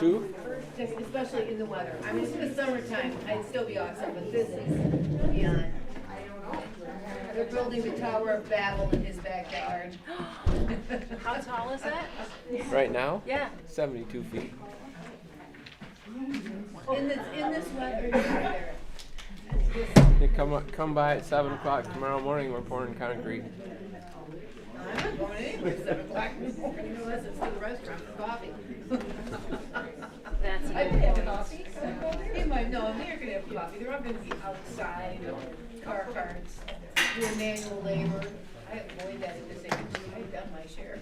Two? Especially in the weather. I mean, in the summertime, I'd still be awesome, but this is beyond. They're building the Tower of Babel in his backyard. How tall is that? Right now? Yeah. 72 feet. In this weather, there. They come by at 7 o'clock tomorrow morning. We're pouring concrete. I'm not going anywhere at 7 o'clock in the morning unless it's to the restaurant for coffee. That's I didn't have coffee. They might, no, they're gonna have coffee. They're all gonna be outside, car carts, doing manual labor. I avoid that at this age. I've done my share.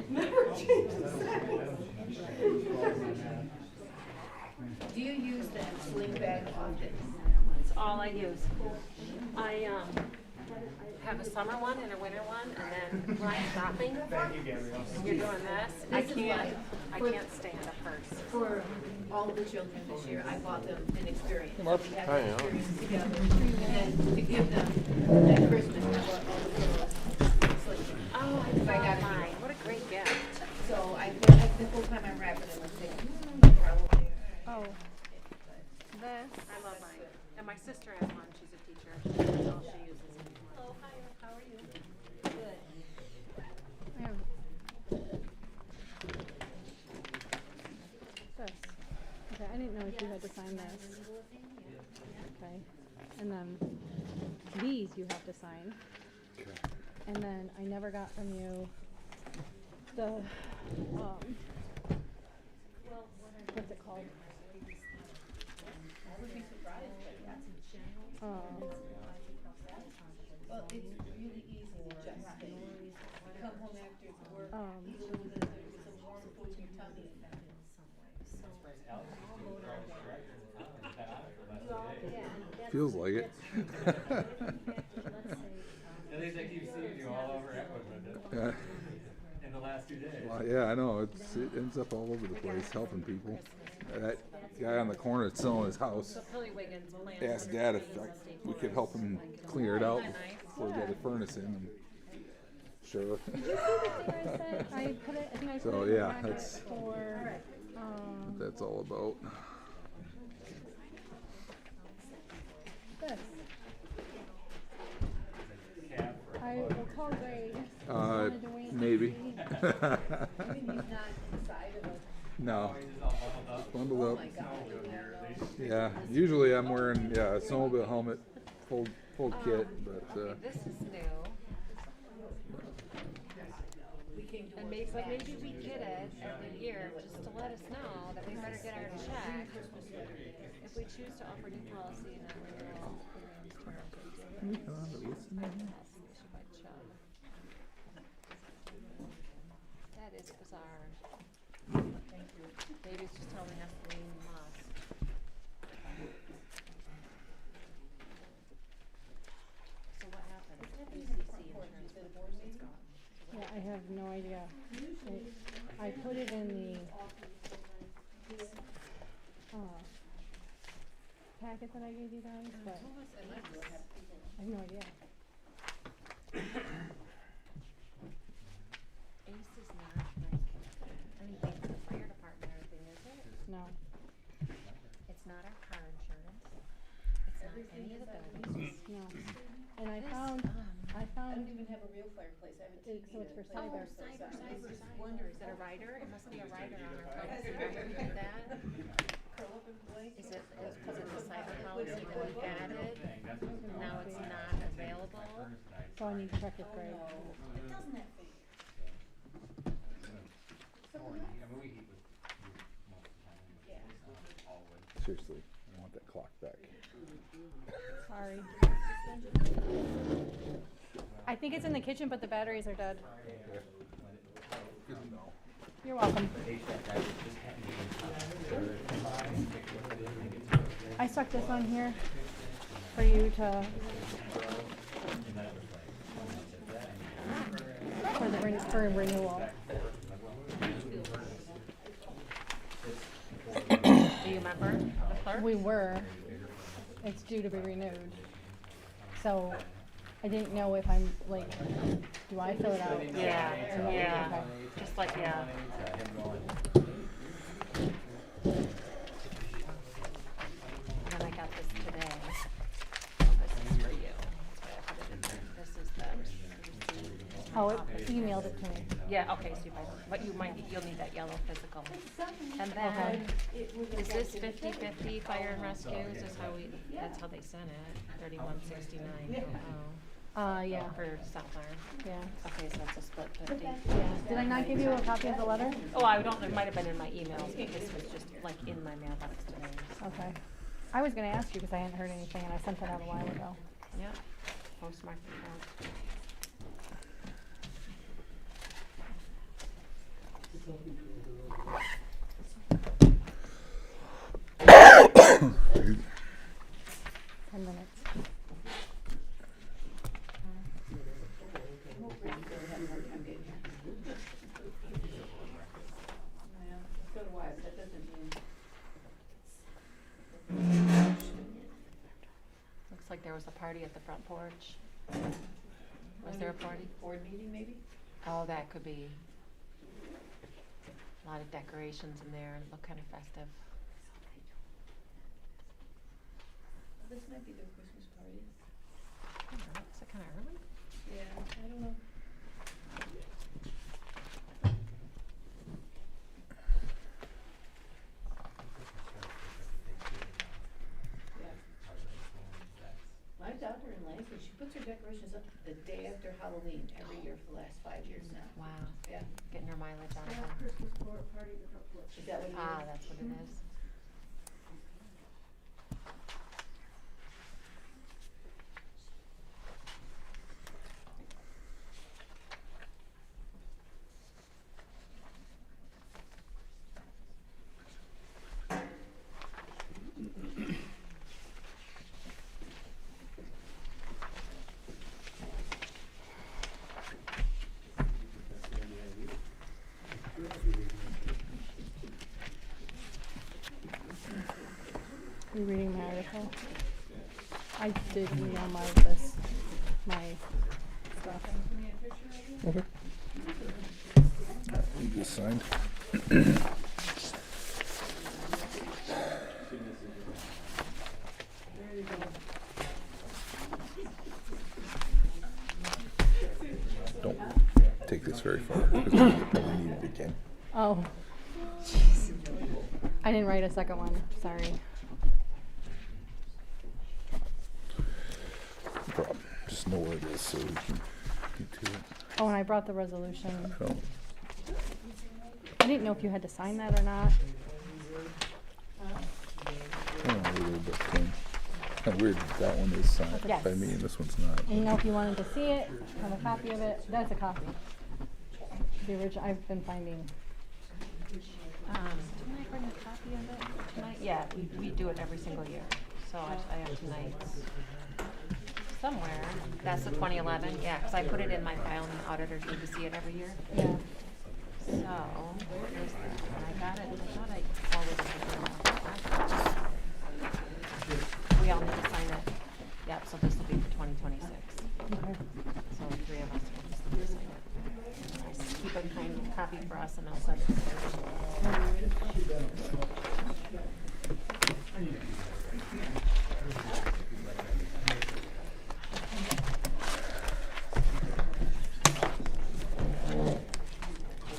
Never change the settings. Do you use that sling bag often? It's all I use. I have a summer one and a winter one, and then when I'm shopping, you're doing this. I can't stand a purse. For all of the children this year, I bought them an experience. We had I an know. experience together, and then to give them that Christmas, I bought all the girls sling. Oh, I got mine. What a great gift. So the whole time I'm wrapping them, I'm thinking, probably. Oh, this. I love mine. And my sister has one. She's a teacher. That's all she uses. Oh, hi. How are you? Good. I have this. Okay, I didn't know if you had to sign this. Okay. And then these you have to sign. And then I never got from you the what's it called? I would be surprised, but well, it's really easy to just come home after work, eat a little bit of some warm food in your tummy. Feels like it. At least I keep seeing you all over Ecuador in the last 2 days. Well, yeah, I know. It ends up all over the place, helping people. That guy on the corner that's selling his house So Billy Wiggins plans. asked Dad if we could help him clear it out before we got the furnace in. And sure. I put it. I think I put So it in yeah, the packet that's for what that's all about. this. I will call Greg. Maybe. Even he's not inside of a, No, bundled oh up. my God. Yeah, usually I'm wearing a snowmobile helmet, full kit, but This is new. We came to And work maybe, but Saturday. maybe we get it every year just to let us know that we better get our check if we choose to offer new policy and not renewal premiums. That is bizarre. Baby's just telling us we must. So what happened? UCC insurance. Yeah, I have no idea. I put it in the packet that I gave you guys, but I have no idea. ACE is not like anything for the fire department or anything, is it? No. It's not our car insurance. It's not any of the buildings. No. And I I found don't even have a real fireplace. I have a TV. so it's for that plays cyber. Wonder, is it a rider? It must be a rider on our policy. Remember we did that? Curl up and play. Is it because of the cyber policy that we added? Now it's not available? So I need to check with Greg. Doesn't that thing? seriously, I want that clock back. Sorry. I think it's in the kitchen, but the batteries are dead. Good to know. You're welcome. I stuck this on here for you to for renewal. Do you remember the clerk? We were. It's due to be renewed. So I didn't know if I'm like, do I fill it out? Yeah, Or what? yeah. Okay. Just like, yeah. And then I got this today. This is for you. That's why I put it in there. This is the. Oh, it emailed it to me. Yeah, okay, so but you'll need that yellow physical. And then, is this 50/50 fire and rescue? Is this how that's how they sent it, 3169. Yeah. For Sapphire. Yeah. Okay, so it's a split 50. Yeah. Did I not give you a copy of the letter? Oh, I don't, it might have been in my emails, but this was just like in my mailbox today. Okay. I was gonna ask you because I hadn't heard anything and I sent it out a while ago. Yeah, postmarked it out. Excuse me. 10 minutes. Looks like there was a party at the front porch. Was there a party? Board meeting, maybe? Oh, that could be. A lot of decorations in there and look kind of festive. This might be their Christmas party. I don't know, is it kind of early? Yeah, I don't know. Yeah. My daughter in Lansing, she puts her decorations up the day after Halloween every year for the last 5 years now. Wow, Yeah. getting her mileage on it. Is that what it is? Ah, that's what it is. You reading my article? I did email my stuff. Okay. You just signed. Don't take this very far because I probably need it again. Oh. Jeez. I didn't write a second one. Sorry. No problem. Just know where it is so we can get to it. Oh, and I brought the resolution. I don't. I didn't know if you had to sign that or not. I don't know really, but kind of weird that one is signed Yes. by me and this one's not. I didn't know if you wanted to see it, have a copy of it. That's a copy. The original, I've been finding. Didn't I bring a copy of it tonight? Yeah, we do it every single year. So I have tonight's somewhere. That's the 2011, yeah, because I put it in my file and the auditors need to see it every year. Yeah. So, where is that? And I got it, I thought I forwarded it. We all need to sign it. Yep, so this will be for 2026. Okay. So the three of us will just need to sign it. I just keep a kind copy for us and I'll send it to her.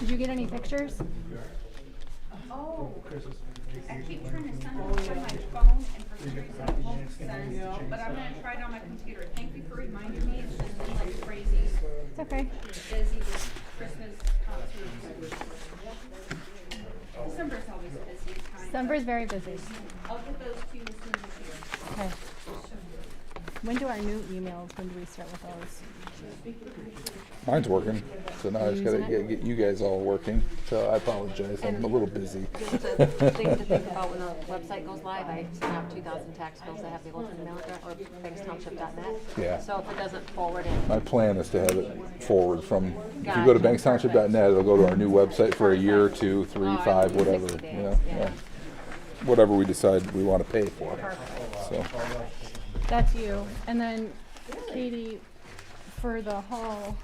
Did you get any pictures? Oh, I keep trying to send it from my phone and for some reason it won't send, but I'm gonna try it on my computer. Thank you for reminding me, it's just been like crazy, It's okay. busy with Christmas concerts. December's always a busy time. December's very busy. I'll get those to you as soon as you Okay. When do our new emails, when do we start with those? Mine's working, so now I just gotta Using it? get you guys all working. So I apologize, I'm a little busy. Just a thing to think about when the website goes live, I sent out 2,000 tax bills that have to go to the mail address or bankstownship.net. Yeah. So if it doesn't forward it, My plan is to have it forward from, if you go to bankstownship.net, it'll go to our new website for a year or 2, 3, Oh, 5, it'll be whatever. 60 days, Yeah, yeah. yeah. Whatever we decide we wanna pay for. perfect. So, That's you. And then Katie, for the hall,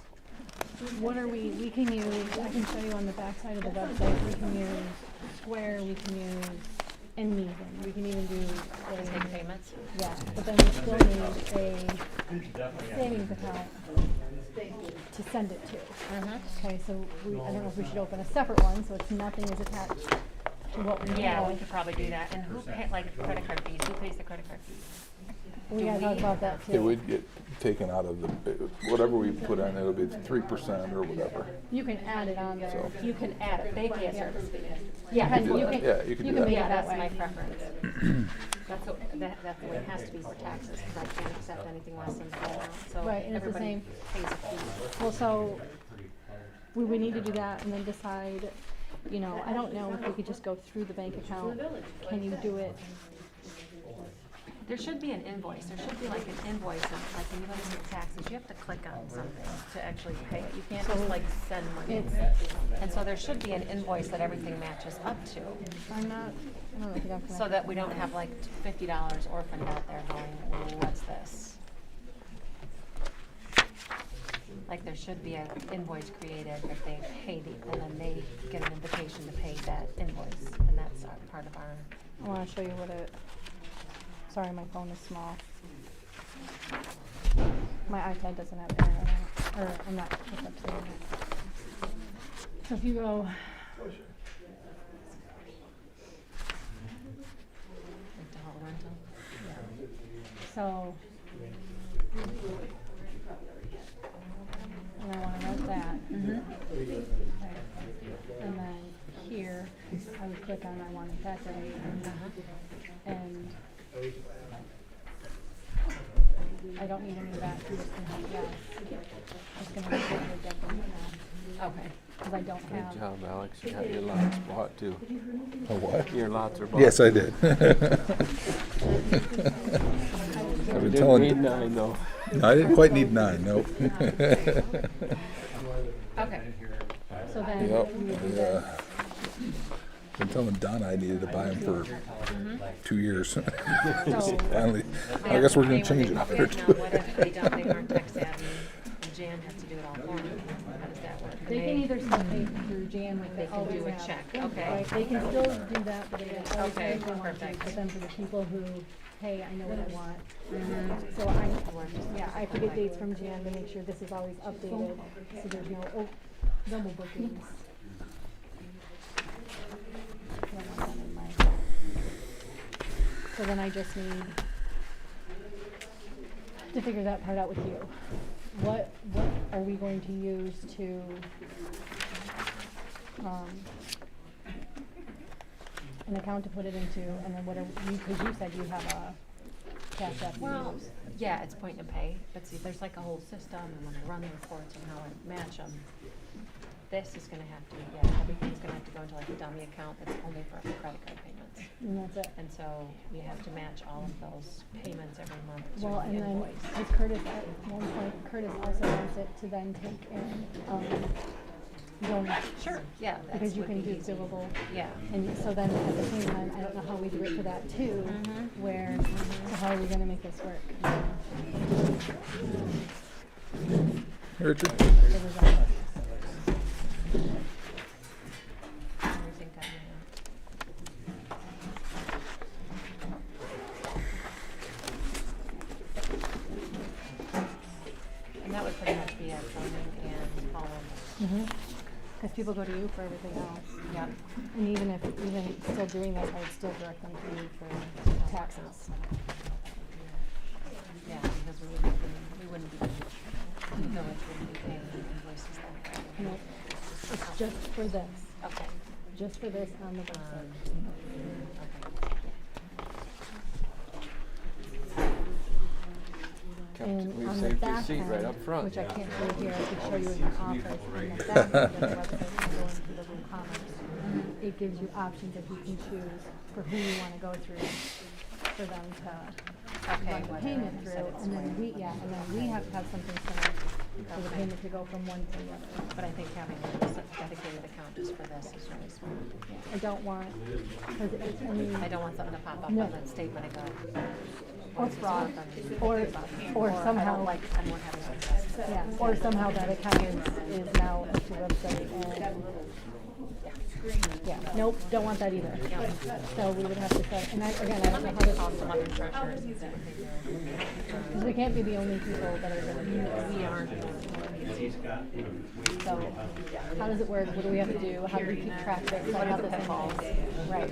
what are we can use, I can show you on the back side of the website, we can use Square, we can use Enmeeven, we can even do Take payments. yeah, but then we still need a savings account to send it to. Okay, so I don't know if we should open a separate one, so it's nothing is attached to what we Yeah, we have. could probably do that. And who pay, like credit card fees? Who pays the credit card fees? We gotta talk about that too. It would get taken out of the, whatever we put on, it'll be 3% or whatever. You can add it on there. So- You can add it. They pay a service fee. Yeah, You can do that. Yeah, you can do that. make Yeah, it that that's way. my preference. That's the way it has to be for taxes, because I can't accept anything less than full amount, so Right, and it's the everybody same. pays a fee. Well, so we would need to do that and then decide, you know, I don't know if we could just go through the bank account. Can you do it? There should be an invoice, there should be like an invoice of, like, when you go to your taxes, you have to click on something to actually pay it. You can't just like send money. It's- And so there should be an invoice that everything matches up to, I don't know if I'm connected. so that we don't have like $50 orphaned out there going, "Ooh, what's this?" Like, there should be an invoice created that they pay and then they get an invitation to pay that invoice, and that's part of our. I wanna show you what it, sorry, my phone is small. My iPad doesn't have internet on it, or I'm not hooked up to the internet. So if you go, Like the hall rental. so. And I wanna note that. Okay. And then here, I would click on I want it that day, and I don't need any of that, you're just gonna have yes. Just gonna have your debt now, Okay. cause I don't have. Good job, Alex. You got your lots bought too. A what? Your lots are bought. Yes, I did. I've You been didn't telling need you. 9 though. I didn't quite need 9, nope. Okay. So then Yep, you would do yeah. this. Been telling Donna I needed to buy them for 2 years. So- Finally, I guess we're gonna change it Now, up here what too. if they aren't tech savvy and Jan has to do it all for them? How does that work? They can either still pay through Jan like They they can always do a have. check, okay. Right, they can still do that, but they can always Okay, pay if they want to, perfect. but then for the people who, hey, I know what I want. Mm-hmm. So yeah, I have to get dates from Jan to make sure this is always updated, so there's no, double bookings. I don't want that in my- So then I just need to figure that part out with you. What are we going to use to, an account to put it into, and then what are, because you said you have a cash app you Well, use. yeah, it's point and pay, but see, there's like a whole system, and when I run the reports and how I match them, this is gonna have to, everything's gonna have to go into like a dummy account that's only for credit card payments. And that's it. And so we have to match all of those payments every month to Well, the and then, invoice. because Curtis, at one point, Curtis also wants it to then take in, donations. Sure, yeah, that's Because you would can be do easy. billable. Yeah. And so then at the same time, I don't know how we do it for that too, where, so how are we gonna make this work? Richard? It was, Everything got me And that would pretty much be at zoning and home. Because people go to you for everything else. Yep. And even still doing that, I would still direct them to you for taxes. Yeah, because we wouldn't be, the village wouldn't be paying invoices that way. No, it's just for this, Okay. just for this on the website. Okay. And We on the saved your back seat right end, up front. which I can't show here, I could show you in the office, on the back end of the website, when you go into the WooCommerce, it gives you options that you can choose for who you wanna go through, for them to run the whether payment you through, said it's and then we have to have something set up for the Okay. payment to go from one to the other. But I think having a dedicated account just for this is really smart. I don't want, cause I mean. I don't want something to pop up No. on that statement I got. or fraud, or somehow, like someone having access to it. yeah, or somehow that account is now a website and, yeah, nope, don't want that either. So we would have to set, and I, again, I don't know how to Call some other treasurers. because we can't be the only people that are gonna do this. We are. So, how does it work? What do we have to do? How do we keep track of it? So I have the pitfalls. Right.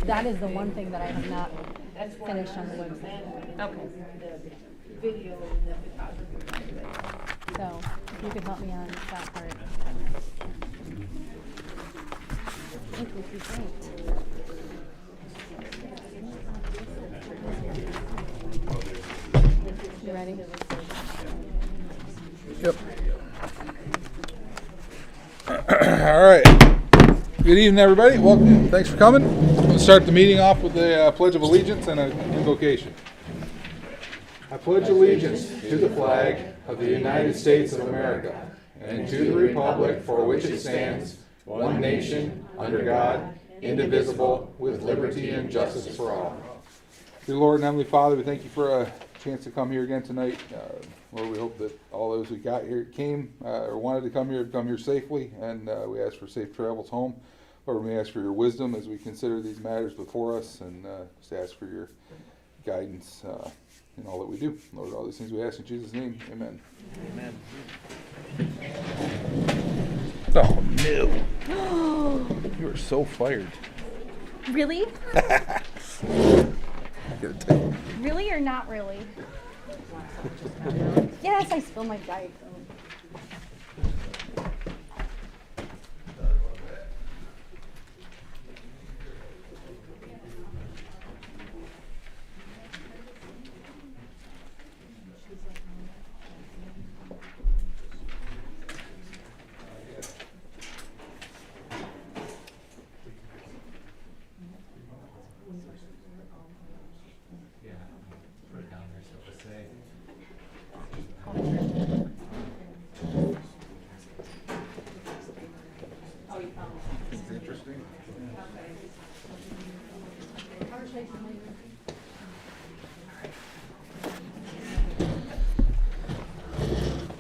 That is the one thing that I have not finished on the website. Okay. The video and the photography. So, if you could help me on that part. I think would be great. You ready? Yep. All right. Good evening, everybody. Welcome. Thanks for coming. We'll start the meeting off with the Pledge of Allegiance and an invocation. I pledge allegiance to the flag of the United States of America and to the republic for which it stands, one nation, under God, indivisible, with liberty and justice for all. Dear Lord and Heavenly Father, we thank you for a chance to come here again tonight. Lord, we hope that all those who got here came or wanted to come here safely, and we ask for safe travels home. Lord, we ask for your wisdom as we consider these matters before us, and just ask for your guidance in all that we do. Lord, all these things we ask in Jesus' name. Amen. Amen. Oh, no. You are so fired. Really? I gotta tell you. Really or not really? Yes, I spilled my diet Coke.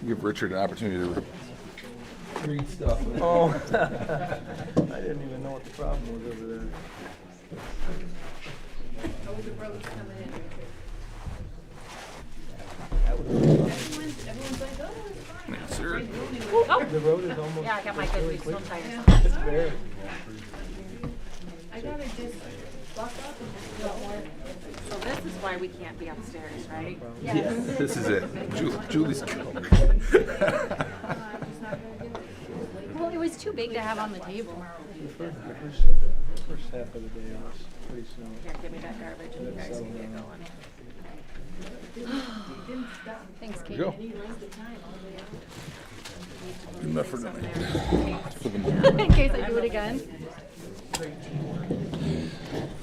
Give Richard an opportunity to Read stuff. Oh. I didn't even know what the problem was over there. How was the roads coming in? Everyone's like, oh, it's fine. Yes, sir. Oh, The road is almost. yeah, I got my good really week quick. tires. It's very. I gotta just buck up and just go more. So this is why we can't be upstairs, right? Yeah, this is it. Julie's killed. Well, it was too big to have on the table. The first half of the day I was pretty snowy. Here, give me that garbage and you guys can get going. Thanks, Kate. Go. Good enough for tonight. For the moment. In case I do it again.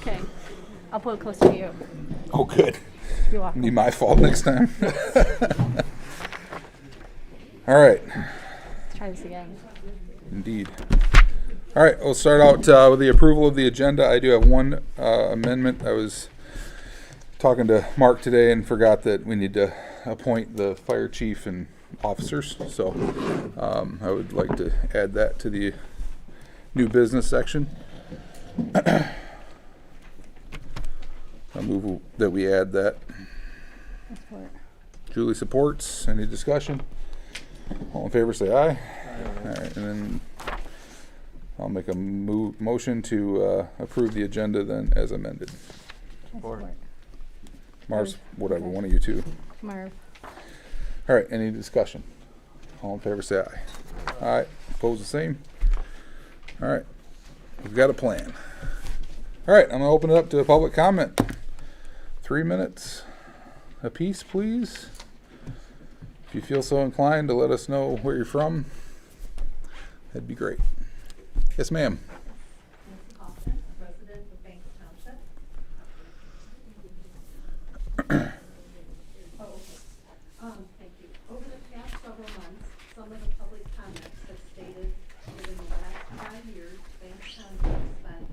Okay. I'll pull it close to you. Oh, good. You're welcome. Be my fault next time. All right. Let's try this again. Indeed. All right, we'll start out with the approval of the agenda. I do have one amendment. I was talking to Mark today and forgot that we need to appoint the fire chief and officers. So I would like to add that to the new business section. I move that we add that. Support. Julie supports. Any discussion? All in favor say aye. All right, and then I'll make a motion to approve the agenda then as amended. Support. Mars, whatever, one of you two. Marv. All right, any discussion? All in favor say aye. Aye, opposed the same. All right, we've got a plan. All right, I'm gonna open it up to a public comment. 3 minutes apiece, please. If you feel so inclined to let us know where you're from, that'd be great. Yes, ma'am. Resident of Bank Township. Thank you. Over the past several months, some of the public comments have stated that in the last 5 years, Bank Township spent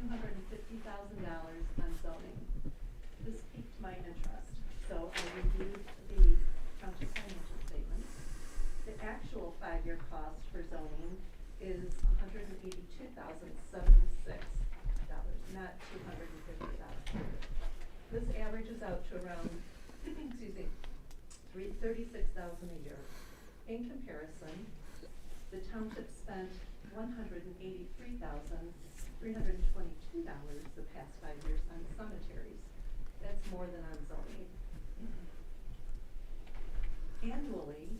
$250,000 on zoning. This piqued my interest. cost for zoning is $182,076, not $250,000. This averages out to around, excuse me, $36,000 a year. In comparison, the township spent $183,322 the past 5 years on cemeteries. That's more than on zoning. Annually,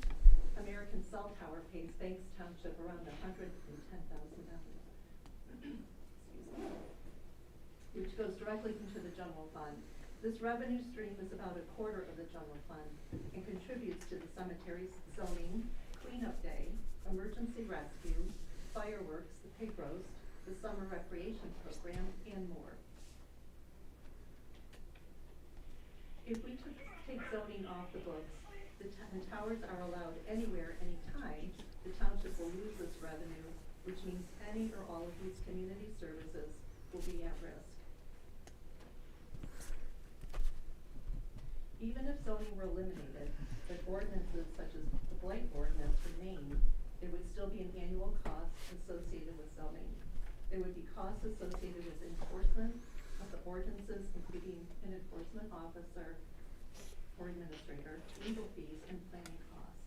American Cell Tower pays Banks Township around $110,000, which goes directly into the general fund. This revenue stream is about a quarter of the general fund and contributes to the cemetery's zoning, cleanup day, emergency rescue, fireworks, the pig roast, the summer recreation program, and more. If we take zoning off the books, and towers are allowed anywhere, anytime, the township will lose this revenue, which means any or all of these community services will be at risk. Even if zoning were eliminated, but ordinances such as the blight ordinance remain, there would still be an annual cost associated with zoning. There would be costs associated with enforcement of the ordinances, including an enforcement officer or administrator, legal fees, and planning costs.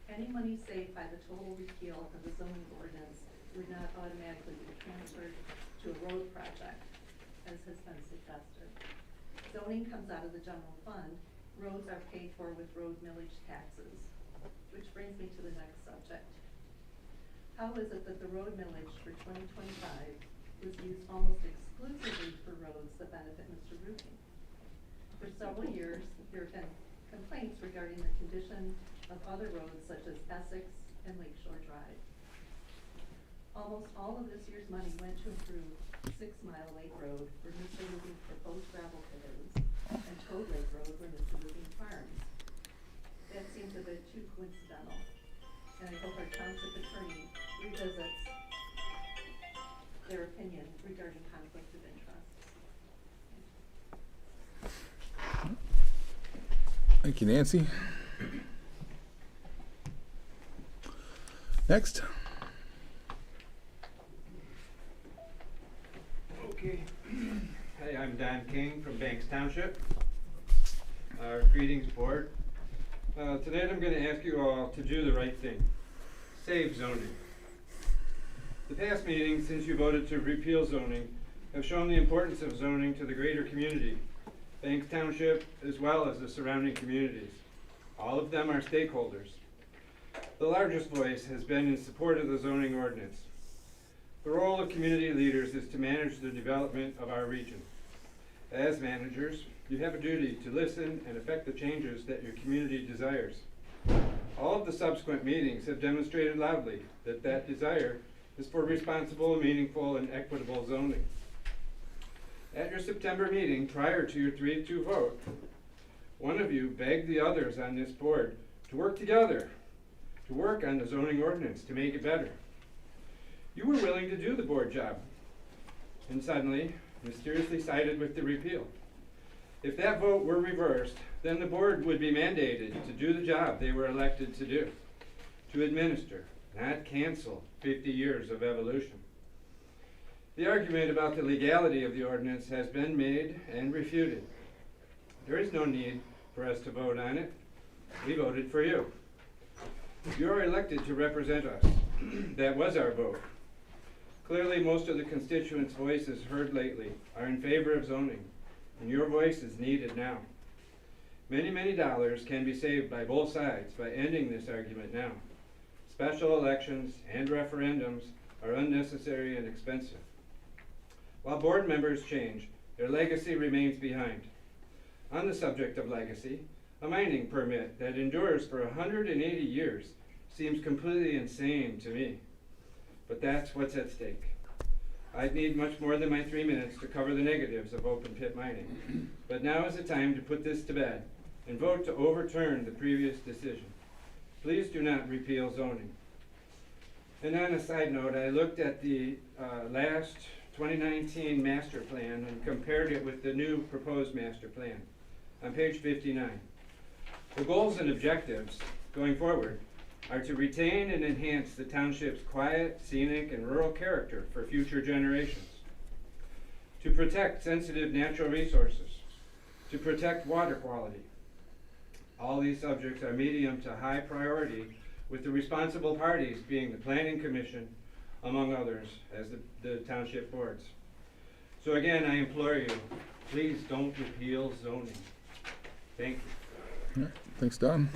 Any money saved by the total repeal of the zoning ordinance would not automatically be transferred to a road project, as has been suggested. Zoning comes out of the general fund. Roads are paid for with road millage taxes, which brings me to the next subject. How is it that the road millage for 2025 was used almost exclusively for roads that benefit Mr. Roofing? For several years, there have been complaints regarding the condition of other roads such as Essex and Lakeshore Drive. Almost all of this year's money went to improve 6 Mile Lake Road, where Mr. Roofing's proposed gravel pit is, and Toad Lake Road, where Mr. Roofing farms. That seems a bit too coincidental, and I hope our township attorney revisits their opinion regarding conflict of interest. Thank you, Nancy. Next. Okay. Hey, I'm Don King from Banks Township. Greetings, board. Tonight I'm going to ask you all to do the right thing. Save zoning. The past meetings, since you voted to repeal zoning, have shown the importance of zoning to the greater community, Banks Township, as well as the surrounding communities. All of them are stakeholders. The largest voice has been in support of the zoning ordinance. The role of community leaders is to manage the development of our region. As managers, you have a duty to listen and affect the changes that your community desires. All of the subsequent meetings have demonstrated loudly that that desire is for responsible, meaningful, and equitable zoning. At your September meeting, prior to your 3-2 vote, one of you begged the others on this board to work together, to work on the zoning ordinance to make it better. You were willing to do the board job, and suddenly, mysteriously sided with the repeal. If that vote were reversed, then the board would be mandated to do the job they were elected to do, to administer, not cancel 50 years of evolution. The argument about the legality of the ordinance has been made and refuted. There is no need for us to vote on it. We voted for you. You are elected to represent us. That was our vote. Clearly, most of the constituents' voices heard lately are in favor of zoning, and your voice is needed now. Many, many dollars can be saved by both sides by ending this argument now. Special elections and referendums are unnecessary and expensive. While board members change, their legacy remains behind. On the subject of legacy, a mining permit that endures for 180 years seems completely insane to me. But that's what's at stake. I'd need much more than my 3 minutes to cover the negatives of open pit mining. But now is the time to put this to bed and vote to overturn the previous decision. Please do not repeal zoning. And on a side note, I looked at the last 2019 master plan and compared it with the new proposed master plan on page 59. The goals and objectives going forward are to retain and enhance the township's quiet, scenic, and rural character for future generations, to protect sensitive natural resources, to protect water quality. All these subjects are medium to high priority, with the responsible parties being the Planning Commission, among others, as the township boards. So again, I implore you, please don't repeal zoning. Thank you. All right, thanks, Don.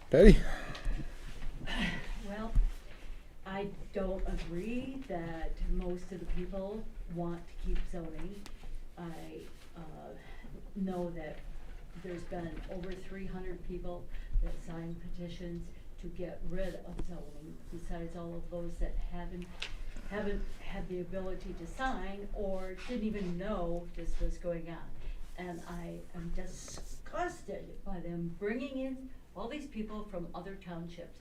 Patty? Well, I don't agree that most of the people want to keep zoning. I know that there's been over 300 people that signed petitions to get rid of zoning, besides all of those that haven't had the ability to sign or didn't even know this was going on. And I am disgusted by them bringing in all these people from other townships.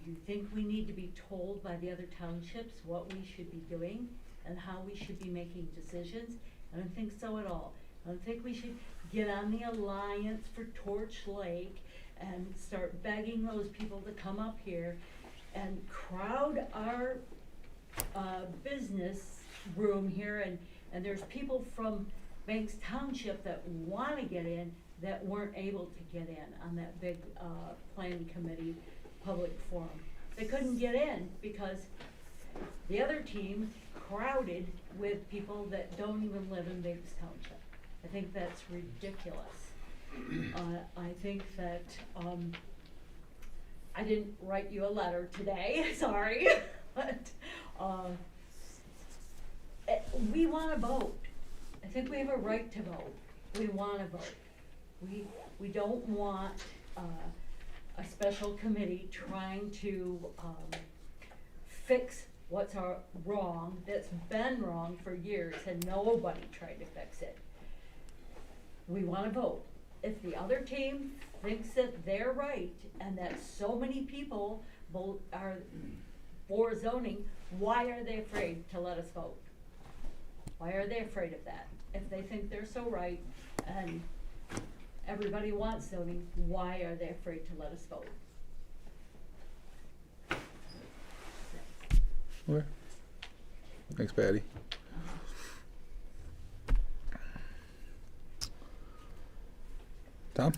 Do you think we need to be told by the other townships what we should be doing and how we should be making decisions? I don't think so at all. I don't think we should get on the Alliance for Torch Lake and start begging those people to come up here and crowd our business room here, and there's people from Banks Township that want to get in that weren't able to get in on that big planning committee public forum. They couldn't get in because the other team crowded with people that don't even live in Banks Township. I think that's ridiculous. I think that I didn't write you a letter today, sorry, but we want to vote. I think we have a right to vote. We want to vote. We don't want a special committee trying to fix what's wrong, that's been wrong for years and nobody tried to fix it. We want to vote. If the other team thinks that they're right and that so many people are for zoning, why are they afraid to let us vote? Why are they afraid of that? If they think they're so right and everybody wants zoning, why are they afraid to let us vote? Okay. Thanks, Patty. Tom?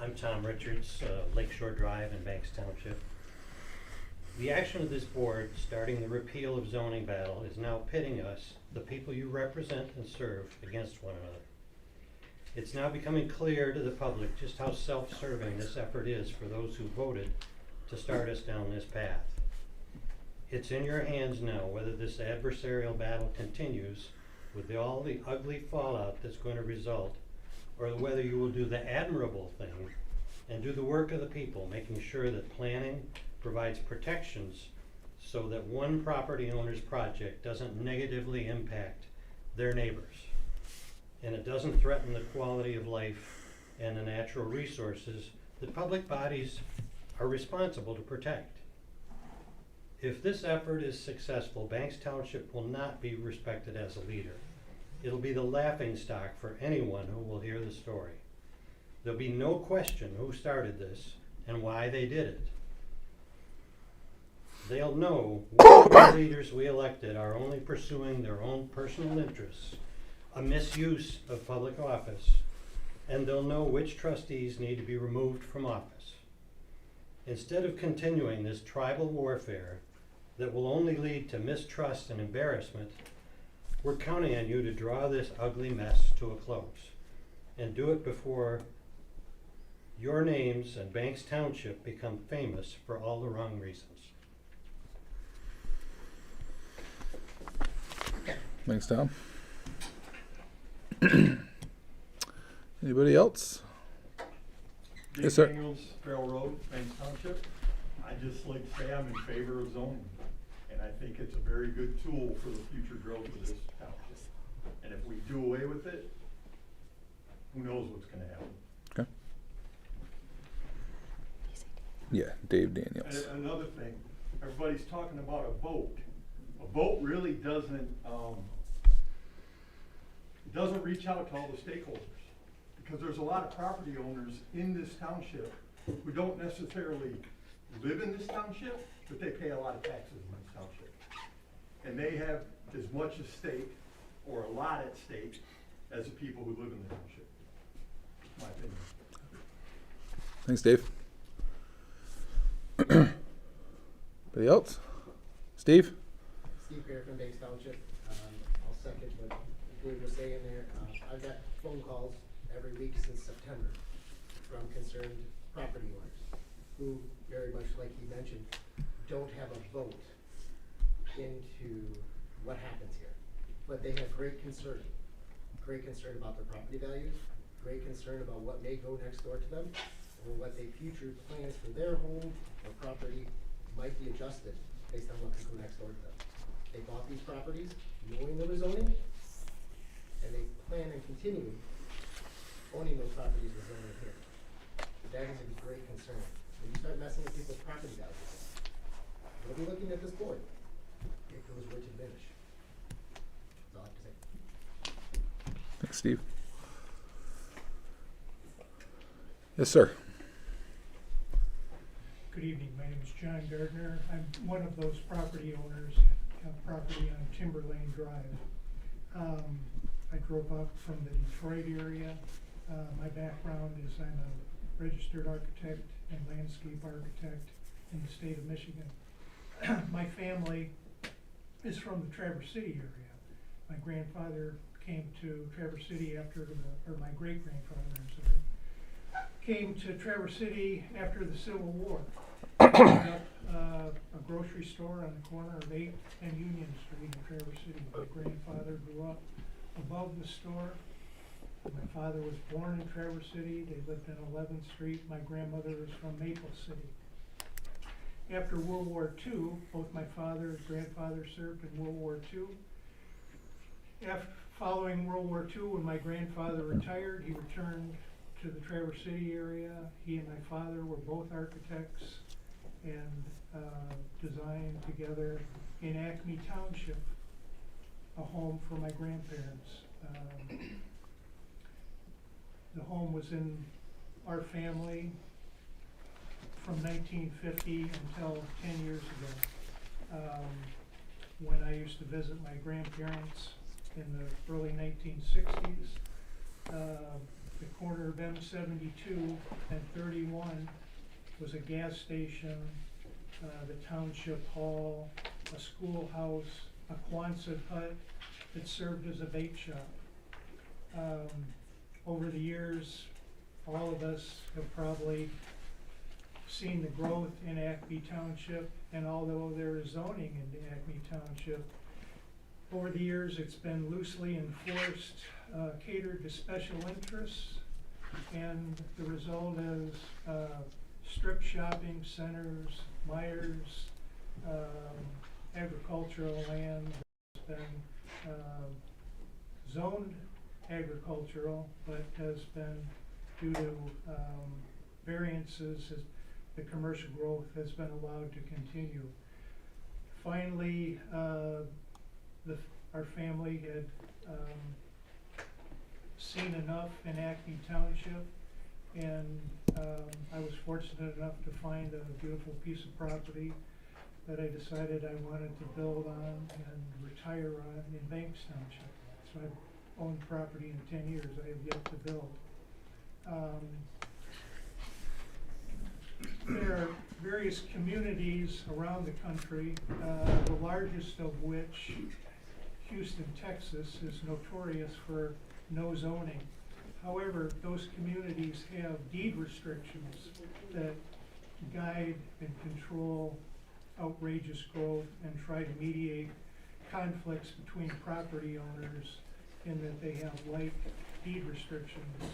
I'm Tom Richards, Lakeshore Drive in Banks Township. The action of this board, starting the repeal of zoning battle, is now pitting us, the people you represent and serve, against one another. It's now becoming clear to the public just how self-serving this effort is for those who voted to start us down this path. It's in your hands now whether this adversarial battle continues with all the ugly fallout that's going to result, or whether you will do the admirable thing and do the work of the people, making sure that planning provides protections so that one property owner's project doesn't negatively impact their neighbors, and it doesn't threaten the quality of life and the natural resources that public bodies are responsible to protect. If this effort is successful, Banks Township will not be respected as a leader. It'll be the laughingstock for anyone who will hear the story. There'll be no question who started this and why they did it. They'll know what leaders we elected are only pursuing their own personal interests, a misuse of public office, and they'll know which trustees need to be removed from office. Instead of continuing this tribal warfare that will only lead to mistrust and embarrassment, we're counting on you to draw this ugly mess to a close and do it before your names and Banks Township become famous for all the wrong reasons. Thanks, Tom. Anybody else? Yes, sir. Daniels, Trail Road, Banks Township. I just like to say I'm in favor of zoning, and I think it's a very good tool for the future growth of this township. And if we do away with it, who knows what's going to happen. Okay. Yeah, Dave Daniels. And another thing, everybody's talking about a vote. A vote really doesn't doesn't reach out to all the stakeholders. Because there's a lot of property owners in this township who don't necessarily live in this township, but they pay a lot of taxes in this township. And they have as much at stake, or a lot at stake, as the people who live in the township. My opinion. Thanks, Dave. Anybody else? Steve? Steve here from Banks Township. I'll second what Dave was saying there. I've got phone calls every week since September from concerned property owners who, very much like he mentioned, don't have a vote into what happens here. But they have great concern about their property values, great concern about what may go next door to them, or what their future plans for their home or property might be adjusted based on what could go next door to them. They bought these properties knowing there was zoning, and they plan on continuing owning those properties with zoning here. That is a great concern. When you start messing with people's property values, they'll be looking at this board. It goes where to diminish. That's all I have to say. Thanks, Steve. Yes, sir. Good evening, my name is John Gardner. I'm one of those property owners, property on Timber Lane Drive. I drove up from the Detroit area. My background is I'm a registered architect and landscape architect in the state of Michigan. My family is from the Traverse City area. My grandfather came to Traverse City or my great-grandfather, I'm sorry, came to Traverse City after the Civil War. Opened up a grocery store on the corner of 8th and Union Street in Traverse City. My grandfather grew up above the store. My father was born in Traverse City. They lived in 11th Street. My grandmother was from Maple City. After World War II, both my father and grandfather served in World War II. Following World War II, when my grandfather retired, he returned to the Traverse City area. He and my father were both architects and designed together in Acme Township a home for my grandparents. The home was in our family from 1950 until 10 years ago, when I used to visit my grandparents in the early 1960s. The corner of M72 and 31 was a gas station, the township hall, a schoolhouse, a Quonset hut that served as a bait shop. Over the years, all of us have probably seen the growth in Acme Township, and although there is zoning in Acme Township, over the years it's been loosely enforced, catered to special interests, and the result is strip shopping centers, Myers, agricultural land has been zoned agricultural, but has been, due to variances, the commercial growth has been allowed to continue. Finally, our family had seen enough in Acme Township, and I was fortunate enough to find a beautiful piece of property that I decided I wanted to build on and retire on in Banks Township. So I've owned property in 10 years. I have yet to build. There are various communities around the country, the largest of which, Houston, Texas, is notorious for no zoning. However, those communities have deed restrictions that guide and control outrageous growth and try to mediate conflicts between property owners in that they have like deed restrictions.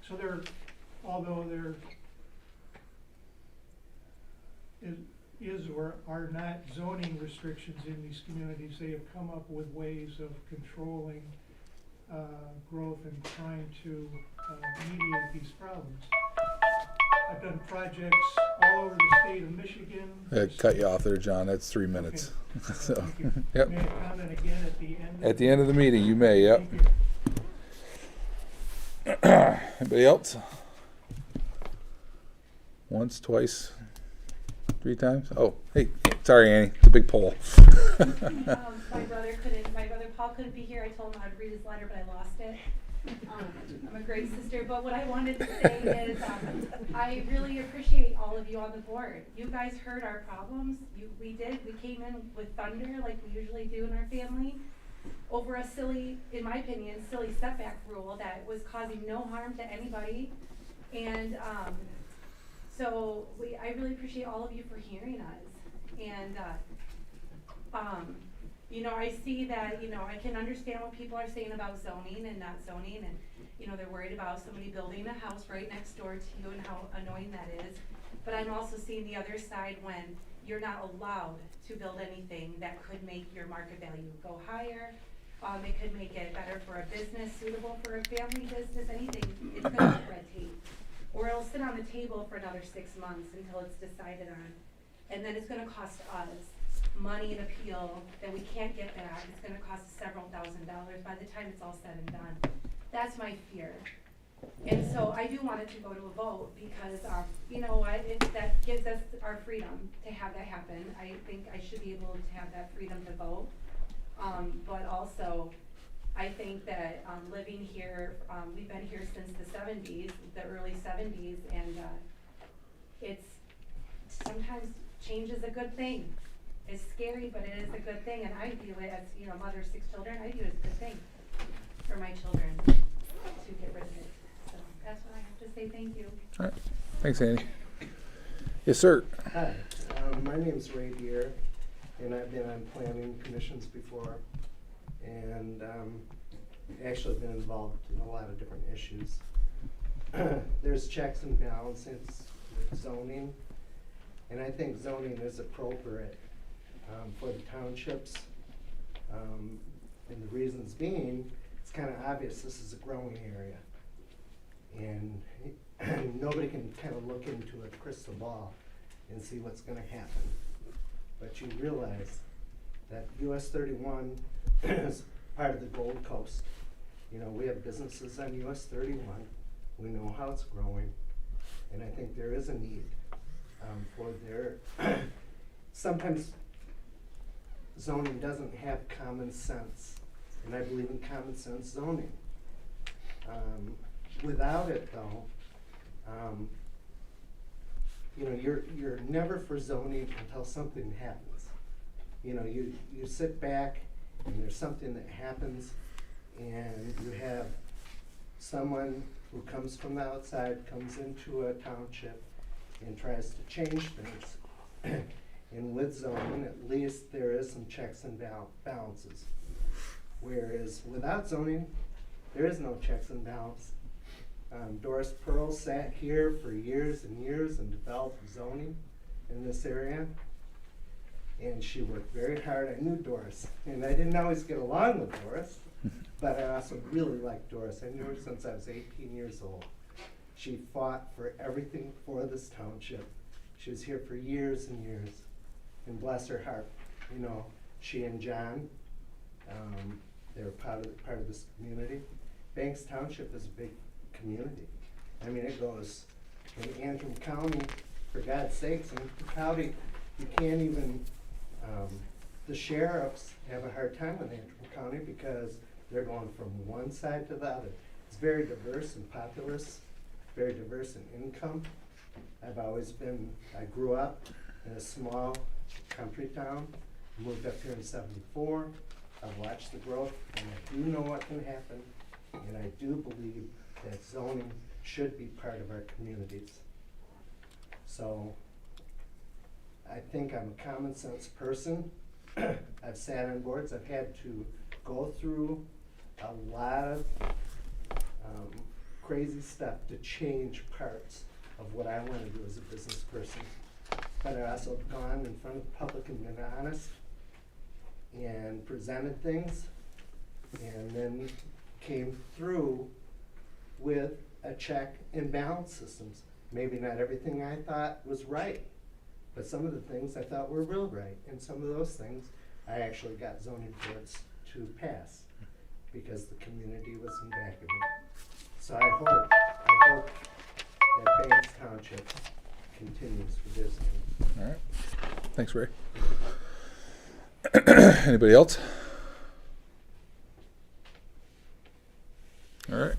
So although there is or are not zoning restrictions in these communities, they have come up with ways of controlling growth and trying to mediate these problems. I've done projects all over the state of Michigan. I cut you off there, John. That's 3 minutes. Okay. So, Thank you. yep. May I comment comment again at the end? At the end of the meeting, you may, yep. Thank you. Anybody else? Once, twice, 3 times? Oh, hey, sorry, Annie. It's a big poll. My brother Paul couldn't be here. I told him I'd read his letter, but I lost it. I'm a great sister, but what I wanted to say is I really appreciate all of you on the board. You guys heard our problems. We came in with thunder like we usually do in our family over a silly, in my opinion, silly setback rule that was causing no harm to anybody. And so I really appreciate all of you for hearing us. And you know, I see that, you know, I can understand what people are saying about zoning and not zoning, and, you know, they're worried about somebody building a house right next door to you and how annoying that is. But I'm also seeing the other side when you're not allowed to build anything that could make your market value go higher. It could make it better for a business, suitable for a family business, anything. It's gonna be red tape. Or it'll sit on the table for another 6 months until it's decided on. And then it's gonna cost us money and appeal that we can't get back. It's gonna cost us several $1,000s by the time it's all said and done. That's my fear. And so I do want it to go to a vote because, you know what, that gives us our freedom to have that happen. I think I should be able to have that freedom to vote. But also, I think that living here, we've been here since the 70s, the early 70s, and it's sometimes change is a good thing. It's scary, but it is a good thing, and I view it as, you know, mother of 6 children, I view it as a good thing for my children to get rid of it. So that's what I have to say. Thank you. All right. Thanks, Andy. Yes, sir. Hi, my name's Ray Deere, and I've been on planning commissions before, and actually been involved in a lot of different issues. There's checks and balances with zoning, and I think zoning is appropriate for the townships, and the reasons being, it's kind of obvious this is a growing area, and nobody can kind of look into a crystal ball and see what's going to happen. But you realize that US 31 is part of the Gold Coast. You know, we have businesses on US 31. We know how it's growing, and I think there is a need for their. Sometimes zoning doesn't have common sense, and I believe in common sense zoning. Without it, though, you know, you're never for zoning until something happens. You know, you sit back and there's something that happens, and you have someone who comes from the outside, comes into a township and tries to change things. And with zoning, at least there is some checks and balances. Whereas without zoning, there is no checks and balances. Doris Pearl sat here for years and years and developed zoning in this area. And she worked very hard. I knew Doris, and I didn't always get along with Doris, but I also really liked Doris. I knew her since I was 18 years old. She fought for everything for this township. She was here for years and years, and bless her heart, you know, she and John, they were part of this community. Banks Township is a big community. I mean, it goes in Antrim County, for God's sakes, Antrim County, you can't even, the sheriffs have a hard time with Antrim County because they're going from one side to the other. It's very diverse and populous, very diverse in income. I grew up in a small country town, moved up here in '74. I've watched the growth, and I do know what can happen, and I do believe that zoning should be part of our communities. So I think I'm a common sense person. I've sat on boards. I've had to go through a lot of crazy stuff to change parts of what I want to do as a business person. But I also have gone in front of the public and been honest and presented things, and then came through with a check and balance systems. Maybe not everything I thought was right, but some of the things I thought were real right, and some of those things I actually got zoning boards to pass because the community was in back of me. So I hope that Banks Township continues with this. All right. Thanks, Ray. Anybody else? All right.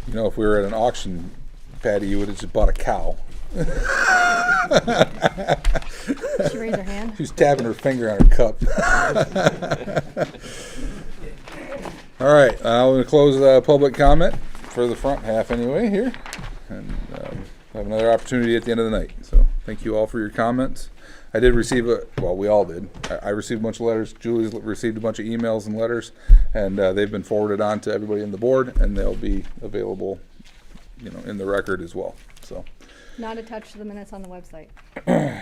You know, if we were at an auction, Patty, you would have just bought a cow. She raised her hand. She's tapping her finger on her cup. All right, I'm going to close public comment for the front half anyway here, and have another opportunity at the end of the night. So thank you all for your comments. I did receive we all did. I received a bunch of letters. Julie's received a bunch of emails and letters, and they've been forwarded on to everybody in the board, and they'll be available, in the record as well. So. Not attached to the minutes on the website. To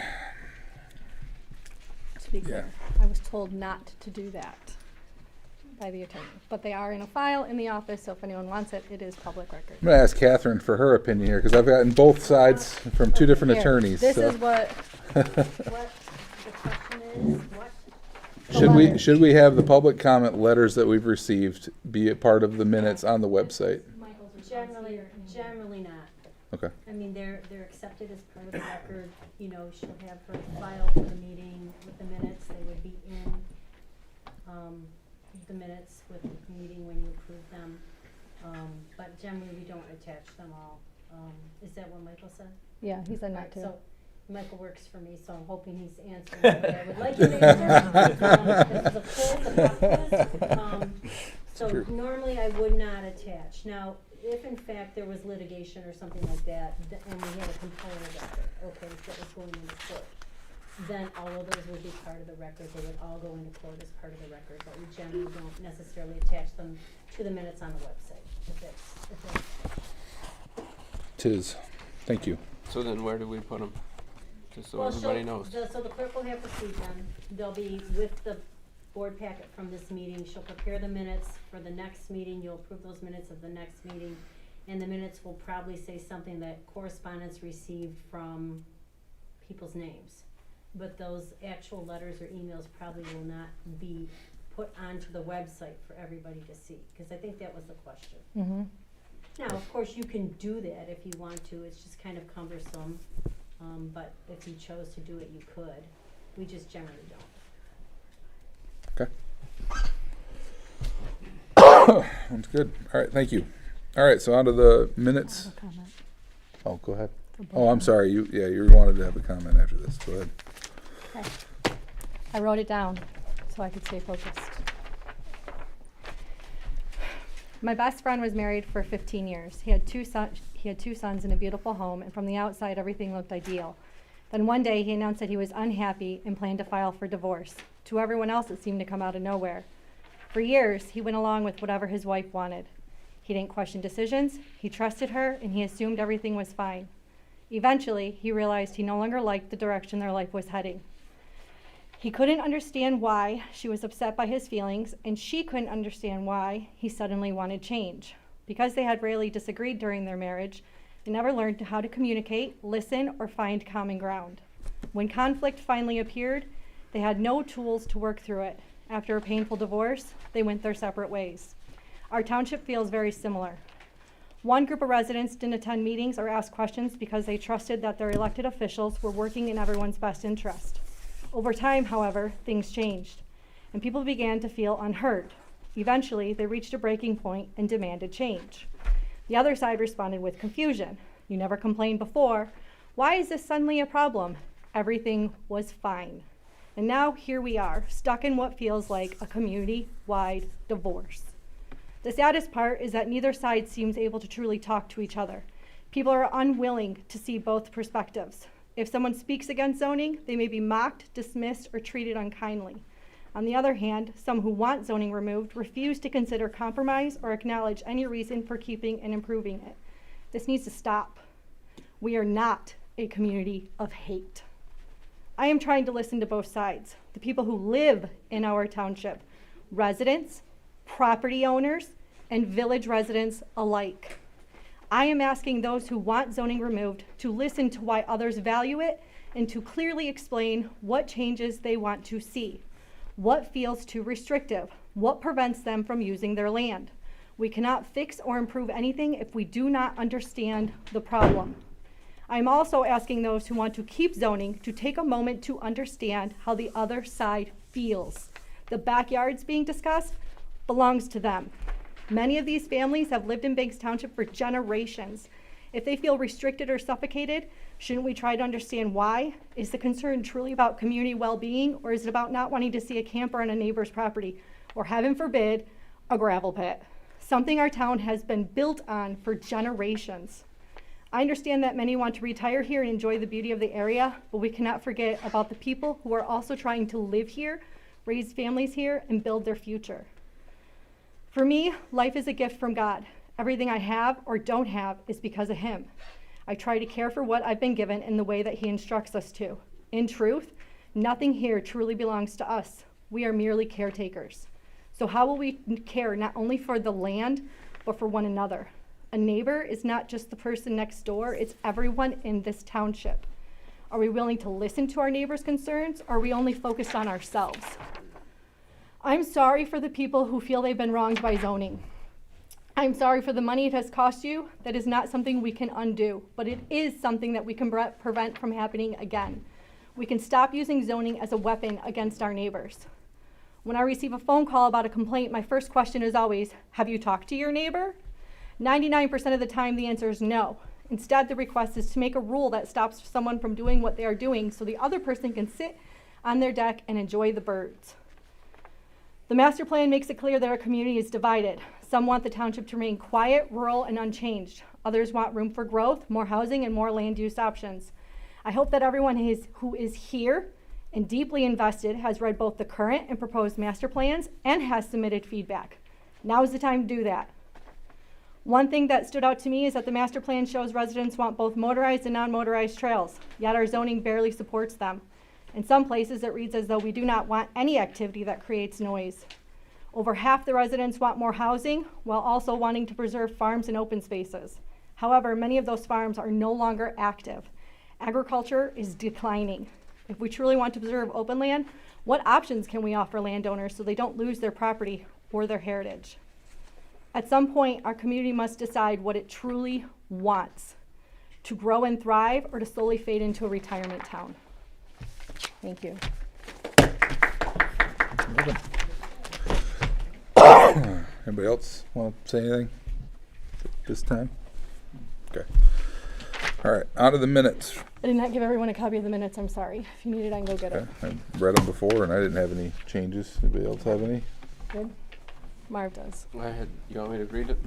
be clear, I was told not to do that by the attorney, but they are in a file in the office, so if anyone wants it, it is public record. I'm going to ask Catherine for her opinion here, because I've gotten both sides from two different Here, attorneys. This so. is what What the question is, what? Should we have the public comment letters that we've received be a part of the minutes on the website? Generally not. Okay. I mean, they're accepted as part of the record, she'll have her file for the meeting with the minutes, they would be in, the minutes with the meeting when you approve them. But generally, we don't attach them all. Is that what Michael said? Yeah, he said not to. So Michael works for me, so I'm hoping he's answering what I would like him to answer. This is a full process. So normally I would not attach. Now, if in fact there was litigation or something like that, and we had a component of it, okay, that was going into court, then all of those would be part of the record. They would all go into court as part of the record, but we generally don't necessarily attach them to the minutes on the website. If that's Tis. Thank you. So then where do we put them? Just so Well, everybody knows. So the clerk will have received them. They'll be with the board packet from this meeting. She'll prepare the minutes for the next meeting. You'll approve those minutes of the next meeting. And the minutes will probably say something that correspondence received from people's names. But those actual letters or emails probably will not be put onto the website for everybody to see, because I think that was the question. Mm-hmm. Now, of course, you can do that if you want to. It's just kind of cumbersome. But if you chose to do it, you could. We just generally don't. Okay. Sounds good. All right, thank you. All right, so on to the minutes. I have a comment. Oh, go ahead. For both Oh, I'm of them. sorry. You wanted to have a comment after this. Go ahead. Okay. I wrote it down so I could stay focused. My best friend was married for 15 years. He had two sons and a beautiful home, and from the outside, everything looked ideal. Then one day, he announced that he was unhappy and planned to file for divorce. To everyone else, it seemed to come out of nowhere. For years, he went along with whatever his wife wanted. He didn't question decisions, he trusted her, and he assumed everything was fine. Eventually, he realized he no longer liked the direction their life was heading. He couldn't understand why she was upset by his feelings, and she couldn't understand why he suddenly wanted change. Because they had rarely disagreed during their marriage, they never learned how to communicate, listen, or find common ground. When conflict finally appeared, they had no tools to work through it. After a painful divorce, they went their separate ways. Our township feels very similar. One group of residents didn't attend meetings or ask questions because they trusted that their elected officials were working in everyone's best interest. Over time, however, things changed, and people began to feel unheard. Eventually, they reached a breaking point and demanded change. The other side responded with confusion. You never complained before. Why is this suddenly a problem? Everything was fine. And now here we are, stuck in what feels like a community-wide divorce. The saddest part is that neither side seems able to truly talk to each other. People are unwilling to see both perspectives. If someone speaks against zoning, they may be mocked, dismissed, or treated unkindly. On the other hand, some who want zoning removed refuse to consider compromise or acknowledge any reason for keeping and improving it. This needs to stop. We are not a community of hate. I am trying to listen to both sides, the people who live in our township, residents, property owners, and village residents alike. I am asking those who want zoning removed to listen to why others value it and to clearly explain what changes they want to see, what feels too restrictive, what prevents them from using their land. We cannot fix or improve anything if we do not understand the problem. I'm also asking those who want to keep zoning to take a moment to understand how the other side feels. The backyards being discussed belongs to them. Many of these families have lived in Banks Township for generations. If they feel restricted or suffocated, shouldn't we try to understand why? Is the concern truly about community well-being, or is it about not wanting to see a camper on a neighbor's property, or heaven forbid, a gravel pit? Something our town has been built on for generations. I understand that many want to retire here and enjoy the beauty of the area, but we cannot forget about the people who are also trying to live here, raise families here, and build their future. For me, life is a gift from God. Everything I have or don't have is because of Him. I try to care for what I've been given in the way that He instructs us to. In truth, nothing here truly belongs to us. We are merely caretakers. So how will we care not only for the land, but for one another? A neighbor is not just the person next door, it's everyone in this township. Are we willing to listen to our neighbors' concerns, or are we only focused on ourselves? I'm sorry for the people who feel they've been wronged by zoning. I'm sorry for the money it has cost you. That is not something we can undo, but it is something that we can prevent from happening again. We can stop using zoning as a weapon against our neighbors. When I receive a phone call about a complaint, my first question is always, have you talked to your neighbor? 99% of the time, the answer is no. Instead, the request is to make a rule that stops someone from doing what they are doing so the other person can sit on their deck and enjoy the birds. The master plan makes it clear that our community is divided. Some want the township to remain quiet, rural, and unchanged. Others want room for growth, more housing, and more land use options. I hope that everyone who is here and deeply invested has read both the current and proposed master plans and has submitted feedback. Now is the time to do that. One thing that stood out to me is that the master plan shows residents want both motorized and non-motorized trails, yet our zoning barely supports them. In some places, it reads as though we do not want any activity that creates noise. Over half the residents want more housing, while also wanting to preserve farms and open spaces. However, many of those farms are no longer active. Agriculture is declining. If we truly want to preserve open land, what options can we offer landowners so they don't lose their property or their heritage? At some point, our community must decide what it truly wants, to grow and thrive or to slowly fade into a retirement town. Thank you. Anybody else want to say anything this time? Okay. All right, on to the minutes. I did not give everyone a copy of the minutes, I'm sorry. If you need it, I can go get it. Okay. I read them before and I didn't have any changes. Anybody else have any? Good? Marv does. You want me to read it?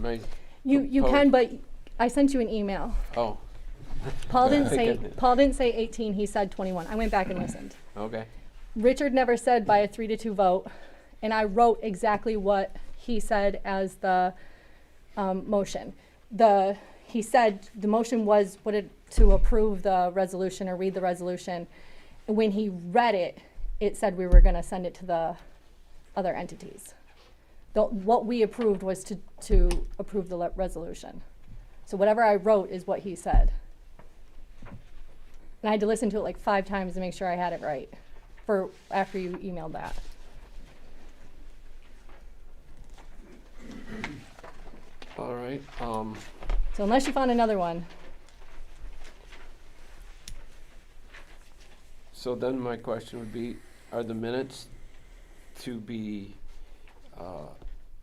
You can, but I sent you an email. Oh. Paul didn't say 18, he said 21. I went back and listened. Okay. Richard never said by a 3-2 vote, and I wrote exactly what he said as the motion. He said the motion was to approve the resolution or read the resolution. When he read it, it said we were going to send it to the other entities. What we approved was to approve the resolution. So whatever I wrote is what he said. And I had to listen to it like 5 times to make sure I had it right for after you emailed that. All right. So unless you found another one. So then my question would be, are the minutes to be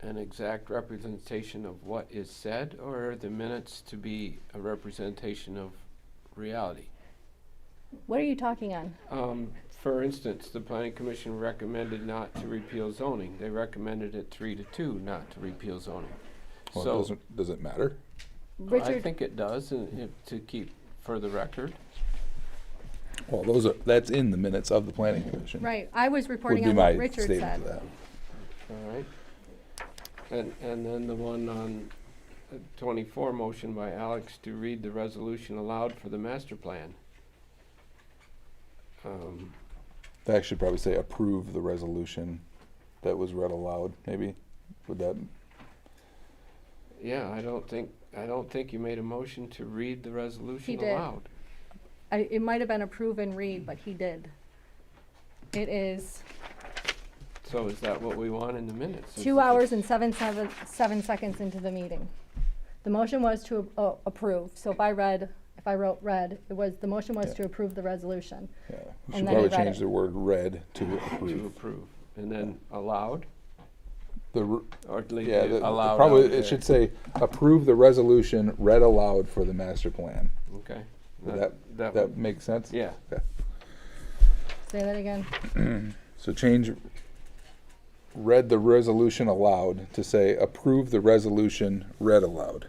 an exact representation of what is said, or are the minutes to be a representation of reality? What are you talking on? For instance, the Planning Commission recommended not to repeal zoning. They recommended it 3-2 not to repeal zoning. Well, So does it matter? I Richard, think it does, to keep for the record. Well, that's in the minutes of the Planning Commission. right, I was Would reporting be on my what Richard statement said. to that. All right. And then the one on 24, motion by Alex to read the resolution aloud for the master plan. They actually probably say approve the resolution that was read aloud, maybe. Would that? Yeah, I don't think you made a motion to read the resolution He did. aloud. it might have been approve and read, but he did. It is So is that what we want in the minutes? Is 2 it hours just- and 7 seconds into the meeting. The motion was to approve, so if I wrote read, the motion was Yeah. to approve the resolution. Yeah, we And should then probably he read change it. the word read to To approve. approve, and then allowed, The, or leave yeah, it allowed probably, out there? it should say, approve the resolution read aloud for the master plan. Okay. Would that would- make sense? Yeah. Okay. Say that again. So change read the resolution aloud to say approve the resolution read aloud.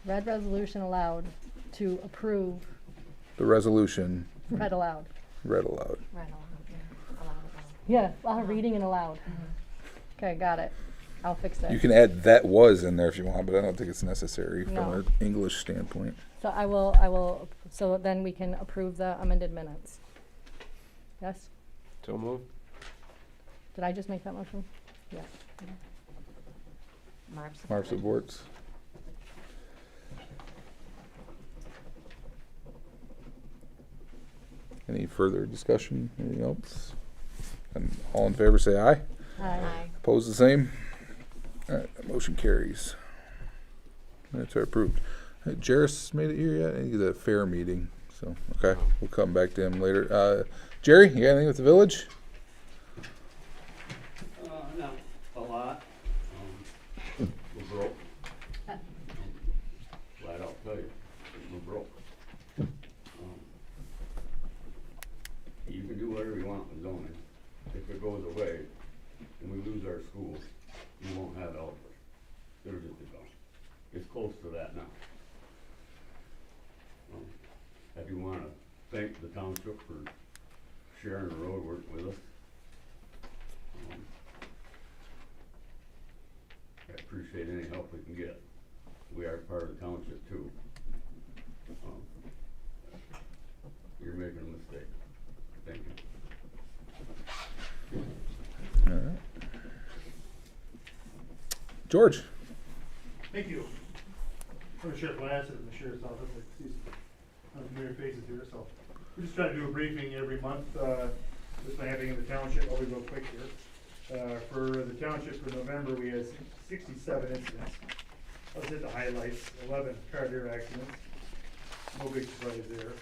Read resolution allowed to approve, The resolution read aloud. read aloud. Right on, yeah, allowed. Yeah, a lot of reading and aloud. Okay, got it. I'll fix it. You can add that was in there if you want, but I don't think it's necessary from No. an English standpoint. So I will, so then we can approve the amended minutes. Yes? So move. Did I just make that motion? Yeah. Mark Mark supported. supports. Any further discussion? Anything else? And all in favor say aye. Aye. Opposed the same? Alright, that motion carries. Minutes are approved. Jairus made it here yet? I think he's at a fair meeting, so, okay, we'll come back to him later. Jerry, you got anything with the village? Not a lot. We're broke. Flat out tell you, we're broke. You can do whatever you want with zoning. If it goes away and we lose our schools, you won't have Ellsworth. They're just gone. It's close to that now. If you wanna thank the township for sharing the road work with us. I appreciate any help we can get. We are part of the township too. You're making a mistake. Thank you. Alright. George? Thank you. I'm Sheriff Lansing in the Sheriff's Office. I see some familiar faces here, so we're just trying to do a briefing every month, just by having in the township. I'll be real quick here. For the township for November, we had 67 incidents. I'll hit the highlights. 11 car door accidents. No big surprise there.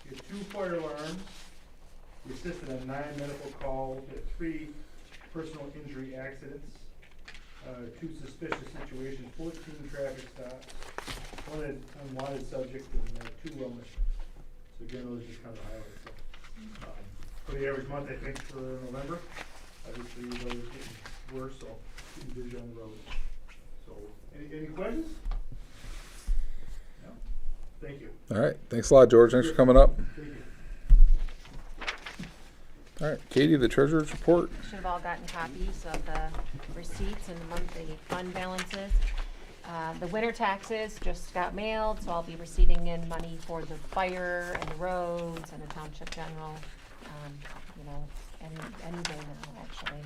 We had 2 fire alarms. We assisted on 9 medical calls. We had 3 personal injury accidents. 2 suspicious situations, 14 traffic stops, 1 unwanted subject, and 2 wellness. So again, those are just kind of highlights. So, for the average month, I think, for November, obviously the weather's getting worse, so keep busy on the road. So, any questions? No? Thank you. Alright, thanks a lot, George. Thanks for coming up. Thank you. Alright, Katie, the treasurer's report. Should have all gotten copies of the receipts and the monthly fund balances. The winter taxes just got mailed, so I'll be receiving in money for the fire and the roads and the township general, you know, any day now, actually.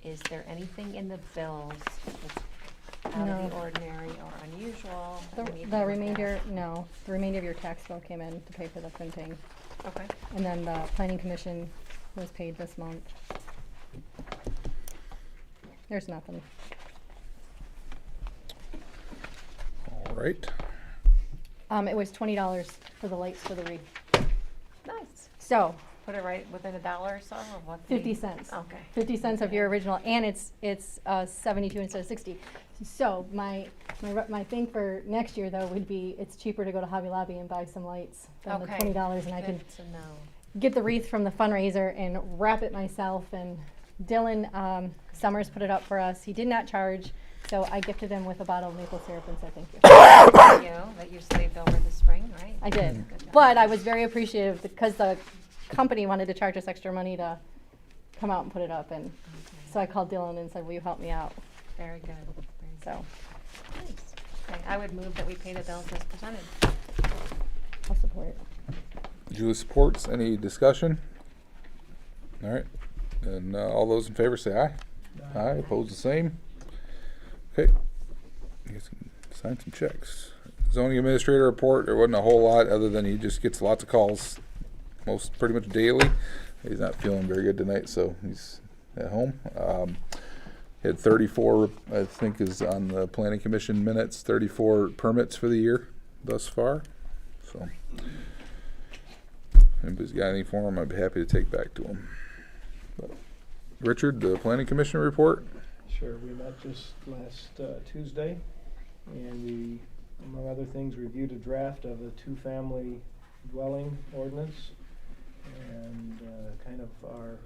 Is there anything in the bills that's out of the No. ordinary or unusual? that we need to The look remainder, at? no, the remainder of your tax bill came in to pay for the printing. Okay. And then the planning commission was paid this month. There's nothing. Alright. It was $20 for the lights for the wreath. Nice. So, Put it right within $1 or so, or what? 50 cents. Okay. 50 cents of your original, and it's 72 instead of 60. So my thing for next year though would be, it's cheaper to go to Hobby Lobby and buy some lights than the Okay. $20, and I can Good to know. get the wreath from the fundraiser and wrap it myself. And Dylan Summers put it up for us. He did not charge, so I gifted him with a bottle of maple syrup and said thank you. You know, that you saved over the spring, right? I did, Good job. but I was very appreciative because the company wanted to charge us extra money to come out and put it up, and so I called Dylan and said, will you help me out? Very good. Very So Nice. Okay, I would move that we pay the bills as presented. I'll support it. Julie supports. Any discussion? Alright, and all those in favor say aye. Aye, opposed the same. Okay, sign some checks. Zoning administrator report, there wasn't a whole lot other than he just gets lots of calls pretty much daily. He's not feeling very good tonight, so he's at home. He had 34, I think is on the planning commission minutes, 34 permits for the year thus far. So if anybody's got any for him, I'd be happy to take back to him. But Richard, the planning commission report? Sure, we met just last Tuesday, and we, among other things, reviewed a draft of a two-family dwelling ordinance, and kind of are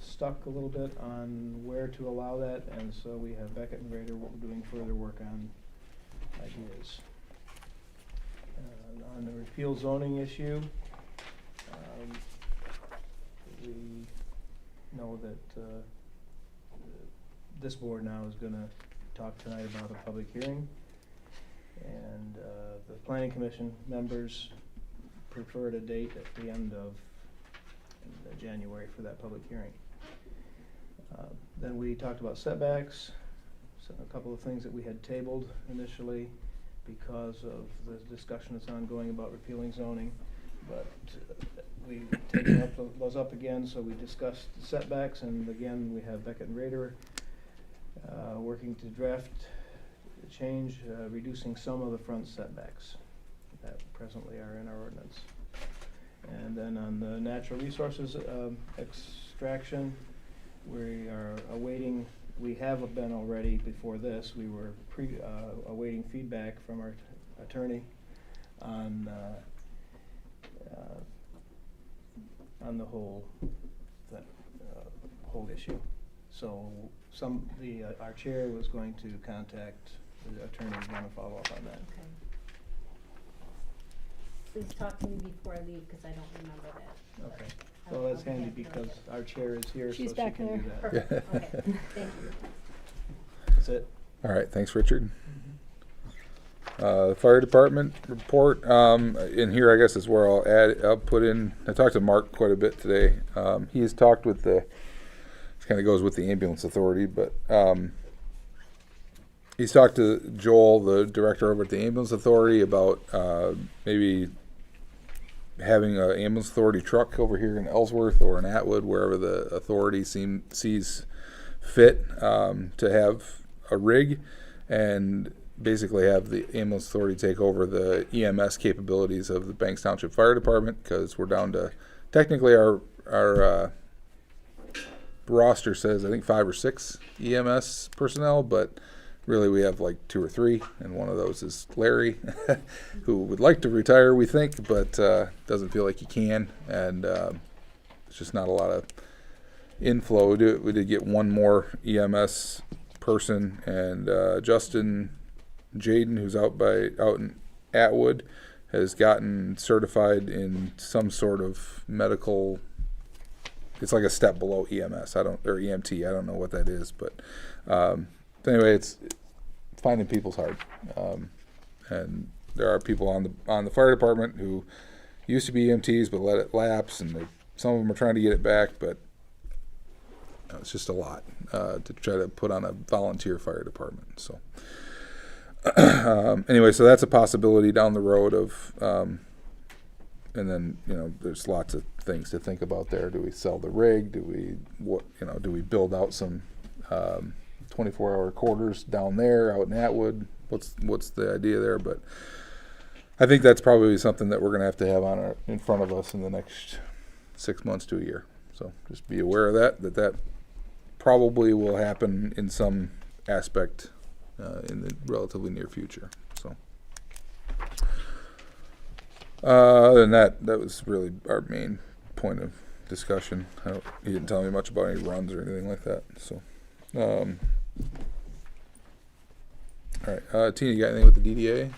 stuck a little bit on where to allow that, and so we have Beckett and Rader doing further work on ideas. On the repeal zoning issue, we know that this board now is going to talk tonight about a public hearing, and the planning commission members preferred a date at the end of January for that public hearing. Then we talked about setbacks, so a couple of things that we had tabled initially because of the discussion that's ongoing about repealing zoning, but we taken those up again, so we discussed setbacks, and again we have Beckett and Rader working to draft a change, reducing some of the front setbacks that presently are in our ordinance. And then on the natural resources extraction, we are awaiting, we have been already before this, we were awaiting feedback from our attorney on the whole issue. So our chair was going to contact the attorney and want to follow up on that. Okay. Please talk to me before I leave, because I don't remember that. Okay. Well, that's handy because our chair is here, She's so back she can do that. Perfect, okay, thank you. That's it. All right, thanks, Richard. The fire department report, in here I guess is where I'll put in, I talked to Mark quite a bit today. He's talked with this kind of goes with the ambulance authority, but he's talked to Joel, the director over at the ambulance authority, about maybe having an ambulance authority truck over here in Ellsworth or in Atwood, wherever the authority sees fit, to have a rig and basically have the ambulance authority take over the EMS capabilities of the Banks Township Fire Department, because we're down to, technically our roster says I think 5 or 6 EMS personnel, but really we have like 2 or 3, and one of those is Larry, who would like to retire, we think, but doesn't feel like he can, and it's just not a lot of inflow. We did get one more EMS person, and Justin Jaden, who's out in Atwood, has gotten certified in some sort of medical. It's like a step below EMS. or EMT. I don't know what that is, but anyway, it's finding people's hard, and there are people on the fire department who used to be EMTs but let it lapse, and some of them are trying to get it back, but it's just a lot to try to put on a volunteer fire department. So anyway, so that's a possibility down the road of, and then there's lots of things to think about there. Do we sell the rig? Do we build out some 24-hour quarters down there out in Atwood? What's the idea there? But I think that's probably something that we're going to have in front of us in the next 6 months to a year. So just be aware of that probably will happen in some aspect in the relatively near future. So other than that was really our main point of discussion. He didn't tell me much about any runs or anything like that. So all right, Tina, you got anything with the DDA?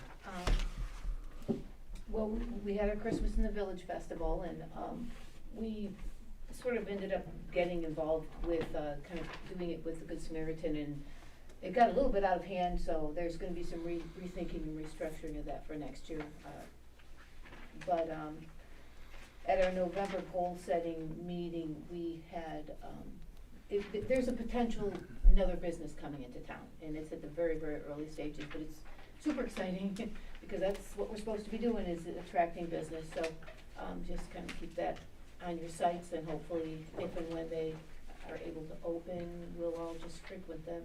Well, we had our Christmas in the Village Festival, and we sort of ended up getting involved with kind of doing it with the Good Samaritan, and it got a little bit out of hand, so there's going to be some rethinking and restructuring of that for next year. But at our November goal setting meeting, we had, there's a potential another business coming into town. And it's at the very, very early stages, but it's super exciting because that's what we're supposed to be doing, is attracting business. So just kind of keep that on your sites, and hopefully if and when they are able to open, we'll all just frequent them,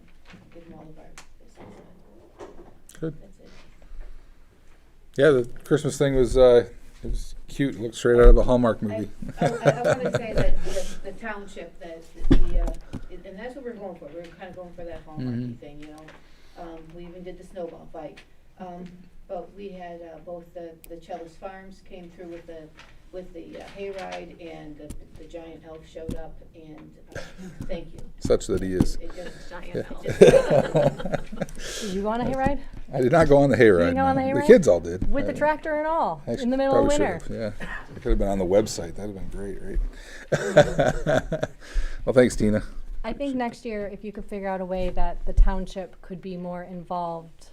give them all of our business. Good. That's it. Yeah, the Christmas thing was, it was cute. It looked straight out of a Hallmark movie. I want to say that the township, that and that's what we're going for. We're kind of going for that Hallmarky thing, you know. We even did the snowball fight. But we had both the Chellis Farms came through with the hayride, and the giant elf showed up, and thank you. Such that he is. It just, Giant elf. Did you go on a hayride? I did not go on the hayride. You didn't go on the no. hayride? The kids all did. With the tractor and all, Actually, in the middle of probably winter. should've, yeah. It could have been on the website. That would have been great, right? Well, thanks, Tina. I think next year, if you could figure out a way that the township could be more involved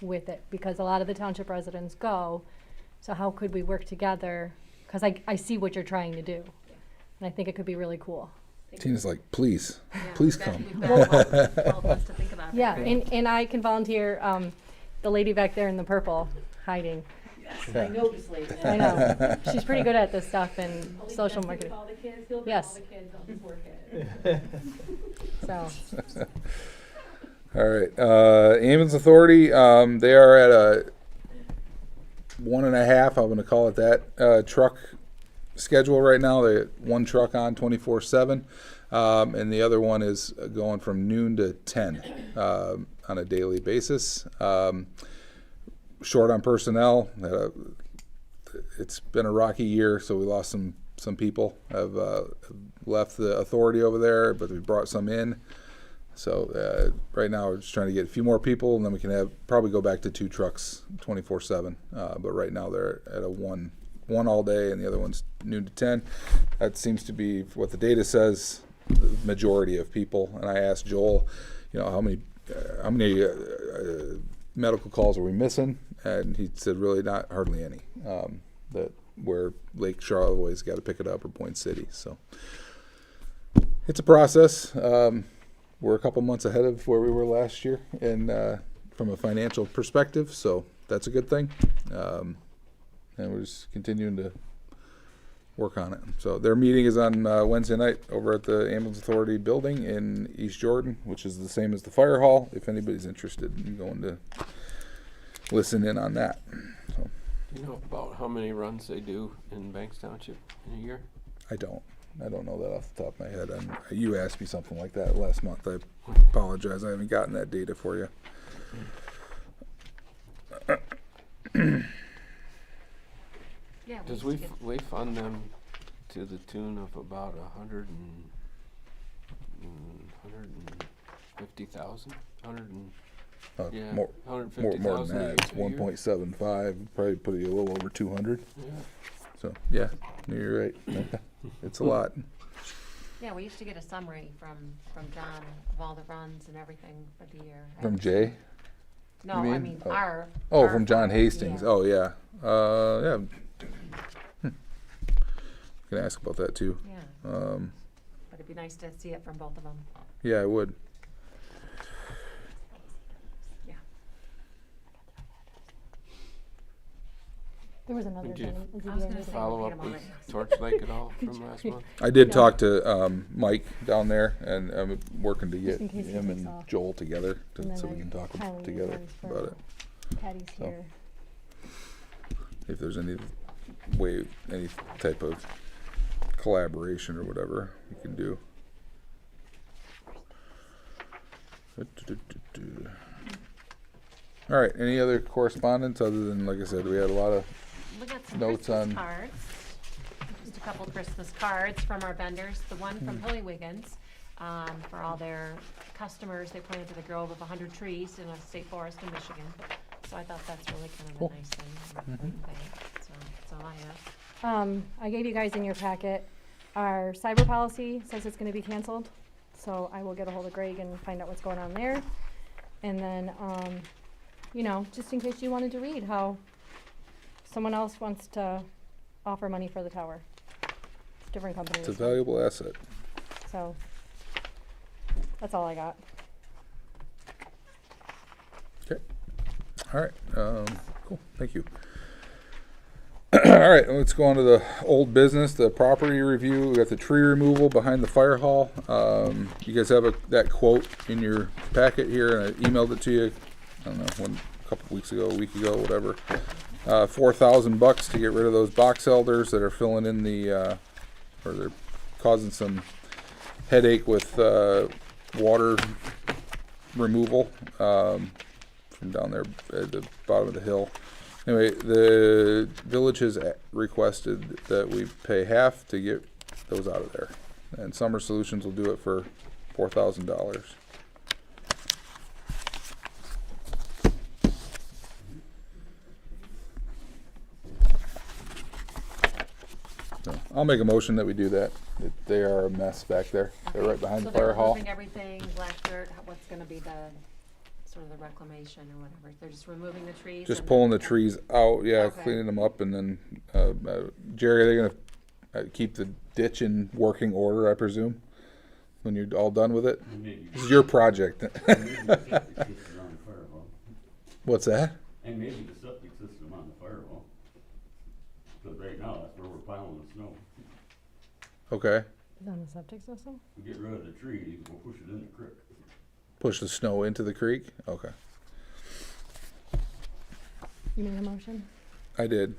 with it, because a lot of the township residents go, so how could we work together? Because I see what you're trying to do, and I think it could be really cool. Tina's like, please, Yeah, please we've got- come. we've got 12 months to think about it. Yeah, and I can volunteer, the lady back there in the purple, hiding. yes, I know this lady. I know, she's pretty good at this stuff and He'll be social messy marketing. with all the kids, he'll bring Yes. all the kids on his work it. So, All right, Ambulance Authority, they are at a 1.5, I'm gonna call it that, truck schedule right now. They one truck on 24/7, and the other one is going from noon to 10 on a daily basis. Short on personnel. It's been a rocky year, so we lost some people. Have left the authority over there, but we brought some in. So right now we're just trying to get a few more people, and then we can probably go back to 2 trucks 24/7. But right now they're at a one all day, and the other one's noon to 10. That seems to be what the data says, the majority of people. And I asked Joel, you know, how many medical calls are we missing? And he said really not hardly any. That where Lake Charlevoix's got to pick it up, or Point City. So it's a process. We're a couple months ahead of where we were last year, and from a financial perspective, so that's a good thing. And we're just continuing to work on it. So their meeting is on Wednesday night over at the Ambulance Authority building in East Jordan, which is the same as the fire hall, if anybody's interested in going to listen in on that. So Do you know about how many runs they do in Banks Township in a year? I don't know that off the top of my head. You asked me something like that last month. I apologize. I haven't gotten that data for you. Yeah, Does used to get- we fund them to the tune of about 150,000? Yeah, More 150,000 than that. It's a year. 1.75. Probably put you a little over 200. Yeah. So yeah, you're right. It's a lot. Yeah, we used to get a summary from John of all the runs and everything for the year. From Jay? No, you I mean? mean Oh. our. Oh, our from John fund, Hastings. yeah. Oh yeah. Yeah. Can ask about that too. Yeah, Um, but it'd be nice to see it from both of them. yeah, I would. Yeah. there was another Did you zoning- I was ZBA gonna meeting. say- Follow repeat up 'em all with right. Torch Lake at all from last month? I did No. talk to Mike down there, and I'm working to get Just in case he him takes and off. Joel together And then so we I can talk highly together recommend for about it. Patty's So. here. If there's any type of collaboration or whatever we can do. All right, any other correspondence other than, like I said, we had a lot of We got some notes Christmas on. cards. Just a couple Christmas cards from our vendors. The one from Hilly Wiggins, for all their customers. They planted a grove of 100 trees in a state forest in Michigan. So I thought that's really kind of Cool. a nice thing. So that's all I have. I gave you guys in your packet, our cyber policy says it's gonna be canceled, so I will get a hold of Greg and find out what's going on there. And then, you know, just in case you wanted to read how someone else wants to offer money for the tower. Different companies. It's a valuable asset. So, that's all I got. All right, cool, thank you. All right, let's go on to the old business, the property review. We got the tree removal behind the fire hall. You guys have that quote in your packet here, and I emailed it to you, I don't know, a couple weeks ago, a week ago, whatever. $4,000 to get rid of those box elders that are filling in the, or they're causing some headache with water removal from down there at the bottom of the hill. Anyway, the village has requested that we pay half to get those out of there, and Summer Solutions will do it for $4,000. So I'll make a motion that we do that. They are a mess back there. They're right behind the fire hall. So they're removing everything, black dirt, what's gonna be the, sort of the reclamation or whatever? They're just removing the trees? Just and pulling then- the trees out, yeah, Okay. cleaning them up, and then, Jerry, are they gonna keep the ditch in working order, I presume? When you're all done with it? This is your project. What's that? And maybe the septic system on the firewall. But right now, that's where we're piling the snow. Okay. Is on the septic system? We get rid of the trees, we'll push it in the creek. Push the snow into the creek? Okay. You made a motion? I did.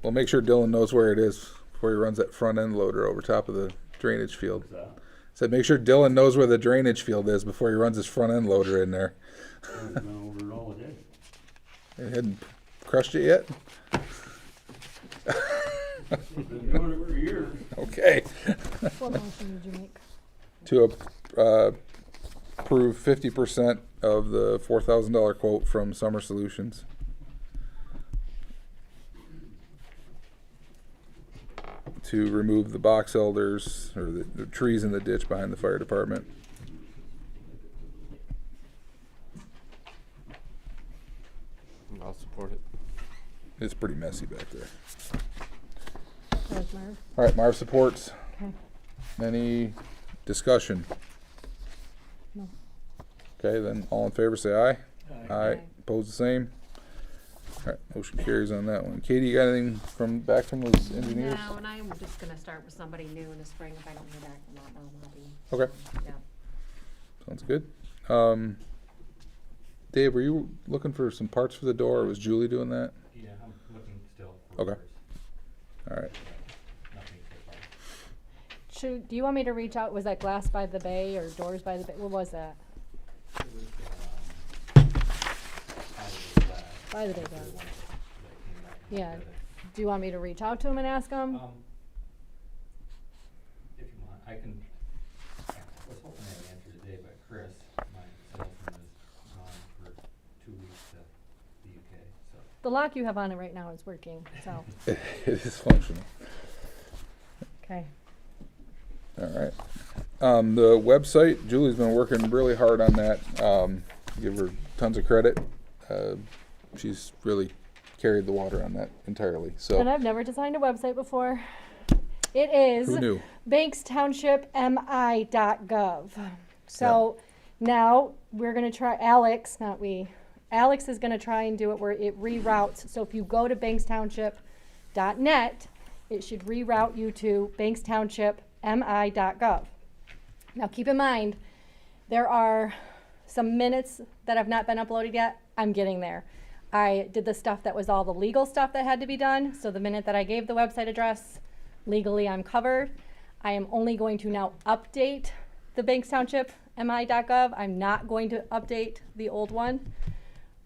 Well, make sure Dylan knows where it is before he runs that front end loader over top of the drainage field. What's that? Said make sure Dylan knows where the drainage field is before he runs his front end loader in there. I've been over it all day. It hadn't crushed it yet? Been doing it for years. Okay. What motion did you make? To approve 50% of the $4,000 quote from Summer Solutions. To remove the box elders or the trees in the ditch behind the fire department. I'll support it. It's pretty messy back there. That was Marv. All right, Marv supports. Okay. Any discussion? No. Okay, then all in favor say aye. Aye. Aye. Opposed the same. All right, motion carries on that one. Katie, you got anything back from those engineers? No, and I'm just gonna start with somebody new in the spring. If I don't hear back from that one, I'll be. Okay. Yeah. Sounds good. Dave, were you looking for some parts for the door, or was Julie doing that? Yeah, I'm looking still for Okay. doors. All right. Nothing so far. Do you want me to reach out? Was that glass by the bay or doors by the bay? What was that? It was, out of By the bay, the glass. that came back and Yeah. did it. Do you want me to reach out to him and ask him? If you want, I can, I was hoping I had an answer today, but Chris, my salesman, is gone for 2 weeks to the UK, so. The lock you have on it right now is working, so, It is functional. okay. All right. The website, Julie's been working really hard on that. Give her tons of credit. She's really carried the water on that entirely. And So I've never designed a website before. It is who knew? BanksTownshipMI.gov. So now we're gonna try, Alex, not we, Alex is gonna try and do it where it reroutes. So if you go to BanksTownship.net, it should reroute you to BanksTownshipMI.gov. Now keep in mind, there are some minutes that have not been uploaded yet. I'm getting there. I did the stuff that was all the legal stuff that had to be done. So the minute that I gave the website address, legally I'm covered. I am only going to now update the BanksTownshipMI.gov. I'm not going to update the old one.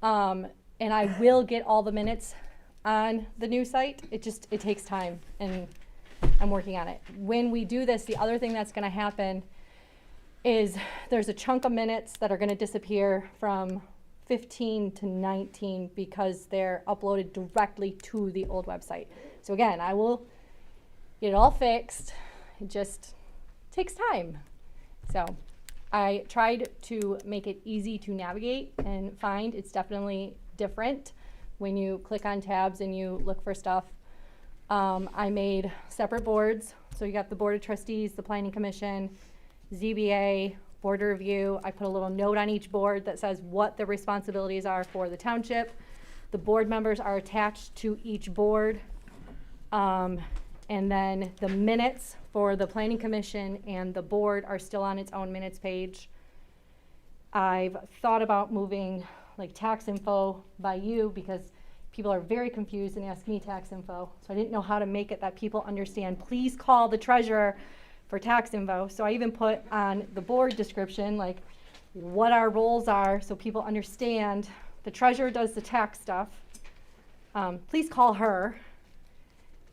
And I will get all the minutes on the new site. It takes time, and I'm working on it. When we do this, the other thing that's gonna happen is there's a chunk of minutes that are gonna disappear from 15 to 19 because they're uploaded directly to the old website. So again, I will get it all fixed. It just takes time. So I tried to make it easy to navigate and find. It's definitely different when you click on tabs and you look for stuff. I made separate boards. So you got the Board of Trustees, the Planning Commission, ZBA, board review. I put a little note on each board that says what the responsibilities are for the township. The board members are attached to each board. And then the minutes for the planning commission and the board are still on its own minutes page. I've thought about moving like tax info by you because people are very confused and ask me tax info. So I didn't know how to make it that people understand. Please call the treasurer for tax info. So I even put on the board description like what our roles are so people understand. The treasurer does the tax stuff. Please call her.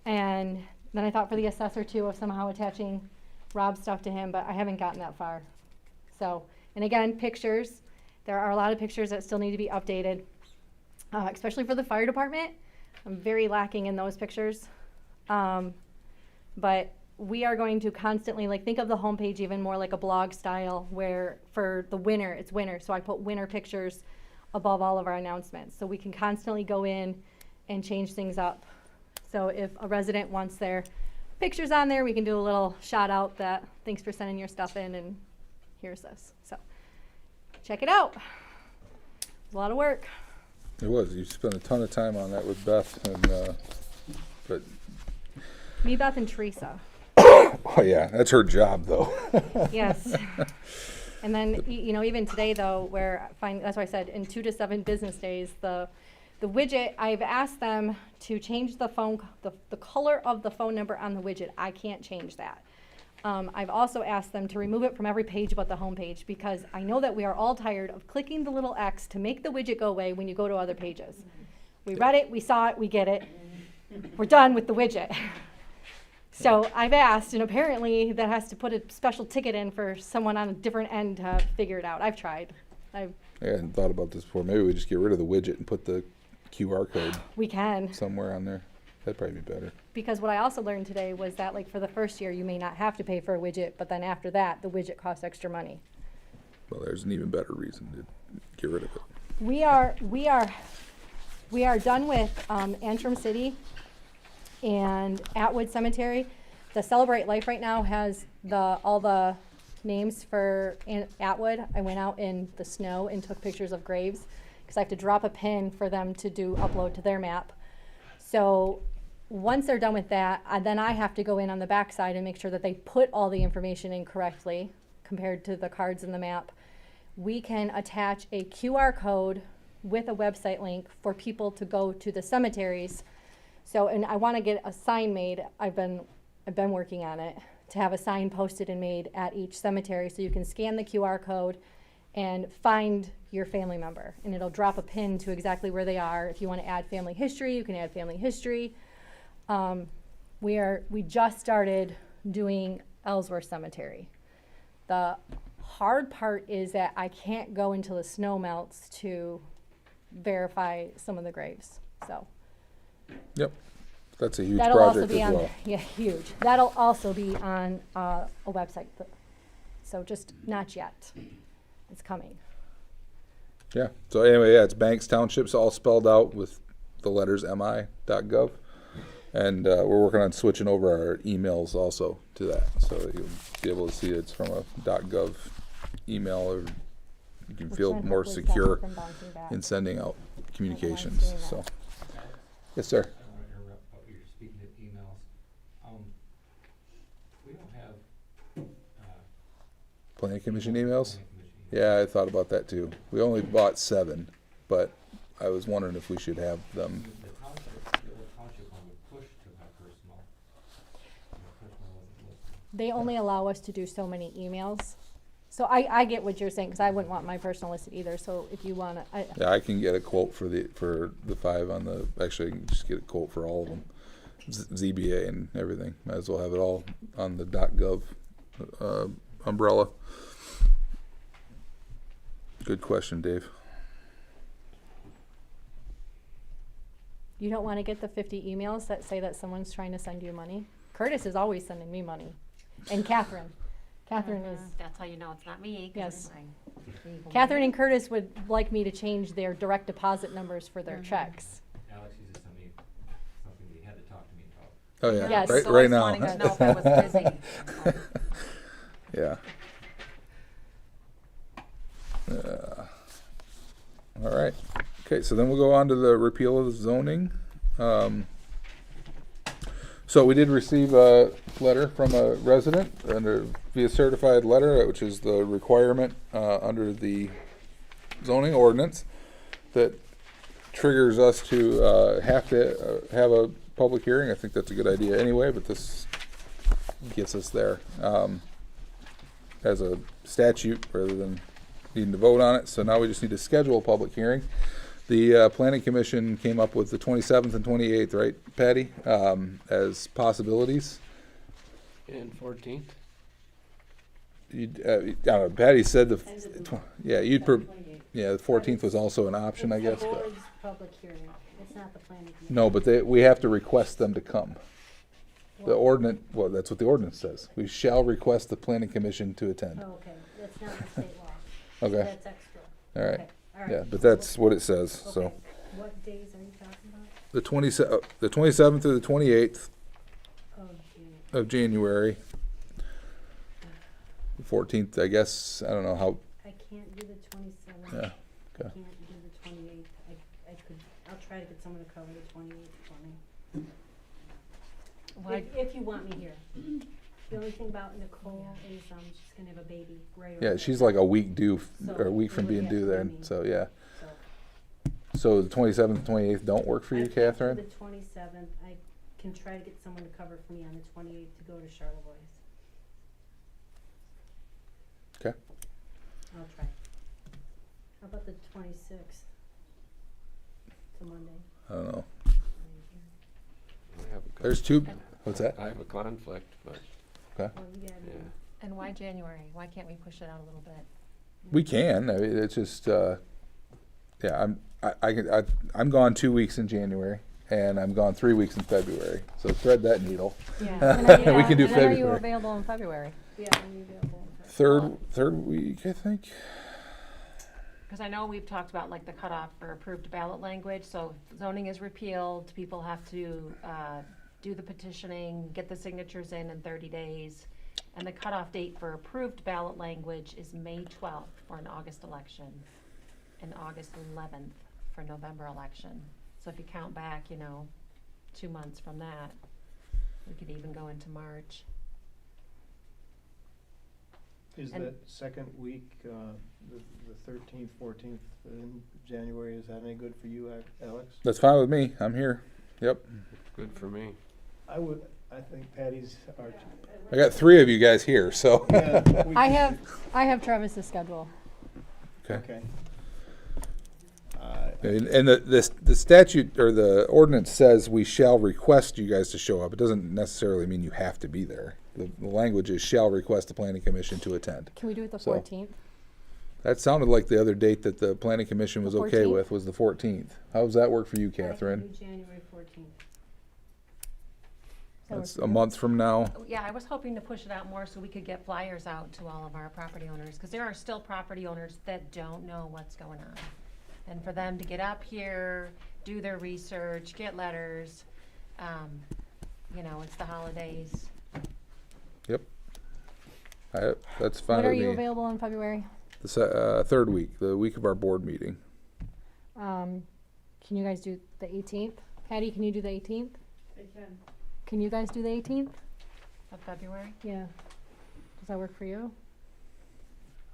And then I thought for the assessor too of somehow attaching Rob's stuff to him, but I haven't gotten that far. So, and again, pictures. There are a lot of pictures that still need to be updated, especially for the fire department. I'm very lacking in those pictures. But we are going to constantly, like, think of the homepage even more like a blog style where for the winter, it's winter. So I put winter pictures above all of our announcements. So we can constantly go in and change things up. So if a resident wants their pictures on there, we can do a little shout out that thanks for sending your stuff in and here's this. So check it out. It's a lot of work. It was. You spent a ton of time on that with Beth, and but Me, Beth, and Teresa. oh yeah, that's her job though. Yes. And then you know, even today though, where that's why I said in 2 to 7 business days, the widget, I've asked them to change the color of the phone number on the widget. I can't change that. I've also asked them to remove it from every page but the home page because I know that we are all tired of clicking the little X to make the widget go away when you go to other pages. We read it, we saw it, we get it. We're done with the widget. So I've asked, and apparently that has to put a special ticket in for someone on a different end to figure it out. I've tried. I hadn't thought about this before. Maybe we just get rid of the widget and put the QR code We can. somewhere on there. That'd probably be better. Because what I also learned today was that like for the first year, you may not have to pay for a widget, but then after that, the widget costs extra money. Well, there's an even better reason to get rid of it. We are done with Antrim City and Atwood Cemetery. The Celebrate Life right now has all the names for Atwood. I went out in the snow and took pictures of graves because I have to drop a pin for them to do upload to their map. So once they're done with that, then I have to go in on the backside and make sure that they put all the information in correctly compared to the cards in the map. We can attach a QR code with a website link for people to go to the cemeteries. So, and I want to get a sign made. I've been working on it to have a sign posted and made at each cemetery so you can scan the QR code and find your family member. And it'll drop a pin to exactly where they are. If you want to add family history, you can add family history. We just started doing Ellsworth Cemetery. The hard part is that I can't go until the snow melts to verify some of the graves. So Yep. That's a huge that'll also project be as on, well. yeah, huge. That'll also be on a website. So just not yet. It's coming. Yeah. So anyway, yeah, it's Banks Townships all spelled out with the letters mi.gov. And we're working on switching over our emails also to that. So you'll be able to see it's from a .gov email, or you can feel more secure in sending out communications. So, yes, sir. I don't want to interrupt, but you're speaking of emails. We don't have, Planning Commission emails? Planning Commission emails. Yeah, I thought about that too. We only bought 7, but I was wondering if we should have them. The old township one would push to my personal. My personal wasn't listed. They only allow us to do so many emails. So I get what you're saying, because I wouldn't want my personal listed either. So if you want to, Yeah, I can get a quote for the 5 on the. Actually, I can just get a quote for all of them, ZBA and everything. Might as well have it all on the .gov umbrella. Good question, Dave. you don't want to get the 50 emails that say that someone's trying to send you money. Curtis is always sending me money, and Catherine. Catherine is. That's how you know it's not me. 'cause Yes. I- Catherine and Curtis would like me to change their direct deposit numbers for their checks. Alex used to send me something that he had to talk to me about. Oh yeah, Yes. right, So right I was now. wanting to know if I was busy. Yeah. All right. Okay, so then we'll go on to the repeal of the zoning. So we did receive a letter from a resident via certified letter, which is the requirement under the zoning ordinance that triggers us to have a public hearing. I think that's a good idea anyway, but this gets us there as a statute rather than needing to vote on it. So now we just need to schedule a public hearing. The planning commission came up with the 27th and 28th, right, Patty, as possibilities. And 14th? I don't know, Patty said the, End of the month. yeah, the 14th was also an option, I guess. It's the But board's public hearing, it's not the planning commission. no, but we have to request them to come. The ordinance, well, that's what the ordinance says. We shall request the planning commission to attend. Oh, okay, that's not the state law. Okay. That's extra. All right. Okay, all right. Yeah, but that's what it says, so. Okay. What days are you talking about? The 27th through the 28th Oh, June. of January. The 14th, I guess, I don't know how, I can't do the 27th. yeah, I okay. can't do the 28th. I could, I'll try to get someone to cover the 28th for me. Why- If you want me here. The only thing about Nicole is, she's gonna have a baby right Yeah, around she's that like a time. week due, So or a week from it would being have due to be then, me. so, yeah. So So the 27th, 28th don't work for you, I can't do Catherine? the 27th. I can try to get someone to cover for me on the 28th to go to Charlevoix. Okay. I'll try. How about the 26th? It's a Monday. I don't know. I have a There's two, what's that? I have a conflict, but, Okay. Well, you gotta yeah. be- And why January? Why can't we push it out a little bit? We can, I mean, it's just, yeah, I'm gone 2 weeks in January, and I'm gone 3 weeks in February, so thread that needle. Yeah. We can do When are you February. available in February? Yeah, when you available. Third week, I think. Because I know we've talked about like the cutoff for approved ballot language, so if zoning is repealed, people have to do the petitioning, get the signatures in 30 days. And the cutoff date for approved ballot language is May 12th for an August election, and August 11th for November election. So if you count back, 2 months from that, we could even go into March. Is And- that second week, the 13th, 14th in January, is that any good for you, Alex? That's fine with me, I'm here, yep. Good for me. I think Patty's our. I got 3 of you guys here, so. Yeah, we I can- have Travis's schedule. Okay. And the statute or the ordinance says we shall request you guys to show up. It doesn't necessarily mean you have to be there. The language is shall request the planning commission to attend. Can we do it the So- 14th? That sounded like the other date that the planning commission was The okay 14th? with was the 14th. How does that work for you, I can Catherine? do January 14th. That's a month from now. Yeah, I was hoping to push it out more so we could get flyers out to all of our property owners, because there are still property owners that don't know what's going on. And for them to get up here, do their research, get letters, it's the holidays. Yep. That's fine When are with you me. available in February? The third week, the week of our board meeting. Can you guys do the 18th? Patty, can you do the 18th? I can. Can you guys do the 18th? Of February. Yeah. Does that work for you?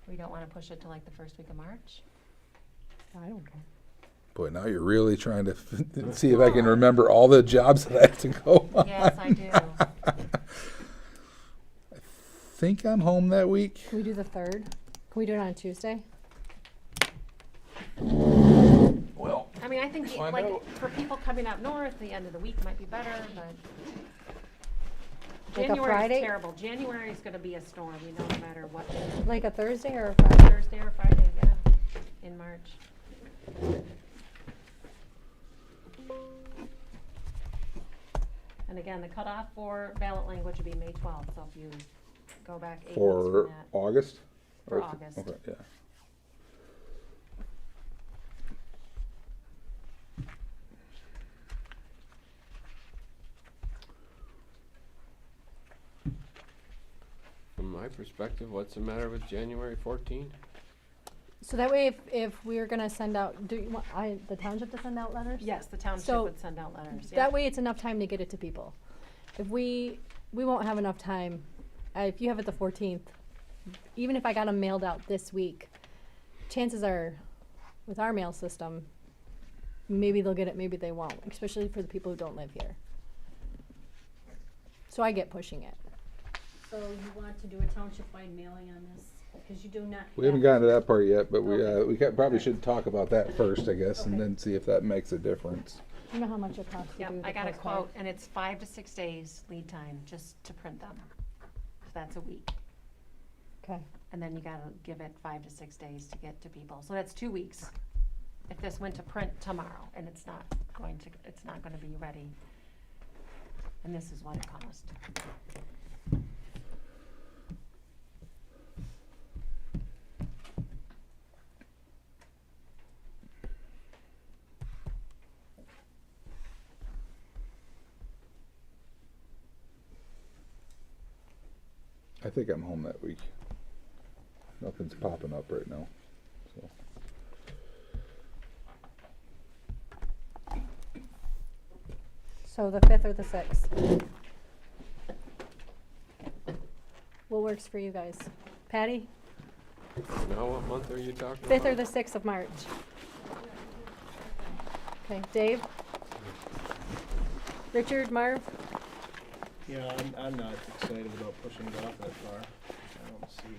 We don't want to push it to like the first week of March. I don't care. Boy, now you're really trying to see if I can remember all the jobs that I have to go on. Yes, I do. I think I'm home that week. Can we do the 3rd? Can we do it on a Tuesday? Well, I mean, I think Find like out. for people coming up north, the end of the week might be better, but Like a January Friday? is terrible. January is going to be a storm. We know no matter what day. Like a Thursday or a Friday? Thursday or Friday, yeah, in March. And again, the cutoff for ballot language would be May 12th, so if you go back 8 weeks for from that. August? For Or- August. Okay, yeah. From my perspective, what's the matter with January 14th? So that way, if we're gonna send out, do you want, the township to send out letters? Yes, the township So, would send out letters, yeah. That way it's enough time to get it to people. If we won't have enough time, if you have it the 14th, even if I got them mailed out this week, chances are, with our mail system, maybe they'll get it, maybe they won't, especially for the people who don't live here. So I get pushing it. So you want to do a township-wide mailing on this, because you do not. We haven't gotten to that part yet, but Okay. we probably should talk about that first, I guess, and Okay. then see if that makes a difference. Do you know how much it costs to Yep, do the I got a postcard? quote, and it's 5 to 6 days lead time just to print them. So that's a week. Okay. And then you gotta give it 5 to 6 days to get to people. So that's 2 weeks. If this went to print tomorrow, and it's not gonna be ready. And this is what it cost. I think I'm home that week. Nothing's popping up right now, so. So the 5th or the 6th? What works for you guys? Patty? Now, what month are you talking 5th about? or the 6th of March? Okay, Dave? Richard, Marv? Yeah, I'm not excited about pushing it off that far. I don't see.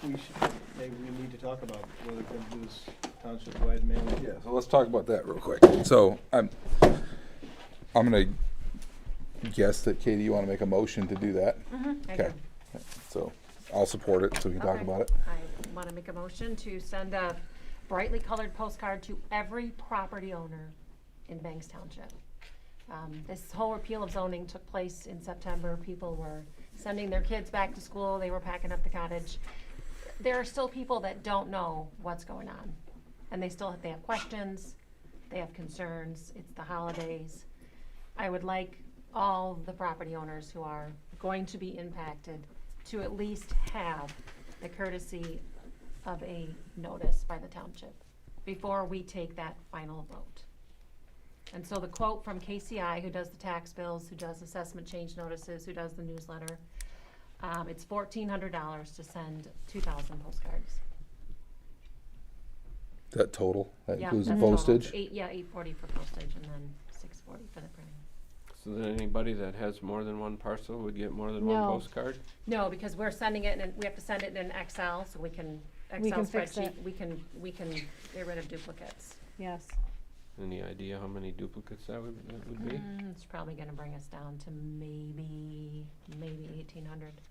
We should, maybe we need to talk about whether we can do this township-wide mailing. Yeah, so let's talk about that real quick. So I'm gonna guess that Katie, you wanna make a motion to do that? I Okay. do. So I'll support it, so we can talk Okay. about it. I wanna make a motion to send a brightly colored postcard to every property owner in Banks Township. This whole repeal of zoning took place in September. People were sending their kids back to school, they were packing up the cottage. There are still people that don't know what's going on, and they have questions, they have concerns, it's the holidays. I would like all the property owners who are going to be impacted to at least have the courtesy of a notice by the township before we take that final vote. And so the quote from KCI, who does the tax bills, who does assessment change notices, who does the newsletter, it's $1,400 to send 2,000 postcards. That total, that Yeah, includes the that's total. postage? $840 for postage and then $640 for the printing. So then anybody that has more than one parcel would get more than one No. postcard? No, because we're sending it and we have to send it in Excel, so we can, We Excel can fix spreadsheet, it. we can get rid of duplicates. Yes. Any idea how many duplicates that would be? It's probably gonna bring us down to maybe 1,800.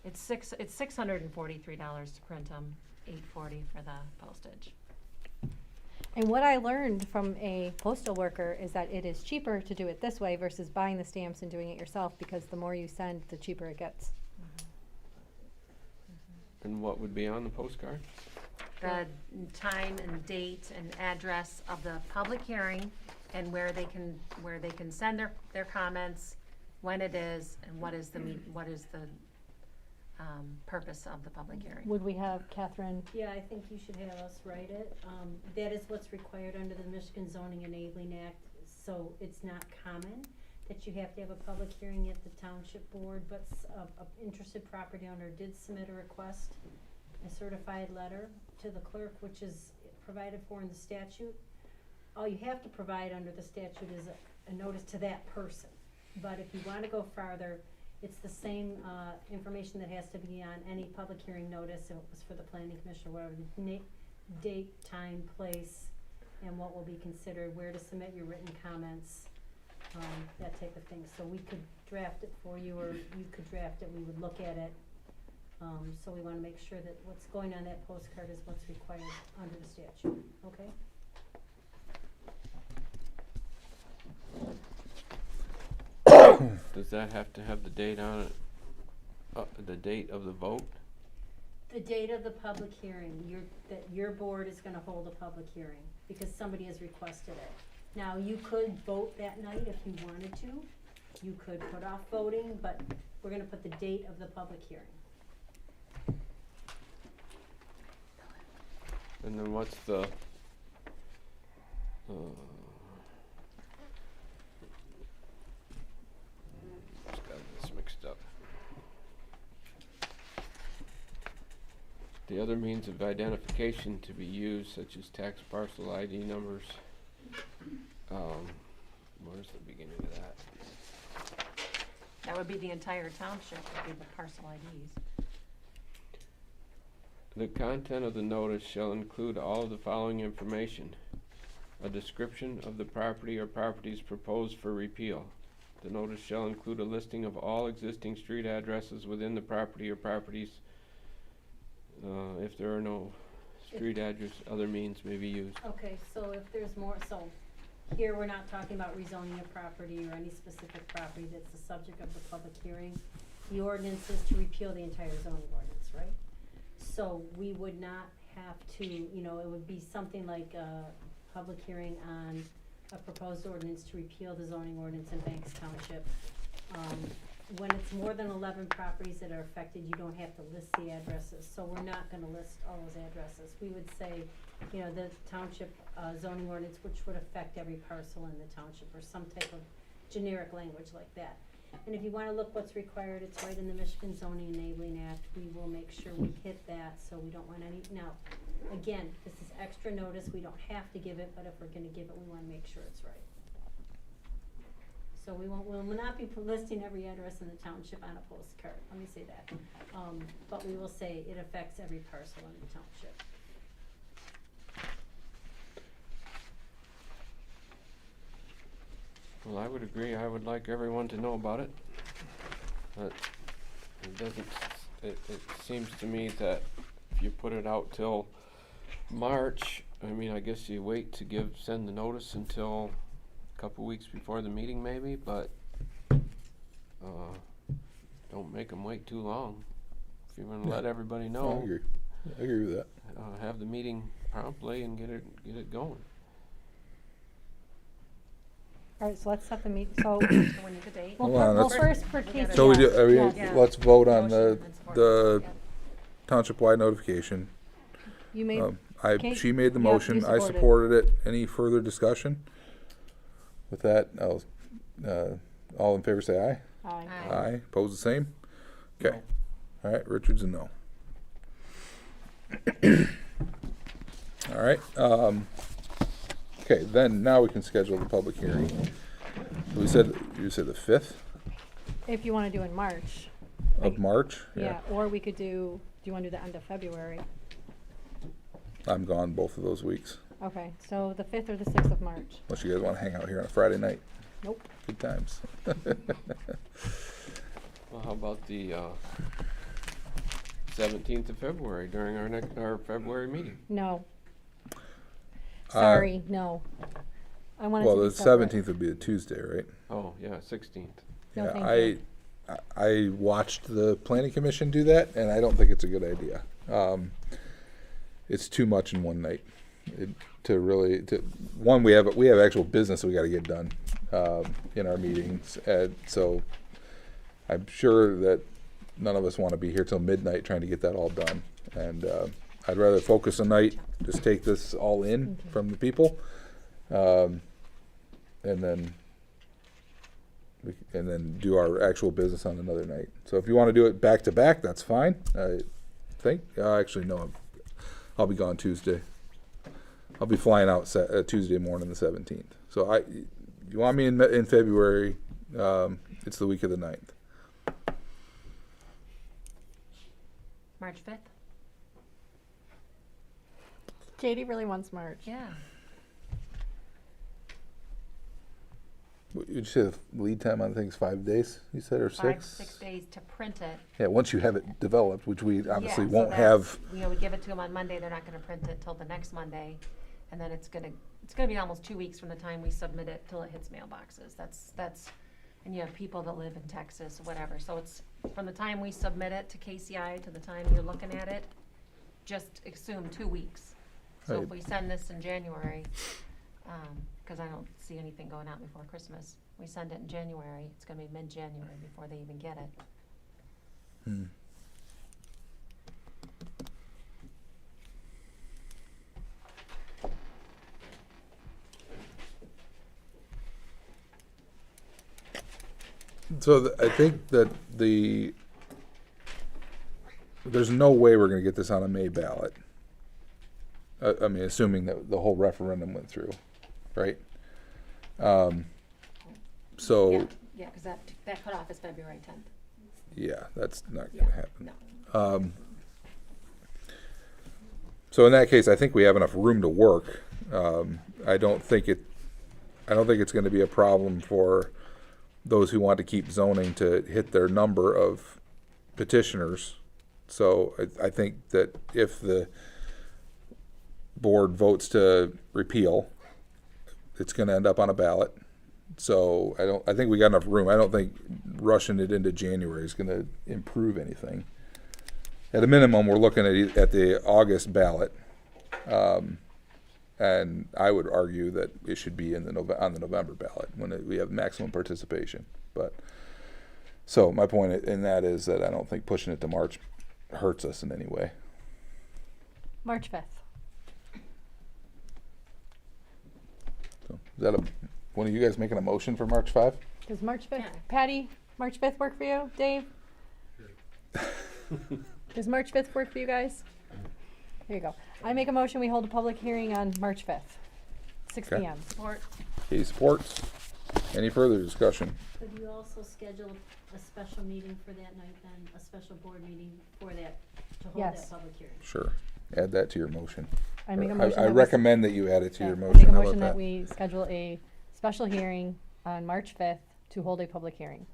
It's $643 to print them, $840 for the postage. And what I learned from a postal worker is that it is cheaper to do it this way versus buying the stamps and doing it yourself, because the more you send, the cheaper it gets. And what would be on the postcard? The time and date and address of the public hearing and where they can send their comments, when it is, and what is the purpose of the public hearing. Would we have Catherine? Yeah, I think you should have us write it. That is what's required under the Michigan Zoning Enabling Act, so it's not common that you have to have a public hearing at the township board, but a interested property owner did submit a request, a certified letter to the clerk, which is provided for in the statute. All you have to provide under the statute is a notice to that person. But if you wanna go farther, it's the same, information that has to be on any public hearing notice, if it was for the planning commission, whatever, date, time, place, and what will be considered, where to submit your written comments, that type of thing. So we could draft it for you, or you could draft it, we would look at it. So we wanna make sure that what's going on that postcard is what's required under the statute, okay? Does that have to have the date on it, the date of the vote? The date of the public hearing, that your board is gonna hold a public hearing, because somebody has requested it. Now, you could vote that night if you wanted to, you could put off voting, but we're gonna put the date of the public hearing. And then what's the, just got this mixed up. The other means of identification to be used, such as tax parcel ID numbers. Where's the beginning of that? That would be the entire township, would be the parcel IDs. The content of the notice shall include all of the following information: a description of the property or properties proposed for repeal. The notice shall include a listing of all existing street addresses within the property or properties. If there are no street address, other means may be used. Okay, so if there's more, so here we're not talking about rezoning a property or any specific property that's the subject of the public hearing. The ordinance is to repeal the entire zoning ordinance, right? So we would not have to, you know, it would be something like a public hearing on a proposed ordinance to repeal the zoning ordinance in Banks Township. When it's more than 11 properties that are affected, you don't have to list the addresses, so we're not gonna list all those addresses. We would say, you know, the township zoning ordinance, which would affect every parcel in the township, or some type of generic language like that. And if you wanna look what's required, it's right in the Michigan Zoning Enabling Act. We will make sure we hit that, so we don't want any, now, again, this is extra notice, we don't have to give it, but if we're gonna give it, we wanna make sure it's right. So we'll not be listing every address in the township on a postcard, let me say that. But we will say it affects every parcel in the township. Well, I would agree. I would like everyone to know about it. But it doesn't, it seems to me that if you put it out till March, I mean, I guess you wait to send the notice until a couple weeks before the meeting maybe, but don't make them wait too long. If you want to let everybody know. I agree. I agree with that. Have the meeting promptly and get it going. All right, so let's set the meet, so. So we need the date. Hold on, let's- first for Casey. So we do, Yeah. let's vote on Motion the and support. the Yep. township-wide notification. You made, She made the Yep, motion, you I supported. supported it. Any further discussion? With that, all in favor say aye. aye. Aye. Aye, pose the same? Okay. All right, Richard's a no. All right, okay, then now we can schedule the public hearing. You said the 5th If you wanna do in March. of March? Yeah, or we could do you wanna do the end of February? I'm gone both of those weeks, Okay, so the 5th or the 6th of March? unless you guys wanna hang out here on a Friday night. Nope. Good times. Well, how about the 17th of February during our February meeting? No. Sorry, no. I want it Well, to be the separate. 17th would be a Tuesday, right? Oh, yeah, 16th. No, Yeah, thank I watched the planning commission do that, and I don't think it's a good idea. It's too much in one night. We have actual business we got to get done in our meetings, and so I'm sure that none of us want to be here till midnight trying to get that all done. And I'd rather focus a night, just take this all in from the people, and then do our actual business on another night. So if you want to do it back to back, that's fine. I think. Actually, no, I'll be gone Tuesday. I'll be flying out Tuesday morning, the 17th. So you want me in February? It's the week of the 9th. March 5th? Katie really wants March. Yeah. You said the lead time on things 5 days. You said or 6? 6 days to print it. Yeah, once you have it developed, which we obviously Yeah, so won't that's- have. You know, we give it to them on Monday, they're not gonna print it till the next Monday, and then it's gonna be almost 2 weeks from the time we submit it till it hits mailboxes. That's, and you have people that live in Texas, whatever, so it's from the time we submit it to KCI to the time you're looking at it, just assume 2 weeks. So if Right. we send this in January, cause I don't see anything going out before Christmas, we send it in January, it's gonna be mid-January before they even get it. So I think that there's no way we're going to get this on a May ballot. I mean, assuming that the whole referendum went through, right? So Yeah, because that cutoff is February 10th. yeah, that's not Yeah, going to happen. no. So in that case, I think we have enough room to work. I don't think it's going to be a problem for those who want to keep zoning to hit their number of petitioners. So I think that if the board votes to repeal, it's going to end up on a ballot. So I think we got enough room. I don't think rushing it into January is going to improve anything. At a minimum, we're looking at the August ballot, and I would argue that it should be on the November ballot when we have maximum participation. But so my point in that is that I don't think pushing it to March hurts us in any way. March 5th. So is that one of you guys making a motion for March 5? Does March 5th, Yeah. Patty, March 5th work for you? Dave? Does March 5th work for you guys? Here you go. I make a motion, we hold a public hearing on March 5th, 6 Okay. PM. Support. He supports. Any further discussion? Could you also schedule a special meeting for that night then, a special board meeting for that, to hold Yes. that public hearing? Sure. Add that to your motion. I make a Or motion I that we- recommend that you add it to Yeah, your I motion. make a How about motion that we schedule a special hearing on March 5th to hold a public hearing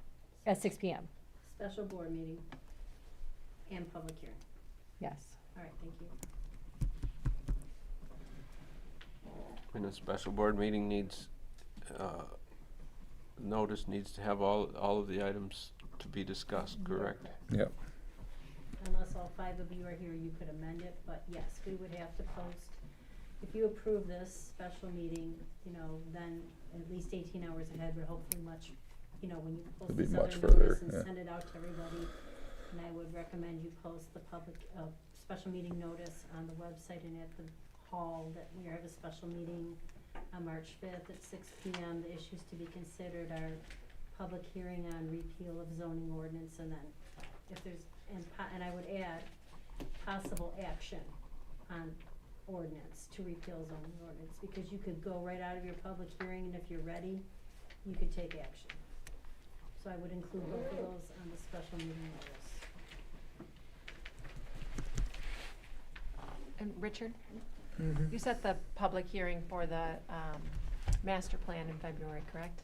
at 6 PM. Special board meeting and public hearing. Yes. All right, thank you. And a special board meeting needs, notice needs to have all of the items to be discussed, correct? Yep. Unless all 5 of you are here, you could amend it, but yes, we would have to post. If you approve this special meeting, then at least 18 hours ahead, we're hopefully much, when you post It'd be this much other further, notice and yeah. send it out to everybody. And I would recommend you post the public, special meeting notice on the website and at the hall that we have a special meeting on March 5th at 6 PM. The issues to be considered are public hearing on repeal of zoning ordinance, and then if there's, and I would add possible action on ordinance to repeal zoning ordinance, because you could go right out of your public hearing, and if you're ready, you could take action. So I would include both of those on the special meeting notice. And Richard, you set the public hearing for the master plan in February, correct?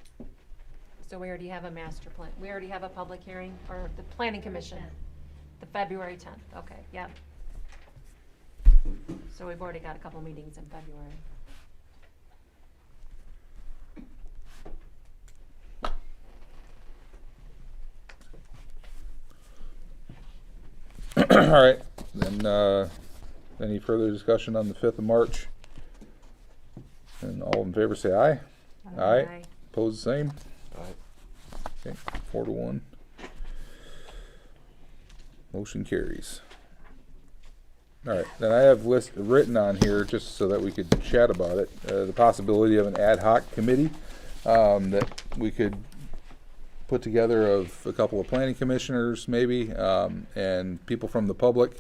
So we already have a master plan. We already have a public hearing for the planning commission. The February 10th, okay, yep. So we've already got a couple meetings in February. All right. Then any further discussion on the 5th of March? And all in favor say aye. Aye. Opposed, the same. Aye. Okay, 4-1. Motion carries. All right, then I have written on here, just so that we could chat about it, the possibility of an ad hoc committee that we could put together of a couple of planning commissioners, maybe, and people from the public.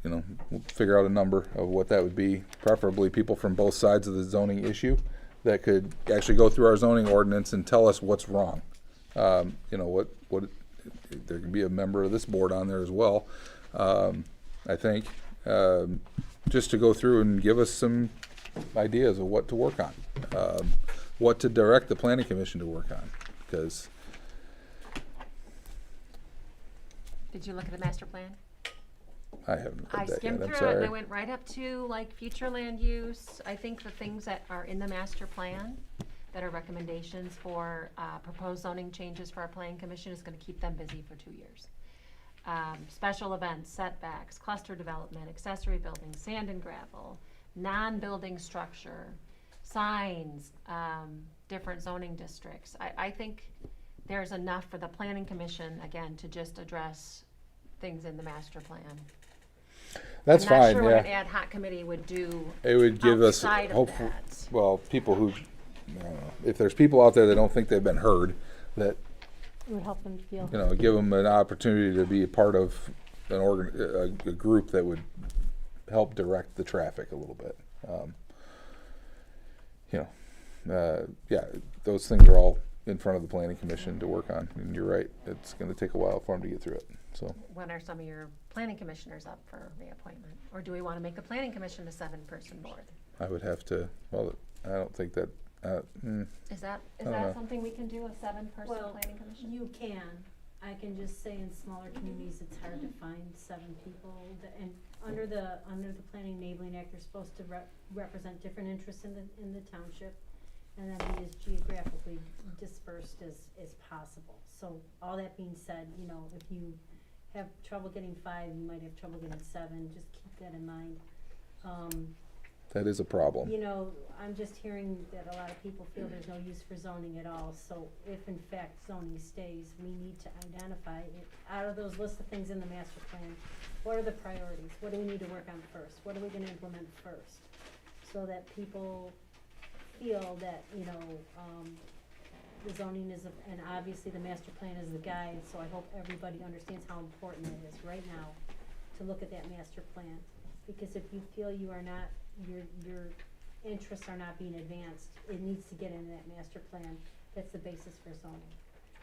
We'll figure out a number of what that would be, preferably people from both sides of the zoning issue that could actually go through our zoning ordinance and tell us what's wrong. What there can be a member of this board on there as well. I think, just to go through and give us some ideas of what to work on, what to direct the planning commission to work on, because. Did you look at the master plan? I haven't I read that skimmed yet, I'm through it and I sorry. went right up to like future land use. I think the things that are in the master plan that are recommendations for proposed zoning changes for our planning commission is gonna keep them busy for 2 years. Special events, setbacks, cluster development, accessory buildings, sand and gravel, non-building structure, signs, different zoning districts. I think there's enough for the planning commission, again, to just address things in the master plan. That's I'm not fine, sure yeah. what an ad hoc committee would do It would give us, outside of hopefully, that. people who, I don't know, if there's people out there that don't think they've been heard, that It would help them feel. you know, give them an opportunity to be a part of a group that would help direct the traffic a little bit. Yeah, those things are all in front of the planning commission to work on, and you're right, it's gonna take a while for them to get through it, so. When are some of your planning commissioners up for reappointment? Or do we want to make the planning commission a 7-person board? I would have to, well, I don't think that, Is that I don't know. something we can do, a 7-person Well, planning commission? you can. I can just say in smaller communities, it's hard to find 7 people. And under the Planning Enabling Act, they're supposed to represent different interests in the township, and then be as geographically dispersed as possible. So all that being said, you know, if you have trouble getting 5, you might have trouble getting 7. Just keep that in mind. that is a problem. You know, I'm just hearing that a lot of people feel there's no use for zoning at all, so if in fact zoning stays, we need to identify it, out of those lists of things in the master plan, what are the priorities? What do we need to work on first? What are we gonna implement first? So that people feel that, you know, the zoning is, and obviously the master plan is the guide, so I hope everybody understands how important it is right now to look at that master plan. Because if you feel you are not, your interests are not being advanced, it needs to get into that master plan. That's the basis for zoning.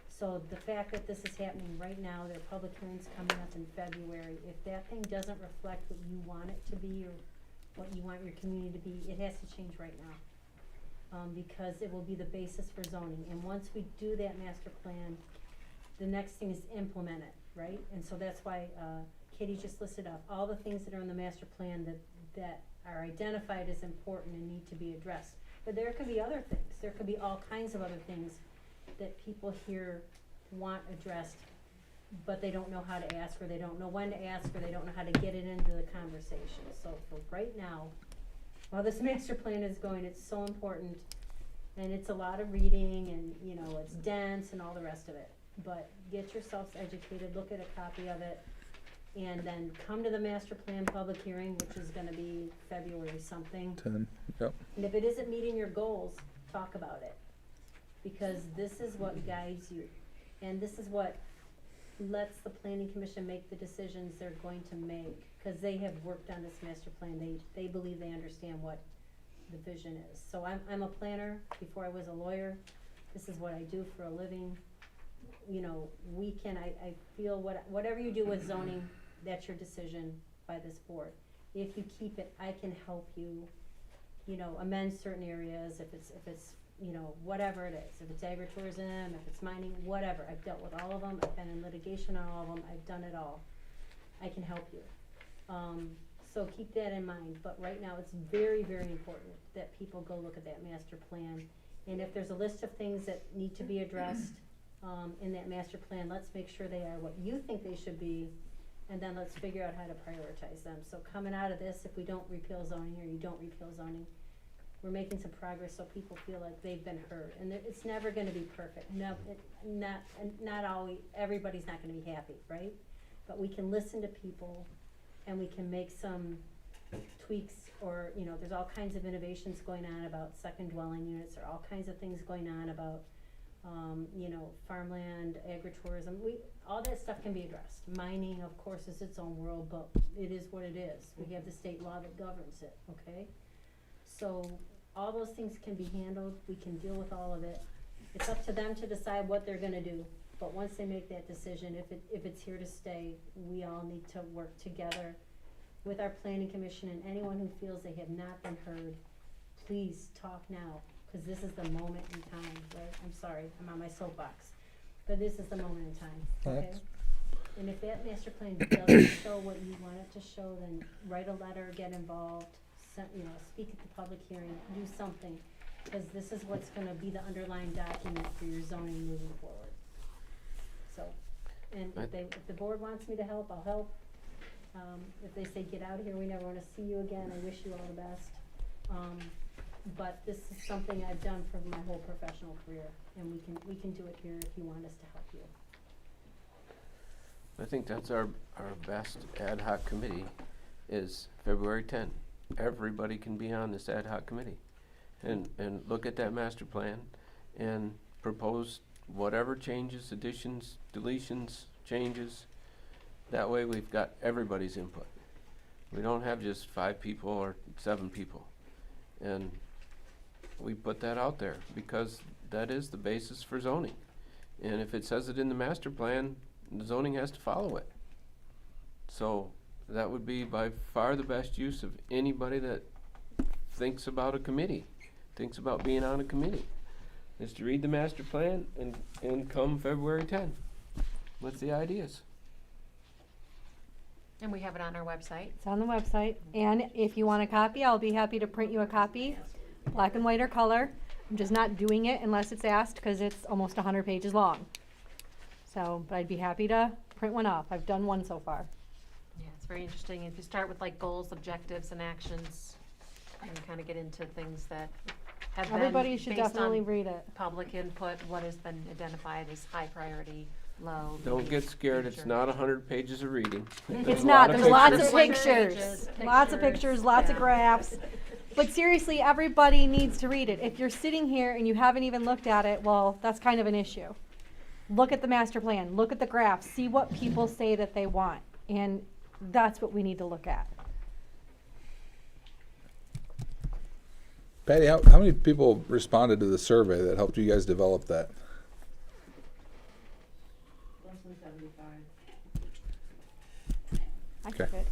So the fact that this is happening right now, there are public hearings coming up in February, if that thing doesn't reflect what you want it to be or what you want your community to be, it has to change right now. Because it will be the basis for zoning, and once we do that master plan, the next thing is implement it, right? And so that's why, Katie just listed off all the things that are in the master plan that are identified as important and need to be addressed. But there could be other things, there could be all kinds of other things that people here want addressed, but they don't know how to ask, or they don't know when to ask, or they don't know how to get it into the conversation. So for right now, while this master plan is going, it's so important, and it's a lot of reading, and, you know, it's dense and all the rest of it. But get yourselves educated, look at a copy of it, and then come to the master plan public hearing, which is gonna be February something. 10, yep. And if it isn't meeting your goals, talk about it. Because this is what guides you, and this is what lets the planning commission make the decisions they're going to make. Cause they have worked on this master plan, they believe they understand what the vision is. So I'm a planner before I was a lawyer, this is what I do for a living. You know, I feel whatever you do with zoning, that's your decision by this board. If you keep it, I can help you, you know, amend certain areas, if it's, you know, whatever it is, if it's agritourism, if it's mining, whatever. I've dealt with all of them, I've been in litigation on all of them, I've done it all. I can help you. So keep that in mind, but right now it's very, very important that people go look at that master plan. And if there's a list of things that need to be addressed, in that master plan, let's make sure they are what you think they should be, and then let's figure out how to prioritize them. So coming out of this, if we don't repeal zoning, or you don't repeal zoning, we're making some progress so people feel like they've been heard. And it's never gonna be perfect. No, not always, everybody's not gonna be happy, right? But we can listen to people, and we can make some tweaks, or, you know, there's all kinds of innovations going on about second dwelling units, or all kinds of things going on about, you know, farmland, agritourism, all that stuff can be addressed. Mining, of course, is its own world, but it is what it is. We have the state law that governs it, okay? So all those things can be handled, we can deal with all of it. It's up to them to decide what they're gonna do, but once they make that decision, if it's here to stay, we all need to work together with our planning commission, and anyone who feels they have not been heard, please talk now. Cause this is the moment in time, right? I'm sorry, I'm on my soapbox, but this is the moment in time, okay? And if that master plan doesn't show what you want it to show, then write a letter, get involved, you know, speak at the public hearing, do something. Cause this is what's gonna be the underlying document for your zoning moving forward. So, and if the board wants me to help, I'll help. If they say, get out of here, we never wanna see you again, I wish you all the best. But this is something I've done for my whole professional career, and we can do it here if you want us to help you. I think that's our best ad hoc committee is February 10. Everybody can be on this ad hoc committee and look at that master plan and propose whatever changes, additions, deletions, changes. That way we've got everybody's input. We don't have just 5 people or 7 people. And we put that out there because that is the basis for zoning. And if it says it in the master plan, the zoning has to follow it. So that would be by far the best use of anybody that thinks about a committee, thinks about being on a committee, is to read the master plan and come February 10th with the ideas. And we have it on our website. It's on the website, and if you want a copy, I'll be happy to print you a copy, black and white or color. I'm just not doing it unless it's asked, because it's almost 100 pages long. So, but I'd be happy to print one up. I've done one so far. Yeah, it's very interesting. If you start with like goals, objectives, and actions, and kind of get into things that have Everybody been should based definitely on read it. public input, what has been identified as high priority, low. Don't medium, get scared, it's future. not 100 pages of reading. It's a not. lot There's lots of pictures. pictures. Lots of pictures, lots of graphs. But seriously, everybody needs to read it. If you're sitting here and you haven't even looked at it, well, that's kind of an issue. Look at the master plan, look at the graphs, see what people say that they want. And that's what we need to look at. Patty, how many people responded to the survey that helped you guys develop that? Less than 75. I Okay. took it.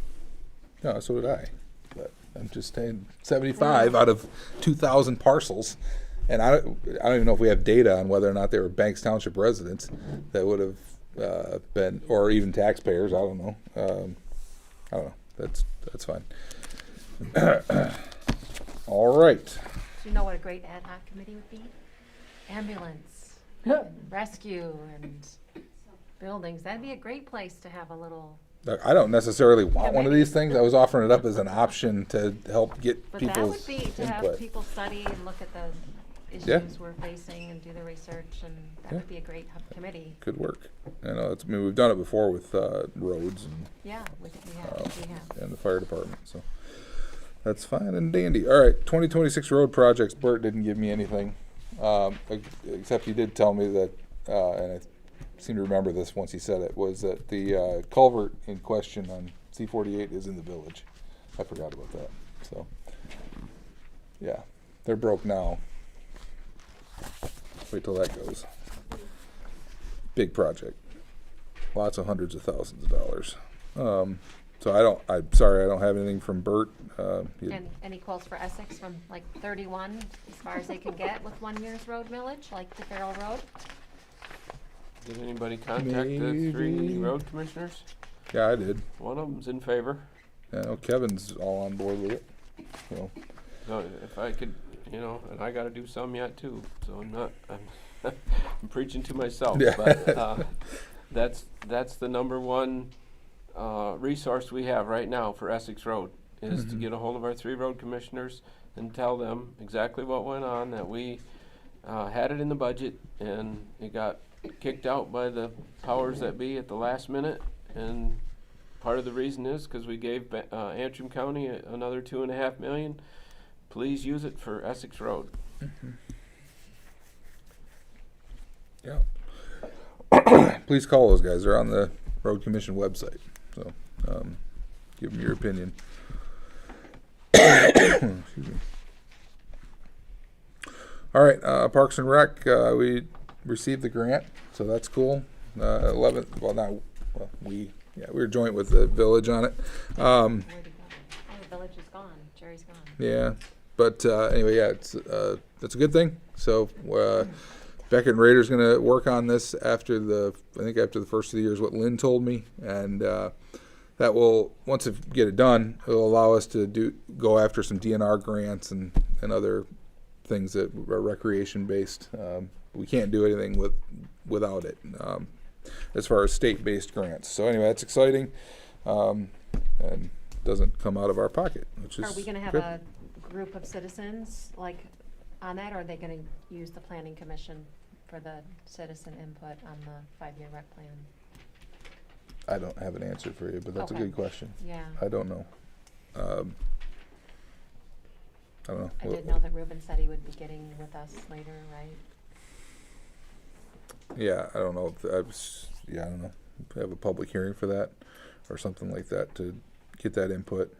No, so did I. But I'm just saying 75 out of 2,000 parcels. And I don't even know if we have data on whether or not they were Banks Township residents that would have been, or even taxpayers. I don't know. I don't know. That's fine. All right. Do you know what a great ad hoc committee would be? Ambulance, and rescue, and buildings. That'd be a great place to have a little. I don't necessarily want one of these things. I was offering it up as an option to help get But that people's would be to have input. people study and look at the issues Yeah. we're facing and do the research, and that Yeah. would be a great committee. Could work. I know. I mean, we've done it before with roads and Yeah, we have. and the fire department. So that's fine and dandy. All right, 2026 road projects. Bert didn't give me anything, except he did tell me that, and I seem to remember this once he said it, was that the culvert in question on C-48 is in the village. I forgot about that. So yeah, they're broke now. Wait till that goes. Big project. Lots of hundreds of thousands of dollars. So I'm sorry, I don't have anything from Bert. And any quotes for Essex from like 31, as far as they can get with 1 year's road millage, like the Farrell Road? Did anybody contact the 3 road commissioners? Yeah, I did. One of them's in favor. I know Kevin's all on board with it. So So if I could, and I gotta do some yet too, so I'm preaching to myself, Yeah. but, that's the number one, resource we have right now for Essex Road, is to Mhm. get a hold of our 3 road commissioners and tell them exactly what went on, that we, had it in the budget and it got kicked out by the powers that be at the last minute, and part of the reason is because we gave Antrim County another $2.5 million. Please use it for Essex Road. yeah. Please call those guys. They're on the road commission website. So give them your opinion. Excuse me. All right, Parks and Rec. We received the grant, so that's cool. 11th. We were joint with the village on it. Where'd he go? Oh, the village is gone. Jerry's gone. Yeah, but anyway, yeah, it's a good thing. So Beckett and Rader's going to work on this after the first of the year is what Lynn told me, and that will, once we get it done, it'll allow us to go after some DNR grants and other things that are recreation based. We can't do anything without it as far as state-based grants. So anyway, that's exciting, and doesn't come out of our pocket, which is Are we gonna have good. a group of citizens like on that, or are they gonna use the planning commission for the citizen input on the 5-year rec plan? I don't have an answer for you, but that's a Okay. good question. Yeah. I don't know. I don't know. I did know that Ruben said he would be getting with us later, right? Yeah, I don't know if I don't know. Have a public hearing for that or something like that to get that input.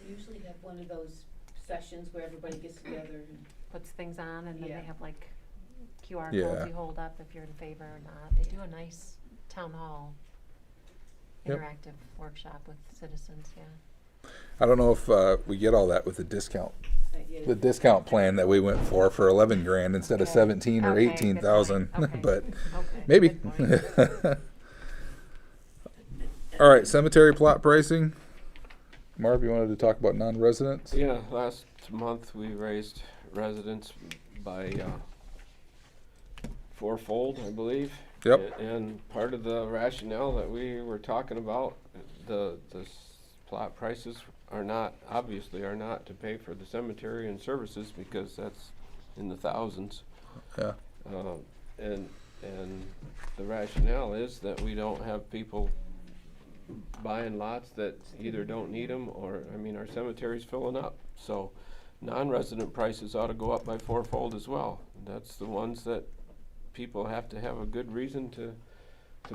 We usually have one of those sessions where everybody gets together and. Puts things on and then Yeah. they have like QR Yeah. codes you hold up if you're in favor or not. They do a nice town hall Yep. interactive workshop with citizens, yeah. I don't know if we get all that with the discount. Yeah. The discount plan that we went for 11 grand instead of Okay. 17 or Okay, good 18,000, point. Okay. but Okay, maybe. good point. All right, cemetery plot pricing. Marv, you wanted to talk about non-residents? Yeah, last month we raised residents by fourfold, I believe. Yep. And part of the rationale that we were talking about, the plot prices obviously are not to pay for the cemetery and services because that's in the thousands. Yeah. And the rationale is that we don't have people buying lots that either don't need them or, I mean, our cemetery's filling up. So non-resident prices ought to go up by fourfold as well. That's the ones that people have to have a good reason to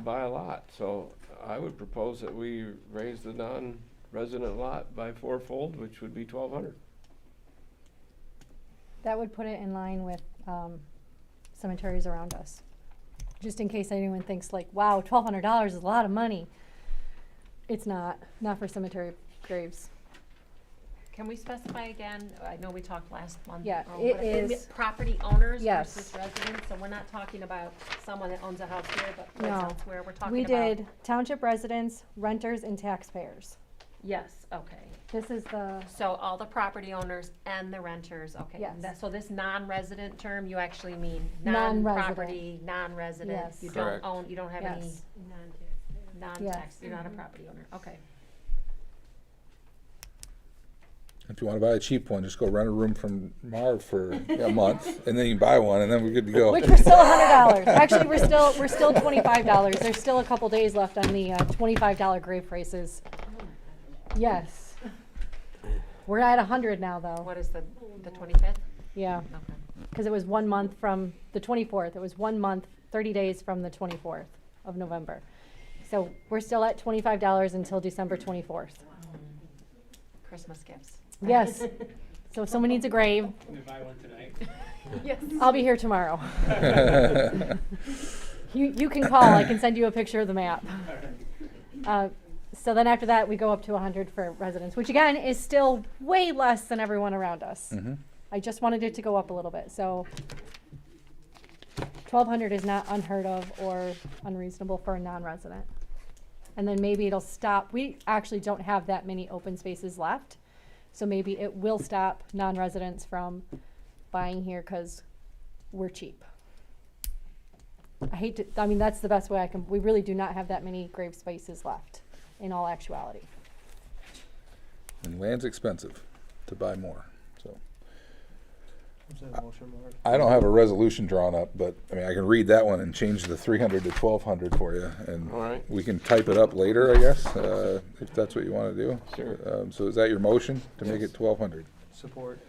buy a lot. So I would propose that we raise the non-resident lot by fourfold, which would be $1,200. That would put it in line with cemeteries around us. Just in case anyone thinks like, wow, $1,200 is a lot of money. It's not for cemetery graves. Can we specify again, I know we talked last month. Yeah, or it whatever, is- property owners Yes. versus residents, so we're not talking about someone that owns a house here but No. lives elsewhere, we're talking We about. did township residents, renters, and taxpayers. Yes, okay. This is the, So all the property owners and the renters, okay. Yes. So this non-resident term, you actually mean Non-resident. non-property, non-resident. Yes. You don't Correct. own, you don't have any yes. non-tax, Yes. you're not a property owner, okay. If you want to buy a cheap one, just go rent a room from Marv for a month, and then you buy one, and then we're good to go. which we're still $100. Actually, we're still $25. There's still a couple days left on the $25 grave prices. Yes. We're at 100 now, though. What is the 25th? Yeah, Okay. because it was 1 month from the 24th. It was 1 month, 30 days from the 24th of November. So we're still at $25 until December 24th. Christmas gifts. Yes. So if someone needs a grave, Let me buy one tonight. Yes. I'll be here tomorrow. You can call. I can send you a picture of the map. So then after that, we go up to 100 for residents, which again is still way less than everyone around us. Mhm. I just wanted it to go up a little bit. So 1,200 is not unheard of or unreasonable for a non-resident. And then maybe it'll stop. We actually don't have that many open spaces left. So maybe it will stop non-residents from buying here because we're cheap. I mean, that's the best way we really do not have that many grave spaces left in all actuality. And land's expensive to buy more, so. Is that a motion, Marv? I don't have a resolution drawn up, but, I mean, I can read that one and change the 300 to 1,200 for you, and All right. we can type it up later, I guess, if that's what you want to do. Sure. So is that your motion, to make it 1,200? Support.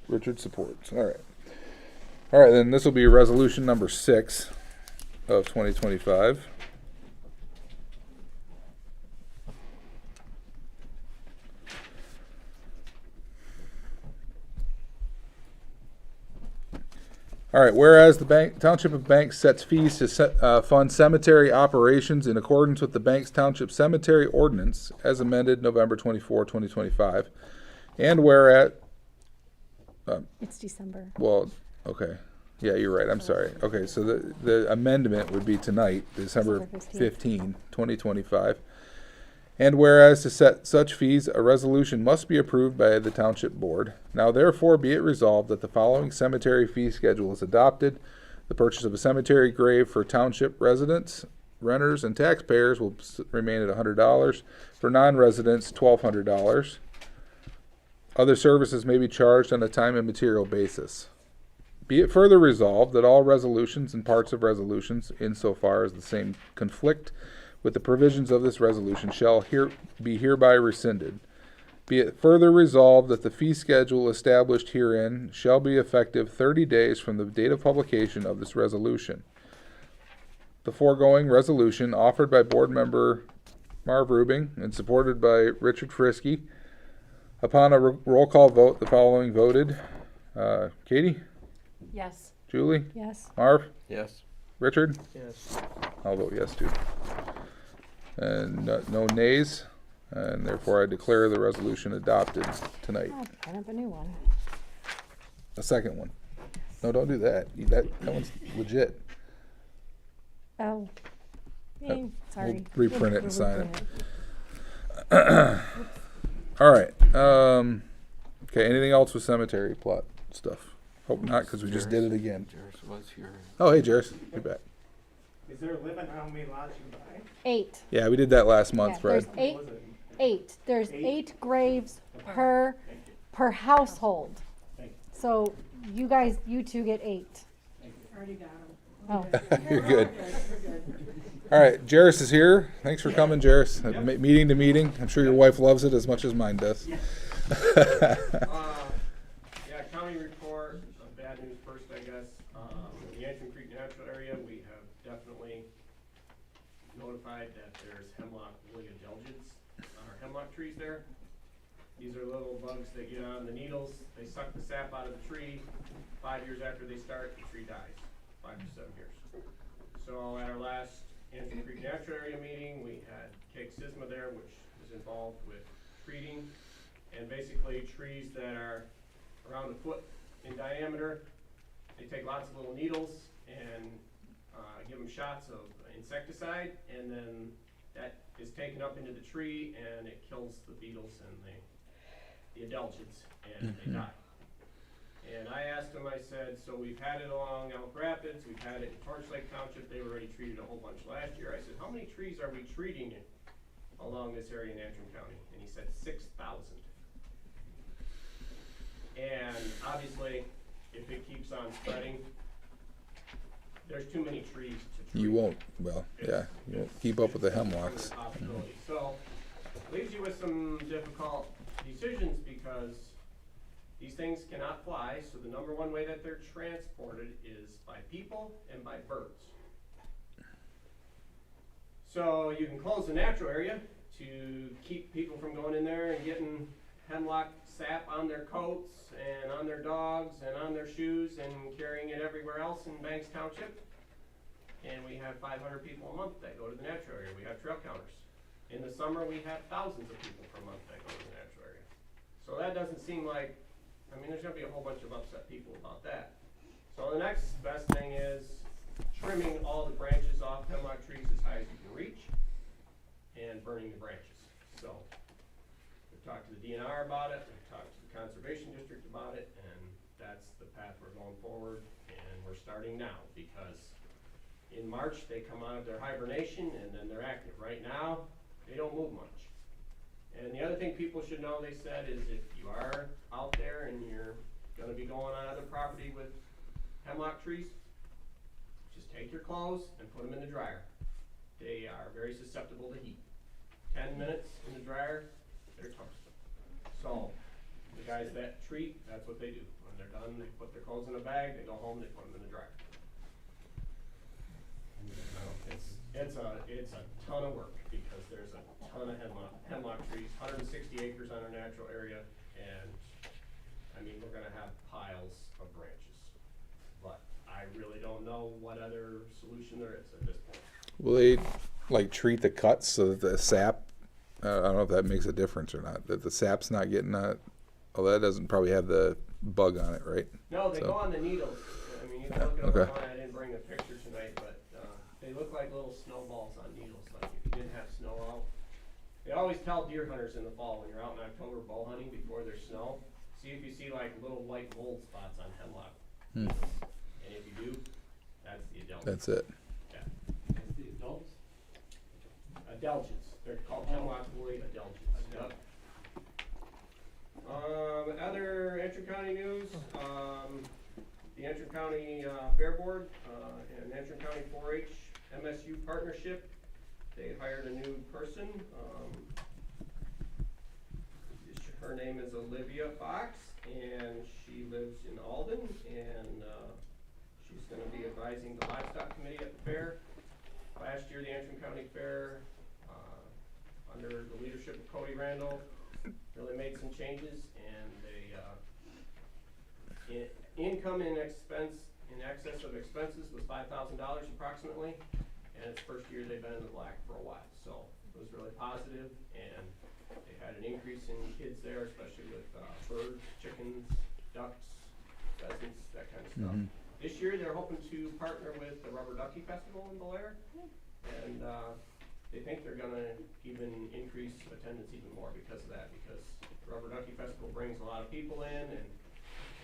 Richard supports, all right. All right, then this will be resolution number 6 of 2025. All right, whereas the Township of Banks sets fees to fund cemetery operations in accordance with the Banks Township Cemetery Ordinance as amended November 24, 2025, and whereas, It's December. well, okay, yeah, you're right, I'm sorry. Okay, so the amendment would be tonight, December December 15, 2025. And whereas to set such fees, a resolution must be approved by the Township Board. Now therefore be it resolved that the following cemetery fee schedule is adopted. The purchase of a cemetery grave for Township residents, renters, and taxpayers will remain at $100. For non-residents, $1,200. Other services may be charged on a time and material basis. Be it further resolved that all resolutions and parts of resolutions, insofar as the same conflict with the provisions of this resolution, shall be hereby rescinded. Be it further resolved that the fee schedule established herein shall be effective 30 days from the date of publication of this resolution. The foregoing resolution, offered by Board Member Marv Rubing and supported by Richard Frisky. Upon a roll call vote, the following voted. Katie? Yes. Julie? Yes. Marv? Yes. Richard? Yes. I'll vote yes too. And no nays, and therefore I declare the resolution adopted tonight. I'll print up a new one. A second one. No, don't do that. That one's legit. Oh. We'll Sorry. reprint it and We'll sign reprint it. All right. Okay, anything else with cemetery plot stuff? Hope not, because we just did it again. Jairus was here. Oh, hey, Jairus. You're back. Is there a limit on how many lots you buy? 8. Yeah, we did that last month, Yeah, Fred. there's 8. There's 8 graves per household. So you two get 8. Already got them. Oh. You're good. All right, Jairus is here. Thanks for coming, Jairus. Meeting to meeting. I'm sure your wife loves it as much as mine does. Yeah, county report, bad news first, I guess. In the Antrim Creek Natural Area, we have definitely notified that there's hemlock woolly adelgids on our hemlock trees there. These are little bugs that get on the needles. They suck the sap out of the tree. 5 years after they start, the tree dies. 5 to 7 years. So at our last Antrim Creek Natural Area meeting, we had Cake Sisma there, which is involved with treating. And basically trees that are around a foot in diameter, they take lots of little needles and give them shots of insecticide, and then that is taken up into the tree and it kills the beetles and the adelgids, and they die. And I asked them, I said, so we've had it along Elk Rapids, we've had it in Torch Lake Township, they already treated a whole bunch last year. I said, how many trees are we treating along this area in Antrim County? And he said 6,000. And obviously, if it keeps on spreading, there's too many trees to treat. You won't, well, yeah, you won't keep up with the hemlocks. So, leaves you with some difficult decisions because these things cannot fly, so the number one way that they're transported is by people and by birds. So you can close the natural area to keep people from going in there and getting hemlock sap on their coats and on their dogs and on their shoes and carrying it everywhere else in Banks Township. And we have 500 people a month that go to the natural area. We have trail counters. In the summer, we have thousands of people per month that go to the natural area. So that doesn't seem like, I mean, there's gonna be a whole bunch of upset people about that. So the next best thing is trimming all the branches off hemlock trees as high as you can reach and burning the branches. So we've talked to the DNR about it, we've talked to the Conservation District about it, and that's the path we're going forward, and we're starting now because in March they come out of their hibernation and then they're active. Right now, they don't move much. And the other thing people should know, they said, is if you are out there and you're gonna be going on other property with hemlock trees, just take your clothes and put them in the dryer. They are very susceptible to heat. 10 minutes in the dryer, they're toast. So, the guys that treat, that's what they do. When they're done, they put their clothes in a bag, they go home, they put them in the dryer. It's a ton of work because there's a ton of hemlock trees, 160 acres on our natural area, and I mean, we're gonna have piles of branches. But I really don't know what other solution there is at this point. Will they like treat the cuts so that the sap, I don't know if that makes a difference or not, that the sap's not getting that, well, that doesn't probably have the bug on it, right? No, they go on the needles. I mean, you can look it up online. I didn't bring a picture tonight, but they look like little snowballs on needles, like if you didn't have snow out. They always tell deer hunters in the fall when you're out in October bow hunting before there's snow, see if you see like little white mold spots on hemlock. And if you do, that's the adelgids. That's it. Yeah. That's the adults? Adelgids. They're called hemlock woolly adelgids. Yep. Other Antrim County news, the Antrim County Fair Board and Antrim County 4-H MSU partnership, they hired a new person. Her name is Olivia Fox, and she lives in Alden, and she's going to be advising the livestock committee at the fair. Last year, the Antrim County Fair, under the leadership of Cody Randall, really made some changes, and they income and expense in excess of expenses was $5,000 approximately, and it's the first year they've been in the black for a while, so it was really positive, and they had an increase in kids there, especially with birds, chickens, ducks, pheasants, that kind of stuff. This year they're hoping to partner with the Rubber Ducky Festival in Belair, and they think they're gonna even increase attendance even more because of that, because the Rubber Ducky Festival brings a lot of people in, and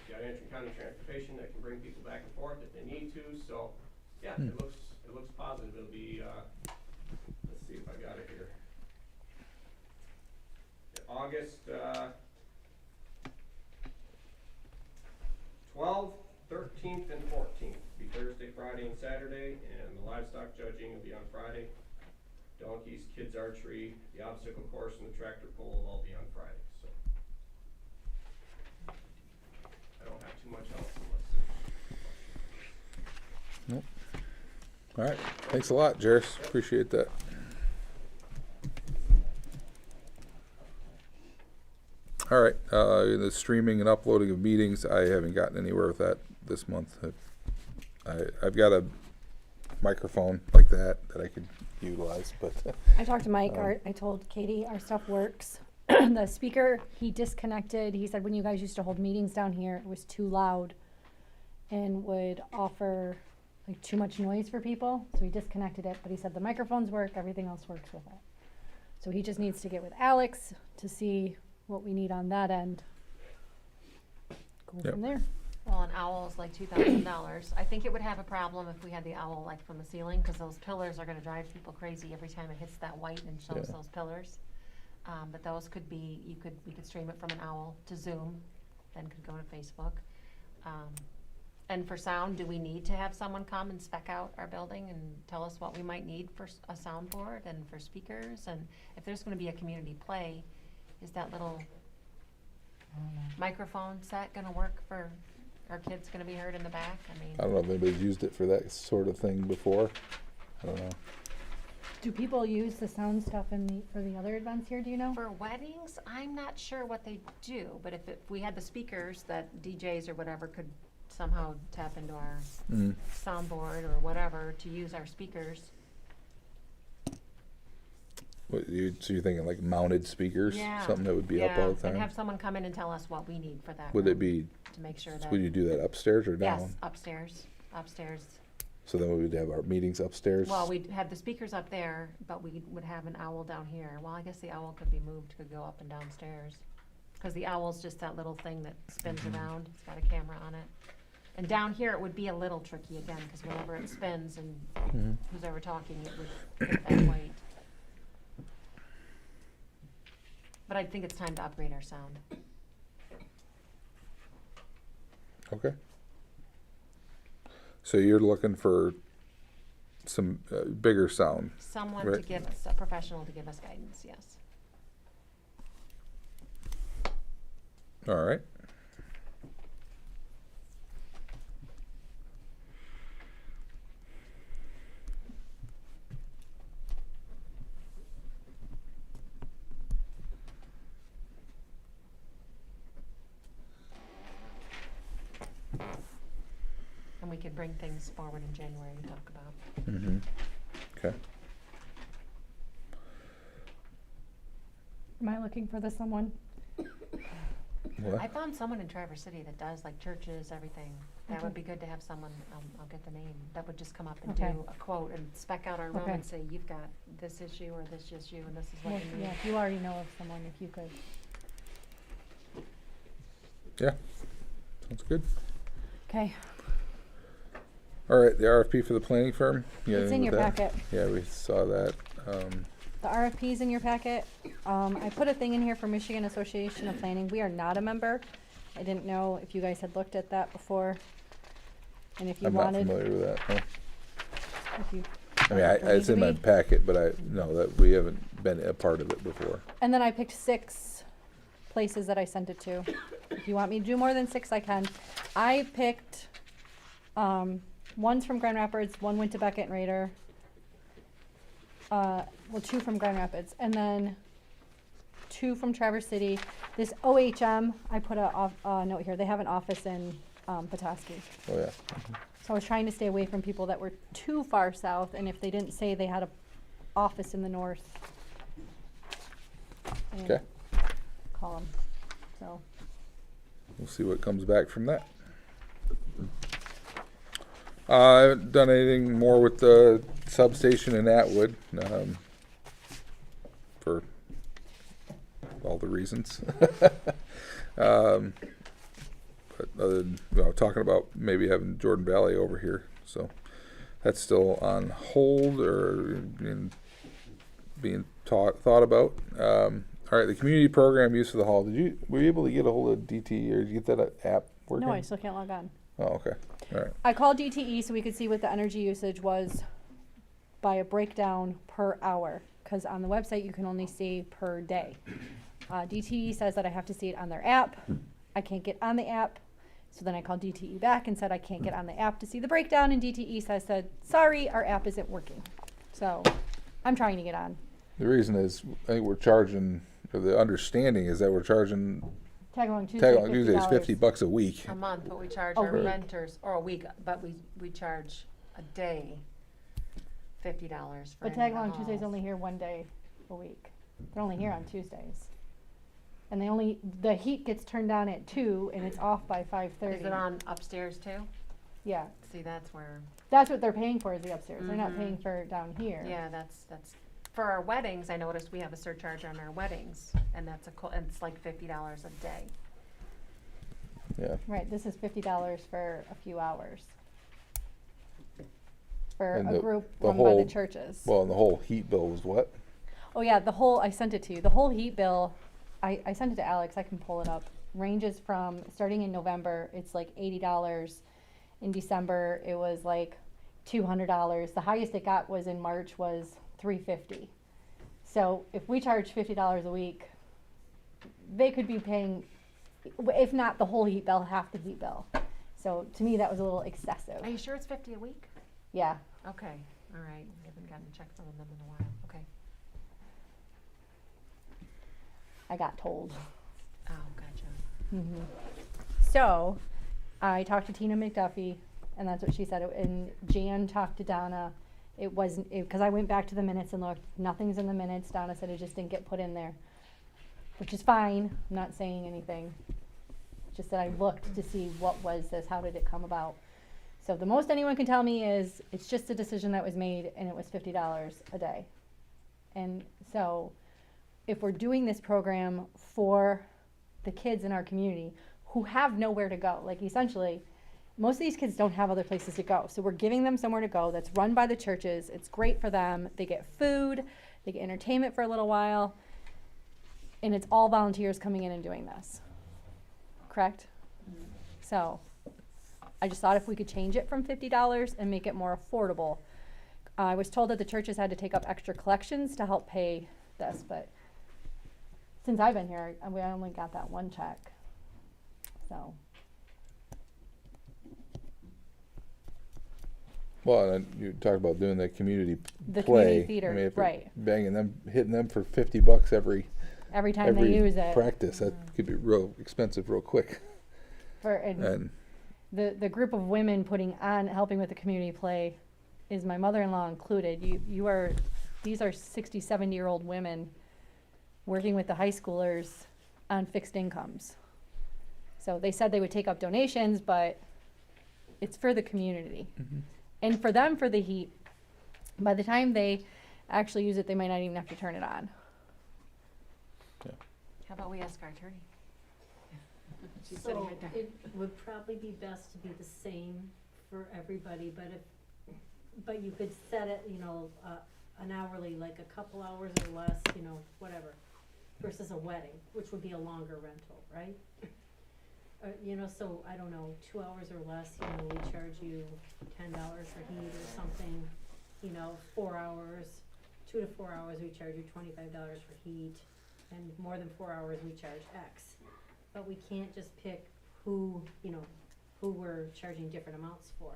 you've got Antrim County Transportation that can bring people back and forth if they need to, so yeah, it looks positive. It'll be let's see if I got it here. August 12th, 13th, and 14th. Be Thursday, Friday, and Saturday, and the livestock judging will be on Friday. Donkeys, kids archery, the obstacle course, and the tractor pull will all be on Friday. So I don't have too much else unless there's Nope. All right. Thanks a lot, Jairus. Appreciate that. All right. The streaming and uploading of meetings, I haven't gotten anywhere with that this month. I've got a microphone like that I could utilize, but I talked to Mike. I told Katie our stuff works. The speaker, he disconnected. He said when you guys used to hold meetings down here, it was too loud and would offer like too much noise for people. So he disconnected it, but he said the microphones work, everything else works with it. So he just needs to get with Alex to see what we need on that end. Go from there. Well, an owl is like $2,000. I think it would have a problem if we had the owl like from the ceiling, because those pillars are gonna drive people crazy every time it hits that white and shows those pillars. But those could be, we could stream it from an owl to Zoom, then could go to Facebook. And for sound, do we need to have someone come and spec out our building and tell us what we might need for a soundboard and for speakers? And if there's gonna be a community play, is that little microphone set gonna work for, our kids gonna be heard in the back? I mean, I don't know if anybody's used it for that sort of thing before. I don't know. Do people use the sound stuff for the other events here, do you know? for weddings, I'm not sure what they do, but if we had the speakers that DJs or whatever could somehow tap into our soundboard or whatever to use our speakers. So you're thinking like mounted speakers? Yeah. Something that would be up all the time? And have someone come in and tell us what we need for that Would it room be, to make sure that. would you do that upstairs or down? Yes, upstairs. So then we would have our meetings upstairs? Well, we'd have the speakers up there, but we would have an owl down here. Well, I guess the owl could be moved, could go up and downstairs. Because the owl's just that little thing that spins around. It's got a camera on it. And down here, it would be a little tricky again, because whenever it spins and who's ever talking, it would hit that weight. But I think it's time to upgrade our sound. Okay. So you're looking for some bigger sound? Someone right? to give us, a professional to give us guidance, yes. All right. And we could bring things forward in January and talk about. Mm-hmm. Okay. Am I looking for this someone? What? I found someone in Traverse City that does like churches, everything. That would be good to have someone, I'll get the name, that would just come up and Okay. do a quote and spec out our room Okay. and say, you've got this issue or this issue and this is what Well, you need. yeah, if you already know of someone, if you could. Yeah. Sounds good. Okay, All right, the RFP for the planning firm? You got It's anything in with your that? packet. Yeah, we saw that. the RFP's in your packet. I put a thing in here for Michigan Association of Planning. We are not a member. I didn't know if you guys had looked at that before. And if you I'm not wanted, familiar with that, no. if you. I mean, or need it's to in my be. packet, but I know that we haven't been a part of it before. And then I picked 6 places that I sent it to. If you want me to do more than 6, I can. I picked, one's from Grand Rapids, one went to Beckett and Raider. Well, 2 from Grand Rapids, and then 2 from Traverse City. This OHM, I put a note here, they have an office in Petoskey. Oh, yeah. So I was trying to stay away from people that were too far south, and if they didn't say they had a office in the north. I didn't Okay. Call them, so. We'll see what comes back from that. I haven't done anything more with the substation in Atwood, for all the reasons. But other than, talking about maybe having Jordan Valley over here, so that's still on hold or being thought about. All right, the community program use of the hall. Were you able to get a hold of DT, or did you get that app working? No, I still can't log on. Oh, okay. All right. I called DTE so we could see what the energy usage was by a breakdown per hour, because on the website you can only see per day. DTE says that I have to see it on their app. I can't get on the app, so then I called DTE back and said I can't get on the app to see the breakdown, and DTE said, sorry, our app isn't working. So I'm trying to get on. The reason is, I think we're charging, or the understanding is that we're charging Tag along Tuesday, is $50 a week. A month, but we charge A our week. renters, or a week, but we charge a day, $50 for But any Tag of the Along Tuesday's halls. only here one day a week. They're only here on Tuesdays. And the heat gets turned on at 2 and it's off by 5:30. Is it on upstairs too? Yeah. See, that's where. That's what they're paying for, is the upstairs. They're not Mhm. paying for down here. Yeah, that's, for our weddings, I noticed we have a surcharge on our weddings, and that's and it's like $50 a day. Yeah. Right, this is $50 for a few hours. For And a the- group the run by whole- the churches. Well, and the whole heat bill was what? Oh yeah, I sent it to you. The whole heat bill, I sent it to Alex, I can pull it up. Ranges from, starting in November, it's like $80. In December, it was like $200. The highest it got was in March was $350. So if we charge $50 a week, they could be paying, if not the whole heat bill, half the heat bill. So to me, that was a little excessive. Are you sure it's 50 a week? Yeah. Okay, all right, we haven't gotten a check from them in a while, okay. I got told. Oh, gotcha. Mhm. So, I talked to Tina McDuffie, and that's what she said. And Jan talked to Donna. It wasn't, because I went back to the minutes and looked. Nothing's in the minutes. Donna said it just didn't get put in there, which is fine. I'm not saying anything. Just that I looked to see what was this, how did it come about. So the most anyone can tell me is it's just a decision that was made, and it was $50 a day. And so, if we're doing this program for the kids in our community who have nowhere to go, like essentially, most of these kids don't have other places to go. So we're giving them somewhere to go that's run by the churches. It's great for them. They get food, they get entertainment for a little while, and it's all volunteers coming in and doing this. Correct? So I just thought if we could change it from $50 and make it more affordable. I was told that the churches had to take up extra collections to help pay this, but since I've been here, we only got that one check. So. Well, and you talked about doing the community The play. community theater, I mean, if we're right. Banging them, hitting them for $50 every Every time they use it. practice, that could be real expensive real quick. And the group of women putting on, helping with the community play is my mother-in-law included. These are 60, 70-year-old women working with the high schoolers on fixed incomes. So they said they would take up donations, but it's for the community. And for them, for the heat, by the time they actually use it, they might not even have to turn it on. How about we ask our attorney? She's sitting So right there. it would probably be best to be the same for everybody, but you could set it, an hourly, like a couple hours or less, whatever, versus a wedding, which would be a longer rental, right? So I don't know, 2 hours or less, we charge you $10 for heat or something, 4 hours, 2 to 4 hours, we charge you $25 for heat. and more than 4 hours, we charge X. But we can't just pick who, you know, who we're charging different amounts for.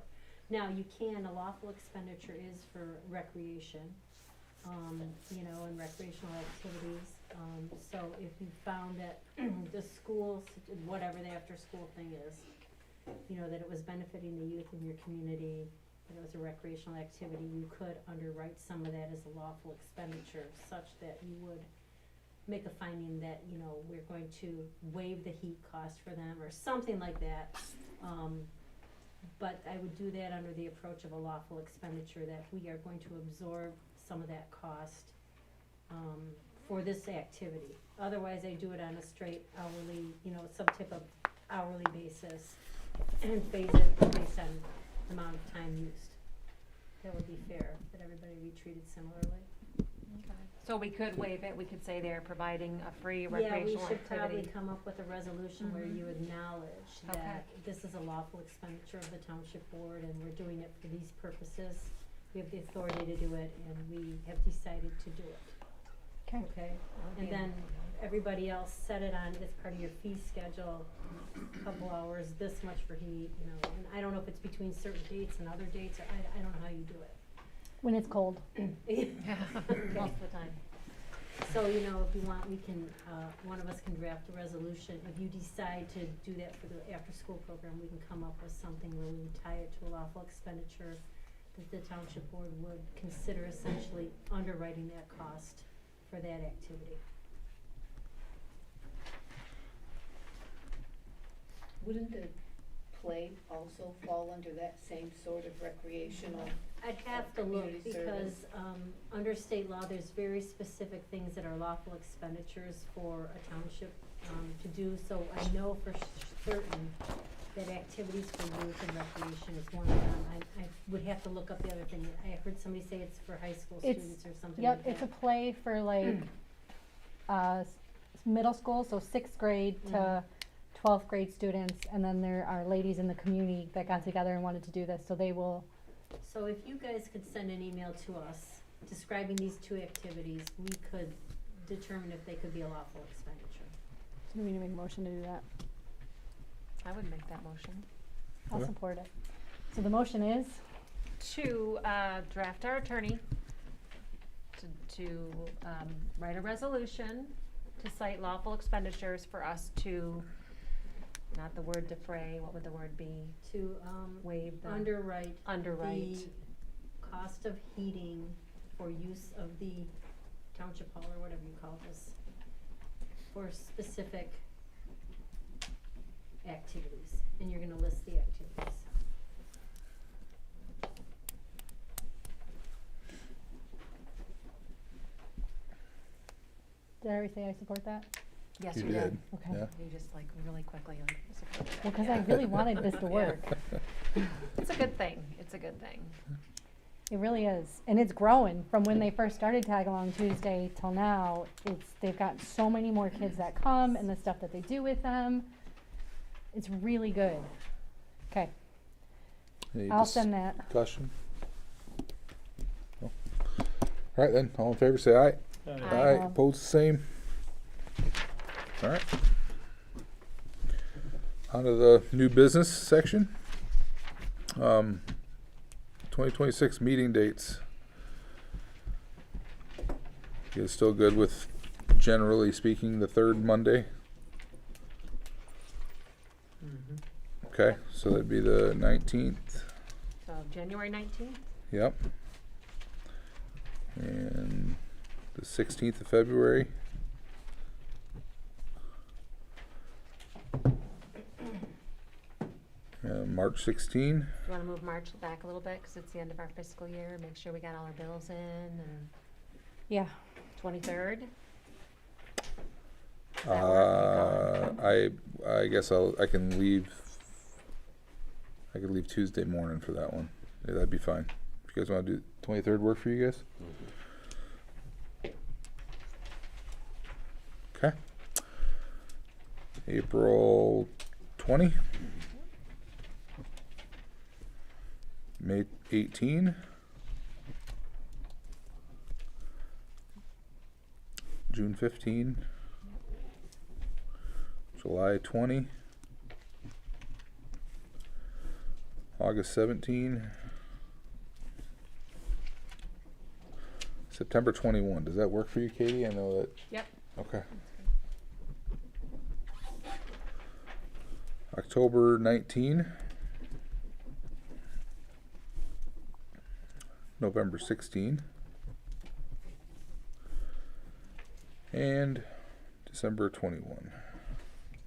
Now, you can, a lawful expenditure is for recreation, you know, and recreational activities. So if you found that the schools, whatever the after-school thing is, you know, that it was benefiting the youth in your community, that it was a recreational activity, you could underwrite some of that as a lawful expenditure, such that you would make a finding that, you know, we're going to waive the heat cost for them, or something like that. But I would do that under the approach of a lawful expenditure, that we are going to absorb some of that cost, for this activity. Otherwise, I do it on a straight hourly, you know, some type of hourly basis, and phase it based on the amount of time used. That would be fair, that everybody be treated similarly. Okay. So we could waive it, we could say they're providing a free Yeah, recreational we should probably activity. come up with a resolution where Mhm. you acknowledge Okay. that this is a lawful expenditure of the township board, and we're doing it for these purposes. We have the authority to do it, and we have decided to do it. Okay, and then everybody else set it on as part of your fee schedule, couple hours, this much for heat, you know, and I don't know if it's between certain dates and other dates, or I don't know how you do it. When it's cold. Most of the time. So, you know, if you want, we can, one of us can draft a resolution. If you decide to do that for the after-school program, we can come up with something where we would tie it to a lawful expenditure that the township board would consider essentially underwriting that cost for that activity. Wouldn't the play also fall under that same sort of recreational? I'd have to look, community because, service? under state law, there's very specific things that are lawful expenditures for a township, to do, so I know for certain that activities for youth and recreation is one of them. I would have to look up the other thing. I heard somebody say it's for high school students or something like that. Yep, it's a play for like, middle school, so 6th grade to 12th grade students, and then there are ladies in the community that got together and wanted to do this, so they will. So if you guys could send an email to us describing these two activities, we could determine if they could be a lawful expenditure. So we need to make a motion to do that. I would make that motion. I'll Okay. support it. So the motion is? To draft our attorney to write a resolution to cite lawful expenditures for us to, not the word defray, what would the word be? To, Waive the. underwrite Underwrite. the cost of heating for use of the township hall, or whatever you call this, for specific activities, and you're gonna list the activities. Did I already say I support that? Yes, You you did. did, Okay. yeah. You just like really quickly like supported it. Well, cause I really wanted this to work. It's a good thing, it's a good thing. It really is, and it's growing from when they first started Tag Along Tuesday till now. They've got so many more kids that come, and the stuff that they do with them. It's really good. Okay, Any I'll send that. discussion? No. Alright then, all in favor say aye. Aye. Opposed the same. Alright. On to the new business section. 2026 meeting dates. You guys still good with, generally speaking, the third Monday? Okay, so that'd be the 19th. So January 19th? Yep. And the 16th of February. March 16. Do you wanna move March back a little bit, cause it's the end of our fiscal year, make sure we got all our bills in, and Yeah. 23rd? Does that work? Are you I guess I can leave. I could leave Tuesday morning for that one. Yeah, that'd be fine. If you guys want to do 23rd, work for you guys? Okay. April 20. May 18. June 15. July 20. August 17. September 21. Does that work for you, Katie? I know that. Yep. Okay. October 19. November 16. And December 21.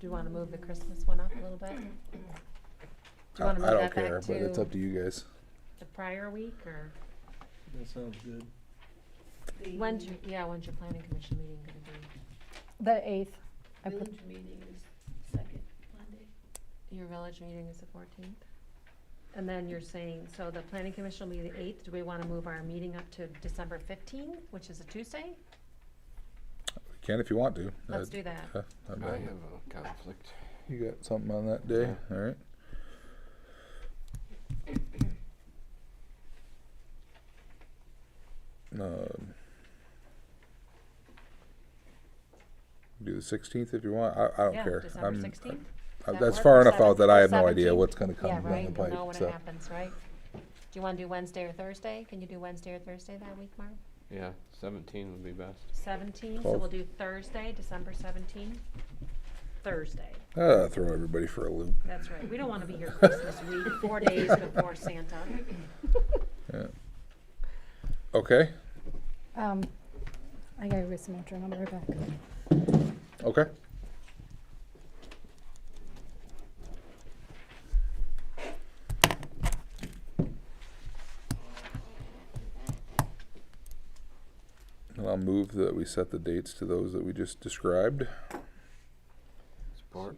Do you wanna move the Christmas one up a little bit? Do you wanna move I don't that care, back but it's to up to you guys. the prior week, or That sounds good. when's your planning commission meeting gonna be? The 8th. I put, Village meeting is second Monday. Your village meeting is the 14th? And then you're saying, so the planning commission will be the 8th, do we wanna move our meeting up to December 15th, which is a Tuesday? You can if you want to. Let's do that. I have a conflict. You got something on that day? Yeah. All right. Do the 16th if you want. I don't Yeah, care. December 16th? Does That's that far work? Or enough out that I have no idea 17th? what's going to come Yeah, down right, the we'll pipe. know when so. it happens, right? Do you wanna do Wednesday or Thursday? Can you do Wednesday or Thursday that week, Mark? Yeah, 17 would be best. 17, so 12. we'll do Thursday, December 17th. Thursday, Throw everybody for a loop. that's right. We don't wanna be here Christmas week, 4 days before Santa. Yeah. Okay. I gotta get some more drink. I'll be right back. Okay. And I'll move that we set the dates to those that we just described. Support.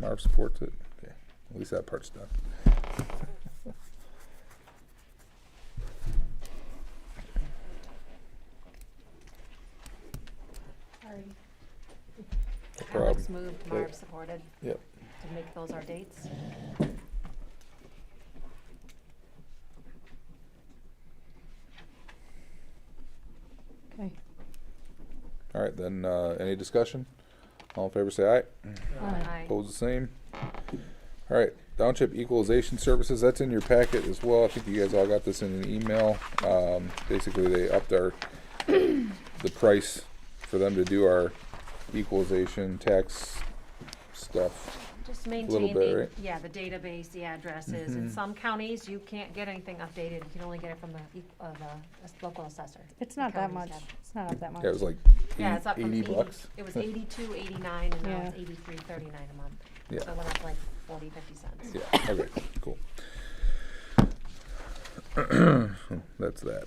Marv supports it. Okay. At least that part's done. Sorry. No Alex problem. moved, Okay. Marv supported. Yep. To make those our dates. Okay. All right, then, any discussion? All in favor, say aye. Aye. Opposed, the same. All right, Township Equalization Services, that's in your packet as well. I think you guys all got this in an email. Basically, they upped the price for them to do our equalization tax stuff. Just little maintain bit, the, right? yeah, the database, the addresses. In Mhm. some counties, you can't get anything updated. You can only get it from the local assessor. It's not that Counties much. have it. It's not up that much. Yeah, it was like Yeah, it's up from 80 bucks. It was 82, 89, and now it's Yeah. 83.39 a month. Yeah. So it went up like 40, 50 cents. Yeah, okay, cool. That's that.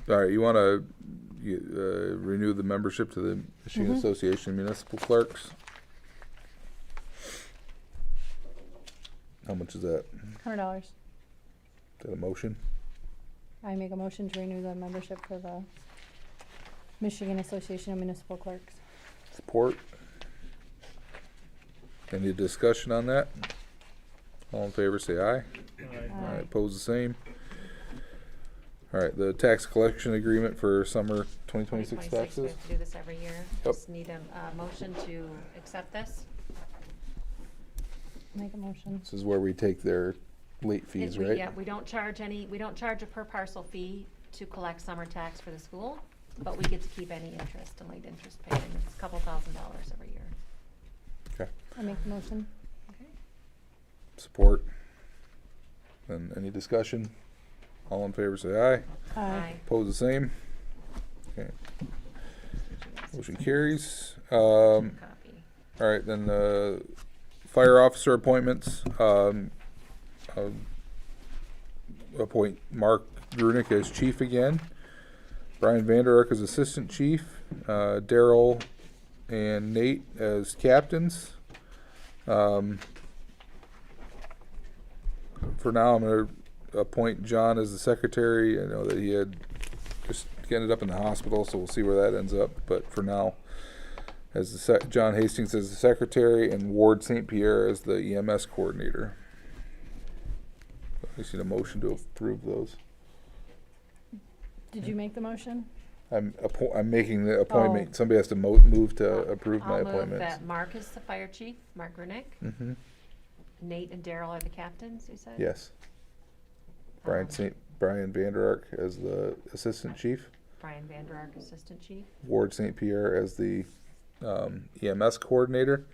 All right, you want to renew the membership to the Michigan Mhm. Association of Municipal Clerks? How much is that? $100. Is that a motion? I make a motion to renew the membership for the Michigan Association of Municipal Clerks. Support? Any discussion on that? All in favor, say aye. Aye. Oppose the same. All right, the tax collection agreement for summer 2026 We taxes? have to do this every year. Yep. Just need a motion to accept this. Make a motion. This is where we take their late fees, right? Yeah, we don't charge a per parcel fee to collect summer tax for the school, but we get to keep any interest and late interest paid, and it's a couple $1,000s every year. Okay, I make the motion. support. And any discussion? All in favor, say aye. Aye. Oppose the same. Okay, motion carries. Copy. All right, then fire officer appointments. Appoint Mark Grunick as chief again. Brian Vander Ark as assistant chief. Daryl and Nate as captains. For now, I'm going to appoint John as the secretary. I know that he had just ended up in the hospital, so we'll see where that ends up. But for now, as the John Hastings as the secretary and Ward St. Pierre as the EMS coordinator. I just need a motion to approve those. Did you make the motion? I'm making the appointment. Oh. Somebody has to move to approve my I'll move appointments. that Mark is the fire chief, Mark Grunick. Mm-hmm. Nate and Daryl are the captains, you said? Yes. Um, Brian Vander Ark as the assistant chief. Brian Vander Ark, assistant chief. Ward St. Pierre as the EMS coordinator,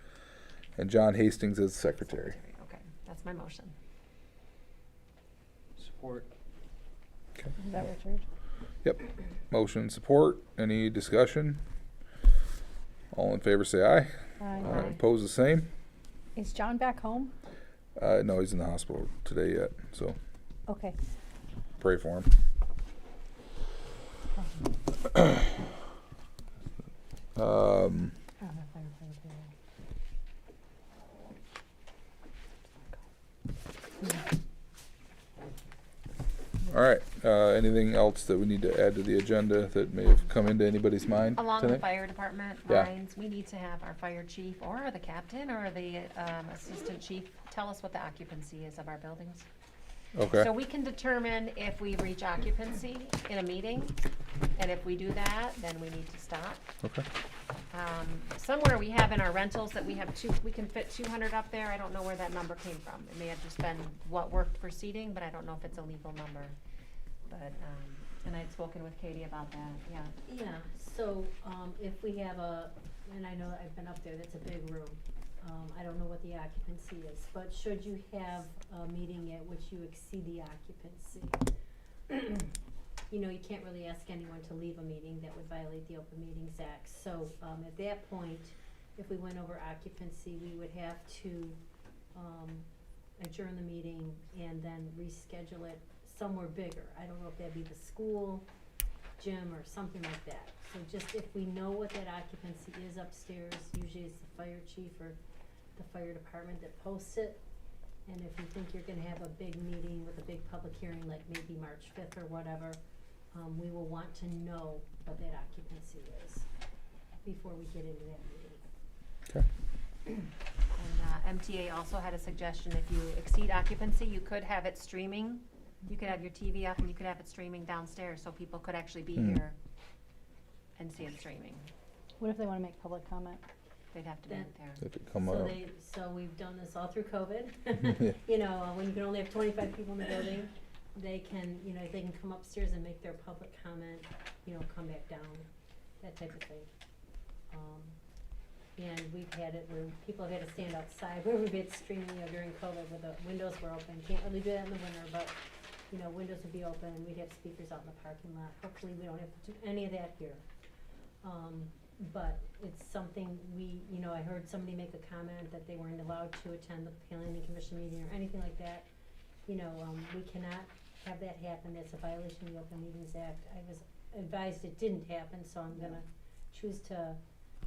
and John Hastings as secretary. Okay, that's my motion. Support. Okay. Is that Richard? Yep. Motion support. Any discussion? All in favor say aye. Aye. Oppose the same. Is John back home? No, he's in the hospital today yet, so Okay. pray for him. All right. Anything else that we need to add to the agenda that may have come into anybody's mind Along the tonight? fire department Yeah. lines, we need to have our fire chief or the captain or the assistant chief tell us what the occupancy is of our buildings. Okay. So we can determine if we reach occupancy in a meeting, and if we do that, then we need to stop. Okay. Somewhere we have in our rentals that we have we can fit 200 up there. I don't know where that number came from. It may have just been what worked for seating, but I don't know if it's a legal number. But, and I'd spoken with Katie about that, yeah. Yeah, so, if we have and I know that I've been up there, that's a big room. I don't know what the occupancy is, but should you have a meeting at which you exceed the occupancy, you know, you can't really ask anyone to leave a meeting, that would violate the Open Meetings Act. So, at that point, if we went over occupancy, we would have to, adjourn the meeting and then reschedule it somewhere bigger. I don't know if that'd be the school, gym, or something like that. So just if we know what that occupancy is upstairs, usually it's the fire chief or the fire department that posts it. And if you think you're gonna have a big meeting with a big public hearing, like maybe March 5th or whatever, we will want to know what that occupancy is before we get into that meeting. Okay. And MTA also had a suggestion, if you exceed occupancy, you could have it streaming. You could have your TV up and you could have it streaming downstairs, so people could actually be here and see it streaming. What if they want to make public comment? They'd have to be Then- there. They have to come So out. so we've done this all through COVID. Yeah. You know, when you can only have 25 people in the building, they can, you know, they can come upstairs and make their public comment, you know, come back down, that type of thing. And we've had it where people have had to stand outside, where we've had streaming, you know, during COVID, where the windows were open. Can't really do that in the winter, but, you know, windows would be open, and we'd have speakers out in the parking lot. Hopefully, we don't have to do any of that here. But it's something you know, I heard somebody make a comment that they weren't allowed to attend the planning commission meeting or anything like that. You know, we cannot have that happen. That's a violation of the Open Meetings Act. I was advised it didn't happen, so I'm gonna choose to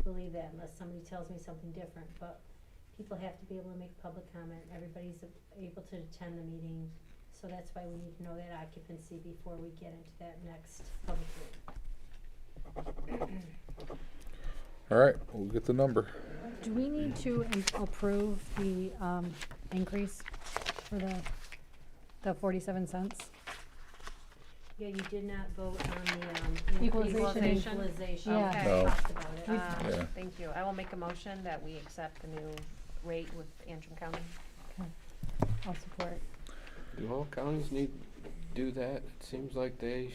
believe that unless somebody tells me something different. But people have to be able to make public comment. Everybody's able to attend the meeting. So that's why we need to know that occupancy before we get into that next public hearing. All right, we'll get the number. Do we need to approve the increase for the 47 cents? Yeah, you did not vote on the Equalization. equalization. Yeah. Okay. No. Talked about it. Yeah. Thank you. I will make a motion that we accept the new rate with Antrim County. Okay. I'll support. Do all counties need to do that? It seems like they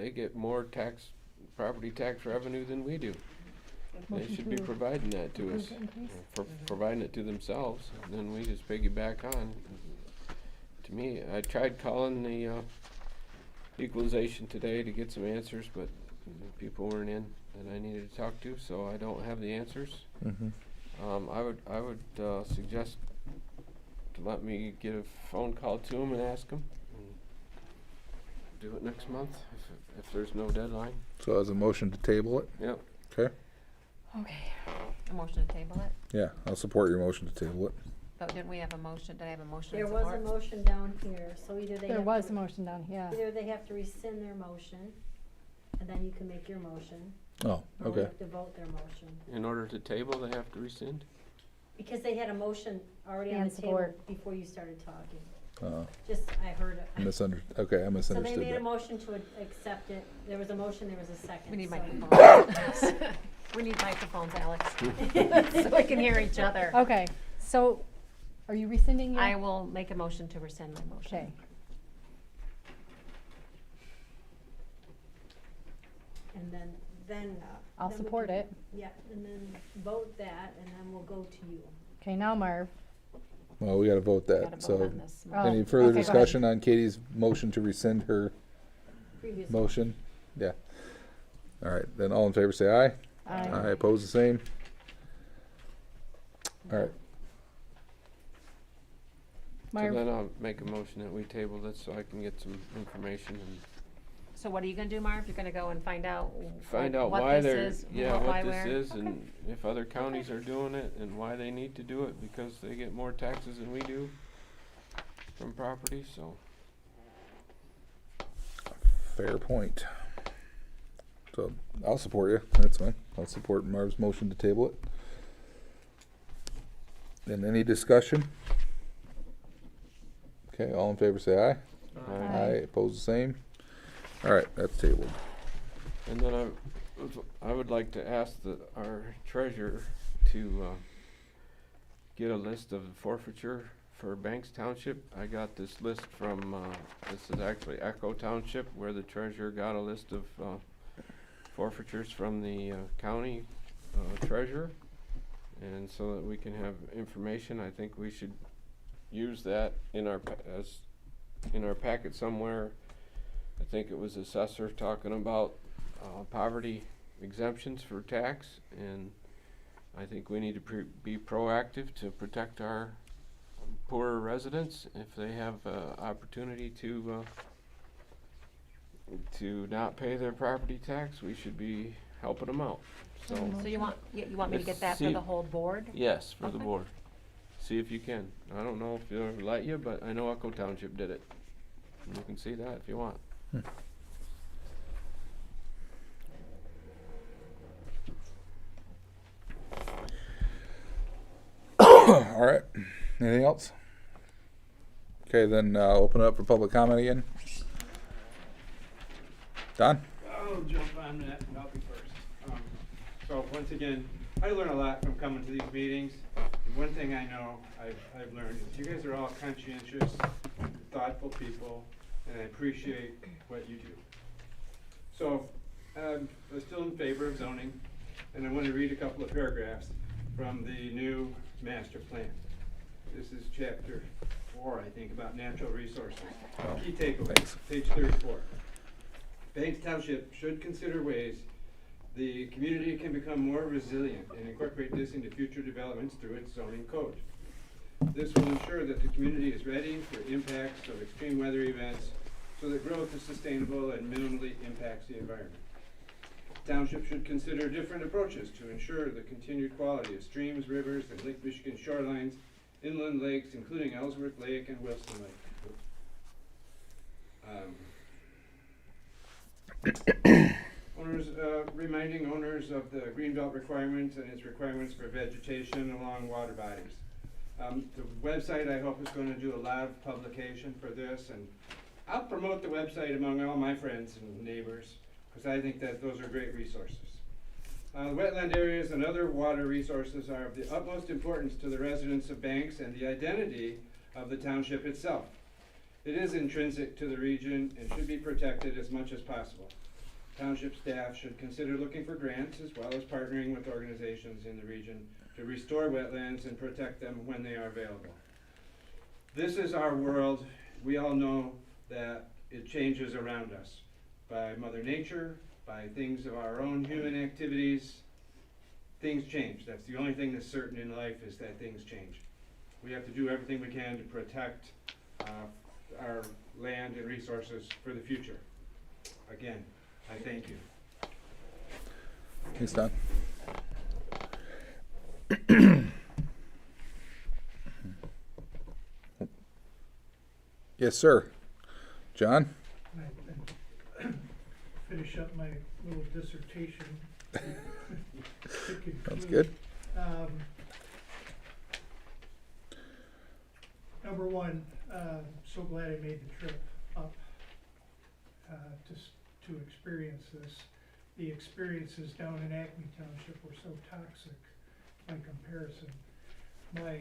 get more property tax revenue than we do. They Motion should be to providing that to us, approve the increase? for providing it to themselves, and then we just piggyback on. To me, I tried calling the equalization today to get some answers, but people weren't in that I needed to talk to, so I don't have the answers. Mm-hmm. I would suggest to let me get a phone call to them and ask them. Do it next month if there's no deadline. So as a motion to table it? Yep. Okay. Okay. A motion to table it? Yeah, I'll support your motion to table it. But didn't we have a motion? Did I have a motion There and was support? a motion down here, so either they There have was to a motion down, yeah. either they have to rescind their motion, and then you can make your motion, Oh, or we okay. have to vote their motion. In order to table, they have to rescind? Because they had a motion already on And the table support. before you started talking. Just, I heard it. I So misunderstood they made a that. motion to accept it. There was a motion, there was a second. We need so- microphones. We need microphones, Alex, so we can hear each other. Okay, so are you rescinding your? I will make a motion to rescind my motion. Okay. And then. I'll then we support can- it. Yeah, and then vote that, and then we'll go to you. Okay, now Marv. Well, we gotta vote Gotta that, vote so, on this. any Oh, further okay, go ahead. discussion on Katie's motion to rescind her Previous. motion? Yeah. All right, then all in favor say aye. Aye. Oppose the same. All right, So Marv, then I'll make a motion that we table this so I can get some information and So what are you gonna do, Marv? You're gonna go and find out find out what why this they're, is, yeah, why, what this where? is Okay. and if other counties are doing it and why they need to do it because they get more taxes than we do from property, so. fair point. So I'll support you, that's fine. I'll support Marv's motion to table it. And any discussion? Okay, all in favor say aye. Aye. Oppose the same. All right, that's tabled. And then I would like to ask our treasurer to get a list of forfeiture for Banks Township. I got this list from, this is actually Echo Township, where the treasurer got a list of forfeitures from the county treasurer. And so that we can have information, I think we should use that in our packet somewhere. I think it was assessor talking about poverty exemptions for tax, and I think we need to be proactive to protect our poorer residents. If they have opportunity to not pay their property tax, we should be helping them out. So So you want me to get that for See- the whole board? yes, for the Okay. board. See if you can. I don't know if they'll let you, but I know Echo Township did it. You can see that if you want. All right, anything else? Okay, then open it up for public comment again. Don? I'll jump on that and I'll be first. So once again, I learn a lot from coming to these meetings. And one thing I know I've learned is you guys are all conscientious, thoughtful people, and I appreciate what you do. So I'm still in favor of zoning, and I want to read a couple of paragraphs from the new master plan. This is chapter 4, I think, about natural resources. Key takeaways, page 34. Banks Township should consider ways the community can become more resilient and incorporate this into future developments through its zoning code. This will ensure that the community is ready for impacts of extreme weather events so that growth is sustainable and minimally impacts the environment. Township should consider different approaches to ensure the continued quality of streams, rivers, and Lake Michigan shorelines, inland lakes, including Ellsworth Lake and Wilson Lake. Reminding owners of the Greenbelt requirements and its requirements for vegetation along water bodies. The website, I hope, is going to do a lot of publication for this, and I'll promote the website among all my friends and neighbors, because I think that those are great resources. Wetland areas and other water resources are of the utmost importance to the residents of Banks and the identity of the township itself. It is intrinsic to the region and should be protected as much as possible. Township staff should consider looking for grants as well as partnering with organizations in the region to restore wetlands and protect them when they are available. This is our world. We all know that it changes around us by Mother Nature, by things of our own human activities. Things change. That's the only thing that's certain in life, is that things change. We have to do everything we can to protect our land and resources for the future. Again, I thank you. Thanks, Don. Yes, sir. John? Finish up my little dissertation. Sounds good. Number one, So glad I made the trip up to experience this. The experiences down in Acme Township were so toxic by comparison. My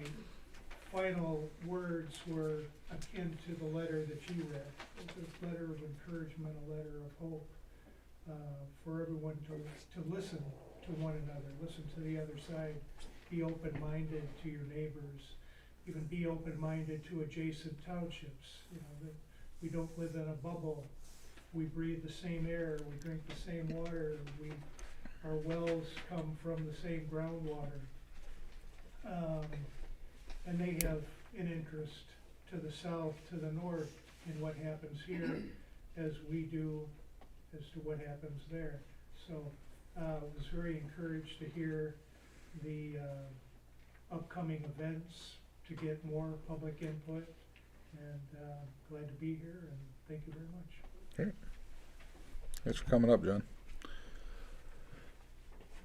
final words were akin to the letter that you read. It's a letter of encouragement, a letter of hope for everyone to listen to one another, listen to the other side, be open-minded to your neighbors, even be open-minded to adjacent townships. You know, that we don't live in a bubble. We breathe the same air, we drink the same water, our wells come from the same groundwater. And they have an interest to the south, to the north, in what happens here, as we do as to what happens there. So I was very encouraged to hear the upcoming events, to get more public input, and glad to be here, and thank you very much. Great. Thanks for coming up, John.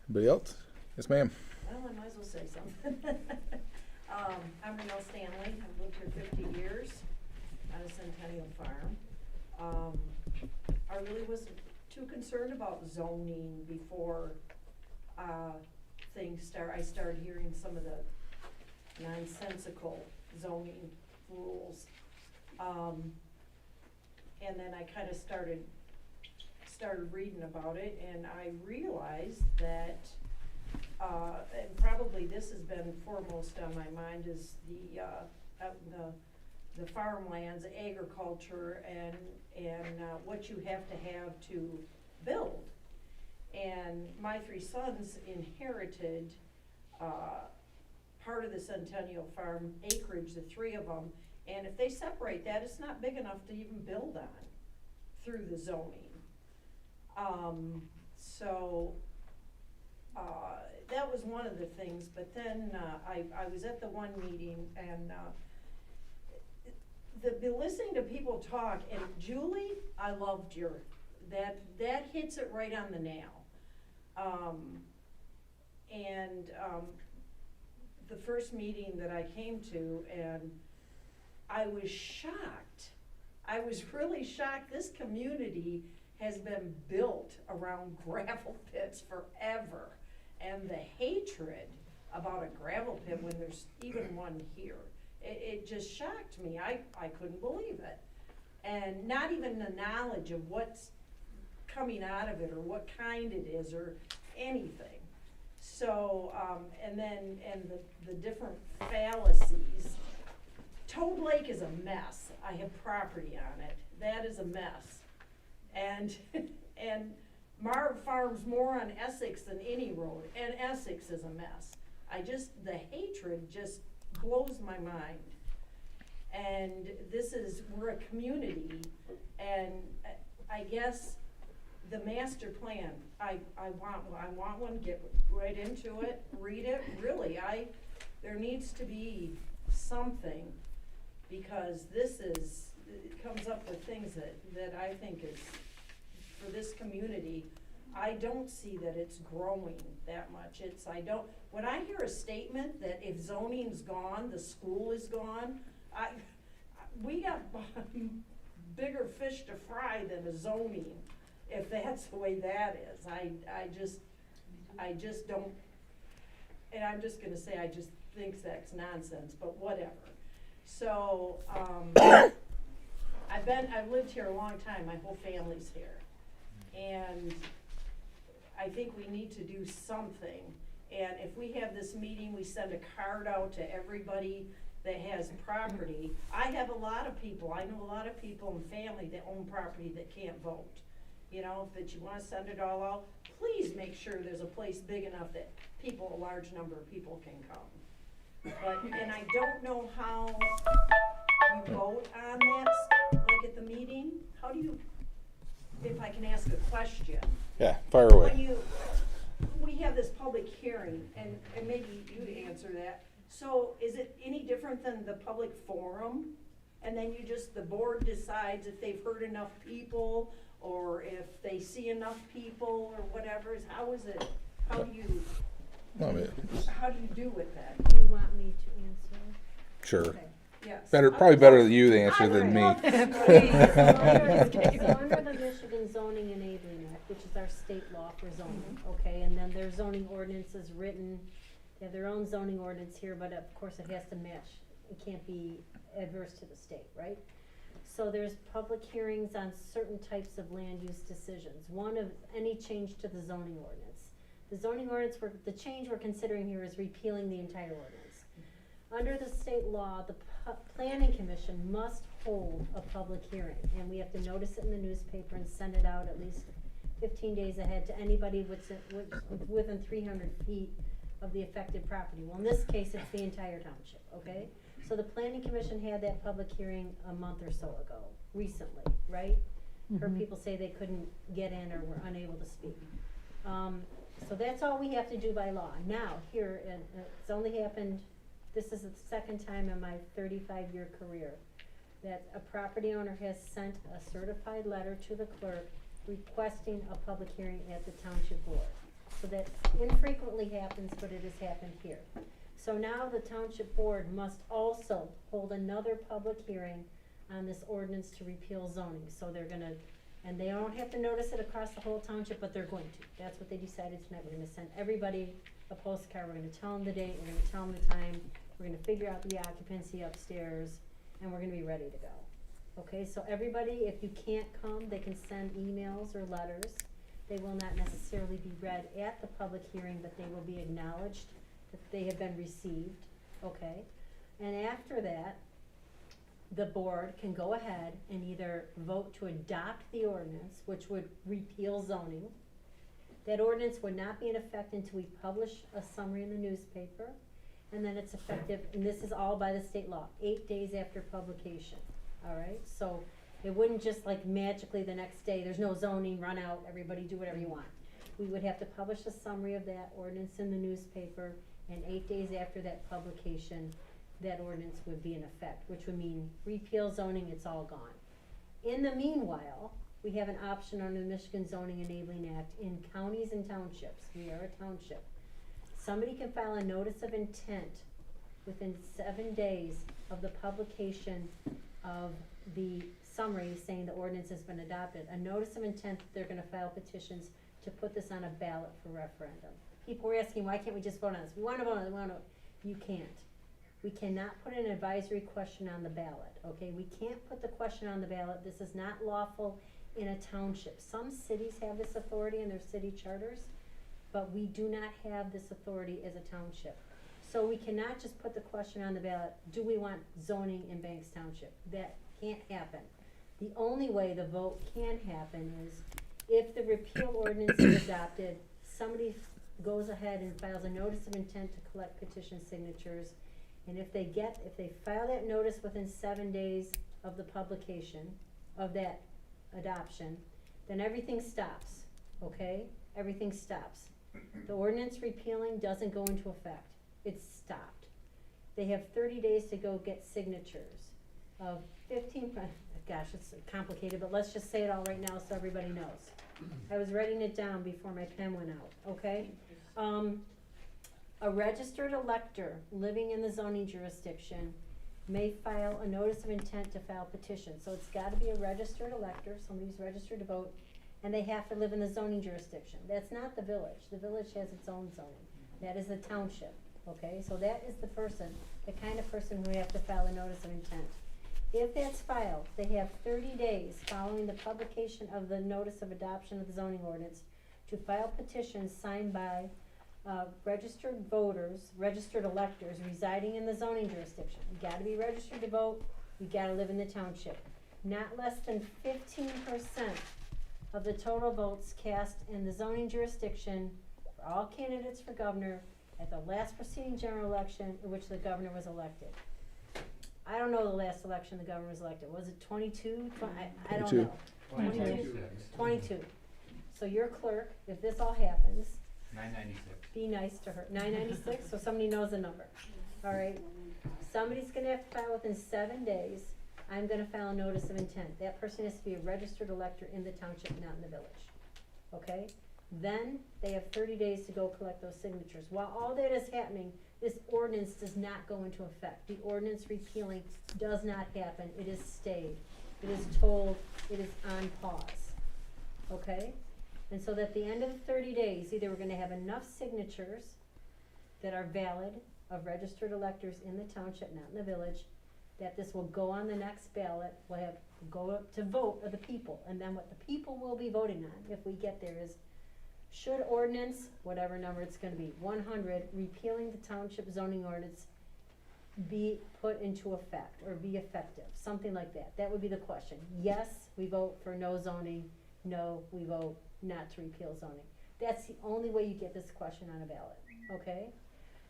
Anybody else? Yes, ma'am. Well, I might as well say something. I'm Renelle Stanley. I've lived here 50 years on a Centennial Farm. I really wasn't too concerned about zoning before I started hearing some of the nonsensical zoning rules. And then I kind of started reading about it, and I realized that and probably this has been foremost on my mind, is the farmlands, agriculture, and what you have to build. And my three sons inherited part of the Centennial Farm acreage, the three of them, and if they separate that, it's not big enough to even build on through the zoning. That was one of the things, but then I was at the one meeting, and the listening to people talk, and Julie, I loved that hits it right on the nail. The first meeting that I came to, and I was shocked. I was really shocked. This community has been built around gravel pits forever. And the hatred about a gravel pit when there's even one here, it just shocked me. I couldn't believe it. And not even the knowledge of what's coming out of it, or what kind it is, or anything. So, and the different fallacies. Toad Lake is a mess. I have property on it. That is a mess. And Marv farms more on Essex than any road, and Essex is a mess. The hatred just blows my mind. And we're a community, and I guess the master plan, I want one, get right into it, read it, really, there needs to be something, because it comes up with things that I think is, for this community, I don't see that it's growing that much. When I hear a statement that if zoning's gone, the school is gone, we got bigger fish to fry than a zoning, if that's the way that is. I just don't, and I'm just gonna say, I just think that's nonsense, but whatever. So, I've lived here a long time, my whole family's here. And I think we need to do something. And if we have this meeting, we send a card out to everybody that has property. I know a lot of people in family that own property that can't vote. You know, that you wanna send it all out, please make sure there's a place big enough that a large number of people can come. And I don't know how you vote on that, like at the meeting. How do you, if I can ask a question? Yeah, fire away. We have this public hearing, and maybe you answer that. So is it any different than the public forum? And then the board decides if they've heard enough people, or if they see enough people, or whatever. How do you do with that? Do you want me to answer? Sure. Okay. Yes. Probably better you to answer than me. So under the Michigan Zoning Enabling Act, which is our state law for zoning, okay, and then their zoning ordinance is written, they have their own zoning ordinance here, but of course it has to match. It can't be adverse to the state, right? So there's public hearings on certain types of land use decisions. One of any change to the zoning ordinance. The zoning ordinance, the change we're considering here is repealing the entire ordinance. Under the state law, the planning commission must hold a public hearing, and we have to notice it in the newspaper and send it out at least 15 days ahead to anybody within 300 feet of the affected property. Well, in this case, it's the entire township, okay? So the planning commission had that public hearing a month or so ago, recently, right? Heard people say they couldn't get in or were unable to speak. So that's all we have to do by law. Now, here, and it's only happened, this is the second time in my 35-year career that a property owner has sent a certified letter to the clerk requesting a public hearing at the township board. So that infrequently happens, but it has happened here. So now the township board must also hold another public hearing on this ordinance to repeal zoning. So they're gonna, and they don't have to notice it across the whole township, but they're going to. That's what they decided tonight. We're gonna send everybody a postcard. We're gonna tell them the date, we're gonna tell them the time, we're gonna figure out the occupancy upstairs, and we're gonna be ready to go. Okay, so everybody, if you can't come, they can send emails or letters. They will not necessarily be read at the public hearing, but they will be acknowledged that they have been received, okay? And after that, the board can go ahead and either vote to adopt the ordinance, which would repeal zoning. That ordinance would not be in effect until we publish a summary in the newspaper, and then it's effective, and this is all by the state law, 8 days after publication, all right? So it wouldn't just like magically the next day, there's no zoning, run out, everybody do whatever you want. We would have to publish a summary of that ordinance in the newspaper, and 8 days after that publication, that ordinance would be in effect, which would mean repeal zoning, it's all gone. In the meanwhile, we have an option under the Michigan Zoning Enabling Act in counties and townships. We are a township. Somebody can file a notice of intent within 7 days of the publication of the summary saying the ordinance has been adopted. A notice of intent, they're gonna file petitions to put this on a ballot for referendum. People were asking, why can't we just vote on this? We wanna vote on it, we wanna, you can't. We cannot put an advisory question on the ballot, okay? We can't put the question on the ballot. This is not lawful in a township. Some cities have this authority in their city charters, but we do not have this authority as a township. So we cannot just put the question on the ballot, do we want zoning in Banks Township? That can't happen. The only way the vote can happen is if the repeal ordinance is adopted, somebody goes ahead and files a notice of intent to collect petition signatures, and if they file that notice within 7 days of the publication of that adoption, then everything stops, okay? Everything stops. The ordinance repealing doesn't go into effect. It's stopped. They have 30 days to go get signatures of 15, gosh, it's complicated, but let's just say it all right now so everybody knows. I was writing it down before my pen went out, okay? A registered elector living in the zoning jurisdiction may file a notice of intent to file petition. So it's gotta be a registered elector, somebody who's registered to vote, and they have to live in the zoning jurisdiction. That's not the village. The village has its own zoning. That is the township, okay? So that is the person, the kind of person who have to file a notice of intent. If that's filed, they have 30 days following the publication of the notice of adoption of the zoning ordinance to file petitions signed by registered voters, registered electors residing in the zoning jurisdiction. You gotta be registered to vote, you gotta live in the township. Not less than 15% of the total votes cast in the zoning jurisdiction for all candidates for governor at the last preceding general election in which the governor was elected. I don't know the last election the governor was elected. Was it 22? I don't know. 22. So your clerk, if this all happens, 996. be nice to her. 996, so somebody knows the number. All right. Somebody's gonna have to file within 7 days. I'm gonna file a notice of intent. That person has to be a registered elector in the township, not in the village. Okay? Then they have 30 days to go collect those signatures. While all that is happening, This ordinance does not go into effect. The ordinance repealing does not happen. It is stayed. It is told, it is on pause. Okay? And so that at the end of the 30 days, either we're gonna have enough signatures that are valid of registered electors in the township, not in the village, that this will go on the next ballot, we'll have, go up to vote of the people, and then what the people will be voting on, if we get there, is should ordinance, whatever number it's gonna be, 100, repealing the township zoning ordinance, be put into effect, or be effective, something like that. That would be the question. Yes, we vote for no zoning, no, we vote not to repeal zoning. That's the only way you get this question on a ballot, okay?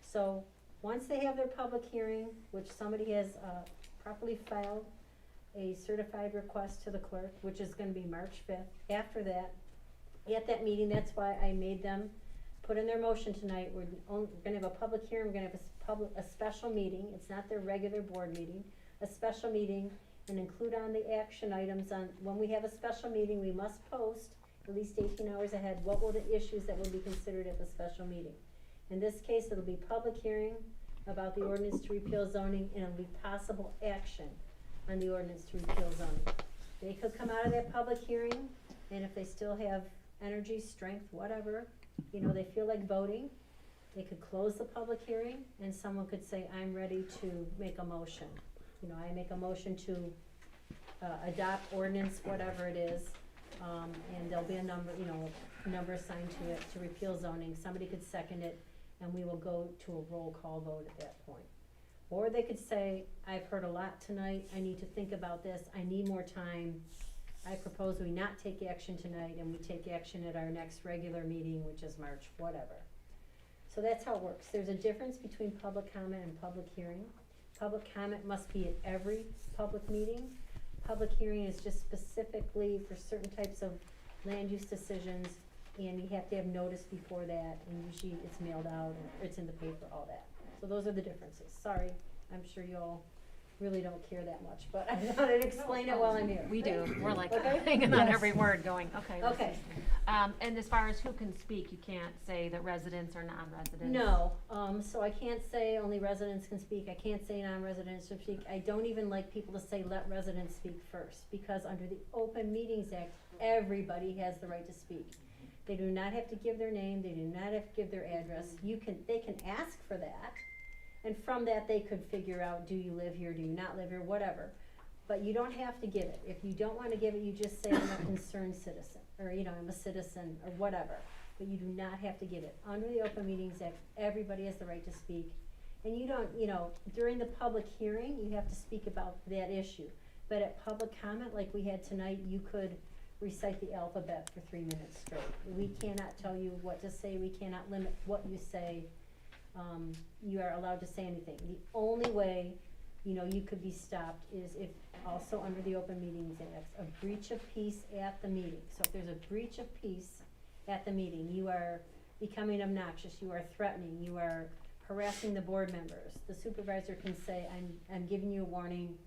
So, once they have their public hearing, which somebody has properly filed a certified request to the clerk, which is gonna be March 5th, after that, at that meeting, that's why I made them put in their motion tonight, we're gonna have a public hearing, we're gonna have a special meeting, it's not their regular board meeting, a special meeting, and include on the action items on, when we have a special meeting, we must post at least 18 hours ahead, what were the issues that would be considered at the special meeting. In this case, it'll be public hearing about the ordinance to repeal zoning, and it'll be possible action on the ordinance to repeal zoning. They could come out of that public hearing, and if they still have energy, strength, whatever, you know, they feel like voting, they could close the public hearing, and someone could say, I'm ready to make a motion. You know, I make a motion to adopt ordinance, whatever it is, and there'll be a number, you know, number assigned to it to repeal zoning. Somebody could second it, and we will go to a roll call vote at that point. Or they could say, I've heard a lot tonight, I need to think about this, I need more time. I propose we not take action tonight, and we take action at our next regular meeting, which is March, whatever. So that's how it works. There's a difference between public comment and public hearing. Public comment must be at every public meeting. Public hearing is just specifically for certain types of land use decisions, and you have to have notice before that, and usually it's mailed out, or it's in the paper, all that. So those are the differences. Sorry, I'm sure you all really don't care that much, but I thought I'd explain it while I'm here. We do, we're like Okay? hanging on Yes. every word going, okay. this Okay. is- And as far as who can speak, you can't say that residents or non-residents? No, so I can't say only residents can speak, I can't say non-residents can speak, I don't even like people to say let residents speak first, because under the Open Meetings Act, everybody has the right to speak. They do not have to give their name, they do not have to give their address, they can ask for that, and from that they could figure out, do you live here, do you not live here, whatever. But you don't have to give it. If you don't wanna give it, you just say I'm a concerned citizen, or you know, I'm a citizen, or whatever. But you do not have to give it. Under the Open Meetings Act, everybody has the right to speak. And you don't, you know, during the public hearing, you have to speak about that issue. But at public comment, like we had tonight, you could recite the alphabet for 3 minutes straight. We cannot tell you what to say, we cannot limit what you say. You are allowed to say anything. The only way, you know, you could be stopped is if, also under the Open Meetings Act, a breach of peace at the meeting. So if there's a breach of peace at the meeting, you are becoming obnoxious, you are threatening, you are harassing the board members. The supervisor can say, I'm giving you a warning,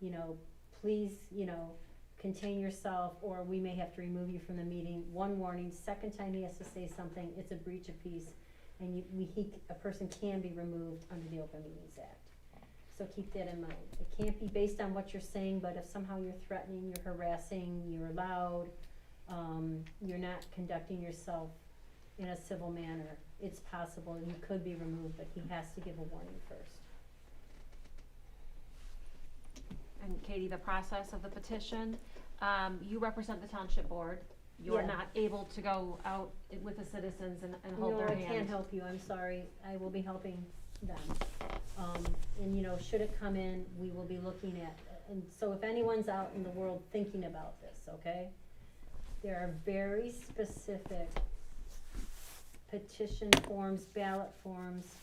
you know, please, you know, contain yourself, or we may have to remove you from the meeting. One warning, second time he has to say something, it's a breach of peace, and a person can be removed under the Open Meetings Act. So keep that in mind. It can't be based on what you're saying, but if somehow you're threatening, you're harassing, you're loud, you're not conducting yourself in a civil manner, it's possible you could be removed, but he has to give a warning first. And Katie, the process of the petition, you represent the township board. You're Yeah. not able to go out with the citizens and hold their hand. No, I can't help you, I'm sorry, I will be helping them. And you know, should it come in, we will be looking at, and so if anyone's out in the world thinking about this, okay? There are very specific petition forms, ballot forms,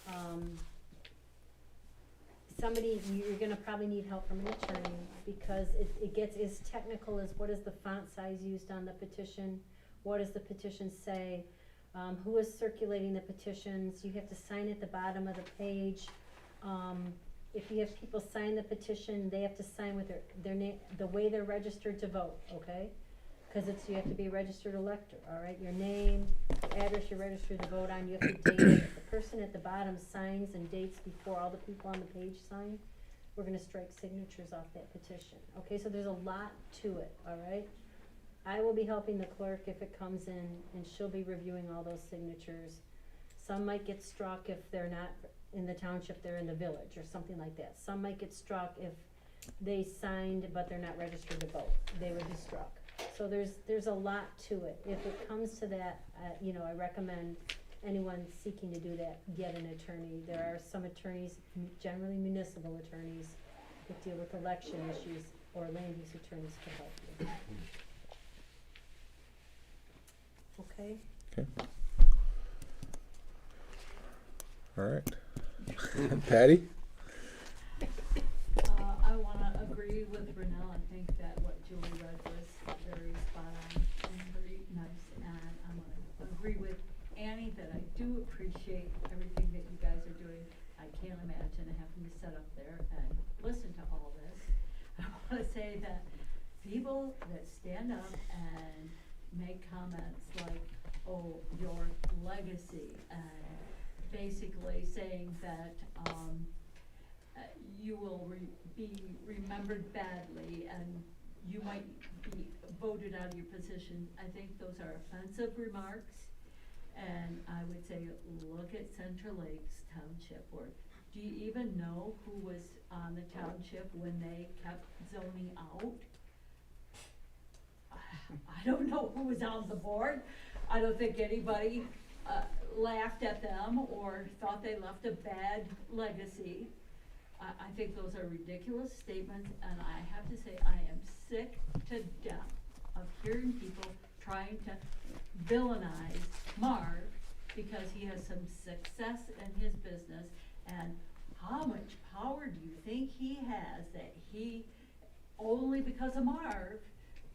you're gonna probably need help from an attorney, because it gets as technical as what is the font size used on the petition, what does the petition say, who is circulating the petitions, you have to sign at the bottom of the page. If you have people sign the petition, they have to sign with their name, the way they're registered to vote, okay? Cause you have to be a registered elector, all right? Your name, address you're registered to vote on, you have to date it. If the person at the bottom signs and dates before all the people on the page sign, we're gonna strike signatures off that petition. Okay, so there's a lot to it, all right? I will be helping the clerk if it comes in, and she'll be reviewing all those signatures. Some might get struck if they're not in the township, they're in the village, or something like that. Some might get struck if they signed but they're not registered to vote, they would be struck. So there's a lot to it. If it comes to that, you know, I recommend anyone seeking to do that, get an attorney. There are some attorneys, generally municipal attorneys, that deal with election issues, or land use attorneys to help you. Okay? Okay. All right. Patty? I wanna agree with Renell. I think that what Julie read was very spot on and very nice, and I wanna agree with Annie that I do appreciate everything that you guys are doing. I can't imagine having to sit up there and listen to all this. I wanna say that people that stand up and make comments like, oh, your legacy, and basically saying that, you will be remembered badly and you might be voted out of your position. I think those are offensive remarks, and I would say look at Central Lakes Township Board. Do you even know who was on the township when they kept zoning out? I don't know who was on the board. I don't think anybody laughed at them or thought they left a bad legacy. I think those are ridiculous statements, and I have to say I am sick to death of hearing people trying to villainize Marv because he has some success in his business, and how much power do you think he has that he, only because of Marv,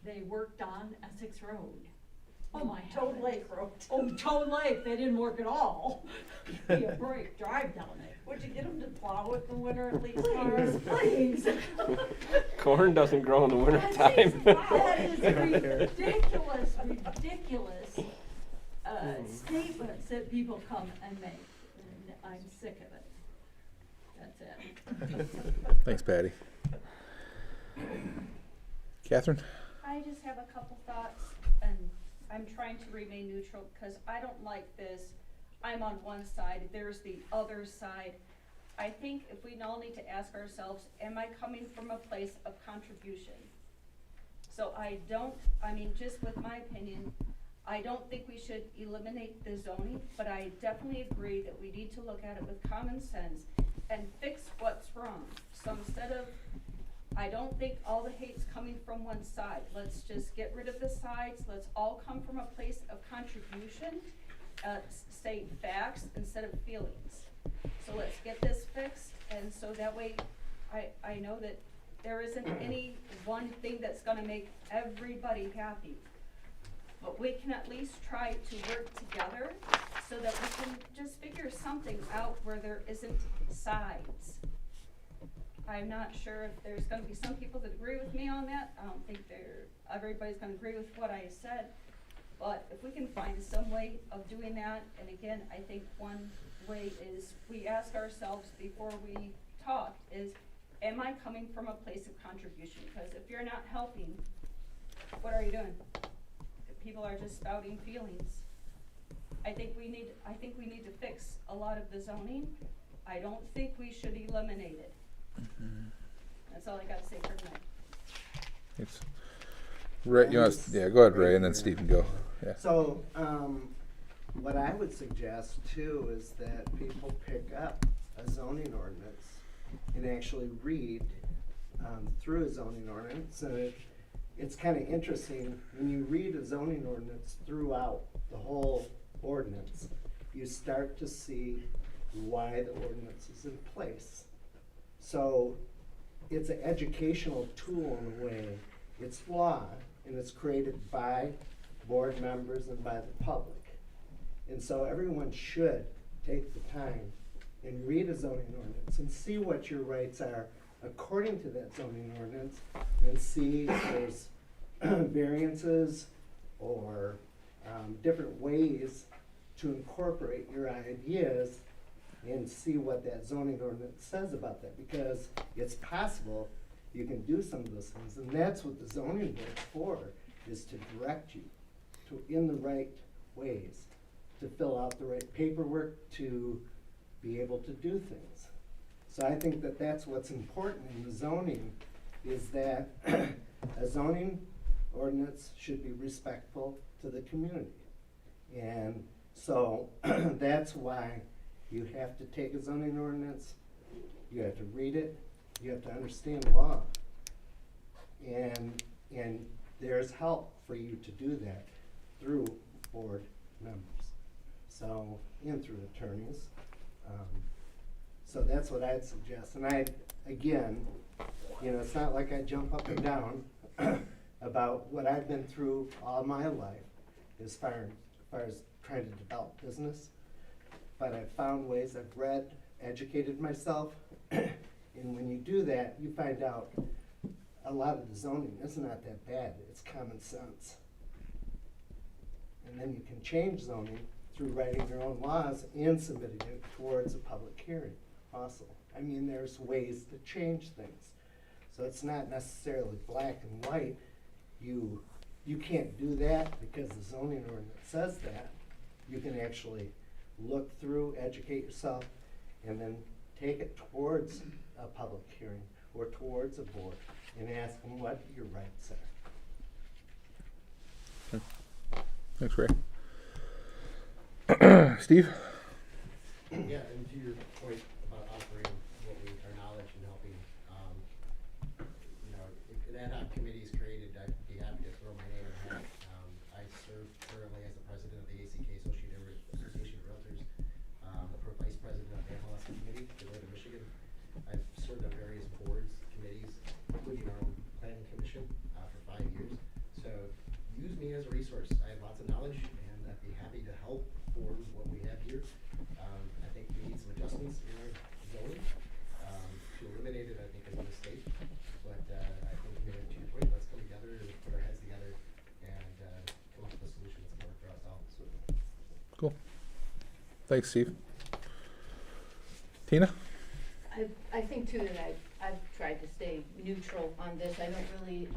they worked on Essex Road. Oh my heavens. Toad Lake Road. Oh, Toad Lake, they didn't work at all. Give me a break, drive down it. Would you get them to plow it in the winter at least, Please, Marv? please. Corn doesn't grow in the winter That time. is ridiculous statements that people come and make, and I'm sick of it. That's it. Thanks, Patty. Catherine? I just have a couple thoughts, and I'm trying to remain neutral because I don't like this. I'm on one side, there's the other side. I think if we all need to ask ourselves, am I coming from a place of contribution? So just with my opinion, I don't think we should eliminate the zoning, but I definitely agree that we need to look at it with common sense and fix what's wrong. So instead of, I don't think all the hate's coming from one side. Let's just get rid of the sides. Let's all come from a place of contribution, say facts instead of feelings. So let's get this fixed, and so that way I know that there isn't any one thing that's gonna make everybody happy. But we can at least try to work together so that we can just figure something out where there isn't sides. I'm not sure if there's gonna be some people that agree with me on that. I don't think everybody's gonna agree with what I said. But if we can find some way of doing that, and again, I think one way is we ask ourselves before we talk is, am I coming from a place of contribution? Because if you're not helping, what are you doing? If people are just spouting feelings. I think we need to fix a lot of the zoning. I don't think we should eliminate it. That's all I gotta say for tonight. It's Ray, go ahead, Ray, and then Steve can go. Yeah. So, what I would suggest too is that people pick up a zoning ordinance and actually read through a zoning ordinance. And it's kind of interesting, when you read a zoning ordinance throughout the whole ordinance, you start to see why the ordinance is in place. So it's an educational tool in a way. It's law, and it's created by board members and by the public. And so everyone should take the time and read a zoning ordinance and see what your rights are according to that zoning ordinance, and see if there's variances or different ways to incorporate your ideas and see what that zoning ordinance says about that, because it's possible you can do some of those things, and that's what the zoning board's for, is to direct you to, in the right ways, to fill out the right paperwork, to be able to do things. So I think that that's what's important in the zoning, is that a zoning ordinance should be respectful to the community. And so that's why you have to take a zoning ordinance, you have to read it, you have to understand law. And there's help for you to do that through board members. So, and through attorneys. So that's what I'd suggest. And again, it's not like I jump up and down about what I've been through all my life as far as trying to develop business. But I've found ways, I've read, educated myself, and when you do that, you find out a lot of the zoning is not that bad. It's common sense. And then you can change zoning through writing your own laws and submitting it towards a public hearing also. I mean, there's ways to change things. So it's not necessarily black and white. You can't do that because the zoning ordinance says that. You can actually look through, educate yourself, and then take it towards a public hearing or towards a board and ask them what your rights are. Thanks, Ray. Steve? Yeah, and to your point about offering what our knowledge and helping, an ad hoc committee is created, I'd be happy to throw my name in the hat. I serve currently as the president of the ACK Association of Realtors, the vice president of the MLS committee for Northern Michigan. I've served on various boards, committees, including our own planning commission for 5 years. So use me as a resource. I have lots of knowledge, and I'd be happy to help form what we have here. I think we need some adjustments in our zoning. To eliminate it, I think, is a mistake. But I think, to your point, let's come together and put our heads together and come up with a solution that's going to work for us all. So. Cool. Thanks, Steve. Tina? I think too that I've tried to stay neutral on this. I don't really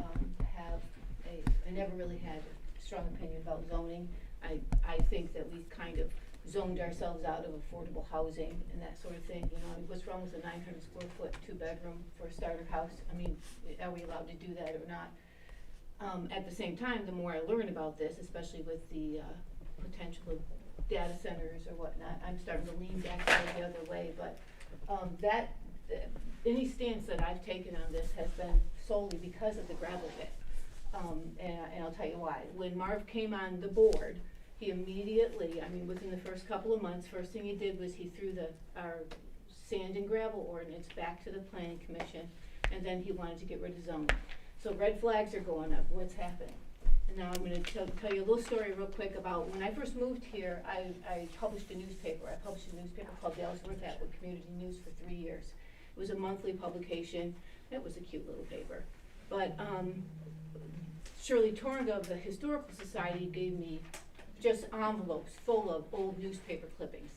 I never really had a strong opinion about zoning. I think that we've kind of zoned ourselves out of affordable housing and that sort of thing. I mean, what's wrong with a 900 square foot 2-bedroom for a starter house? I mean, are we allowed to do that or not? At the same time, the more I learn about this, especially with the potential of data centers or whatnot, I'm starting to lean back the other way. But any stance that I've taken on this has been solely because of the gravel pit. And I'll tell you why. When Marv came on the board, he immediately, within the first couple of months, first thing he did was he threw our sand and gravel ordinance back to the planning commission, and then he wanted to get rid of zoning. So red flags are going up. What's happening? And now I'm going to tell you a little story real quick about when I first moved here. I published a newspaper. I published a newspaper called Dallas Worth Atwood Community News for 3 years. It was a monthly publication. It was a cute little paper. But Shirley Tornga of the Historical Society gave me just envelopes full of old newspaper clippings.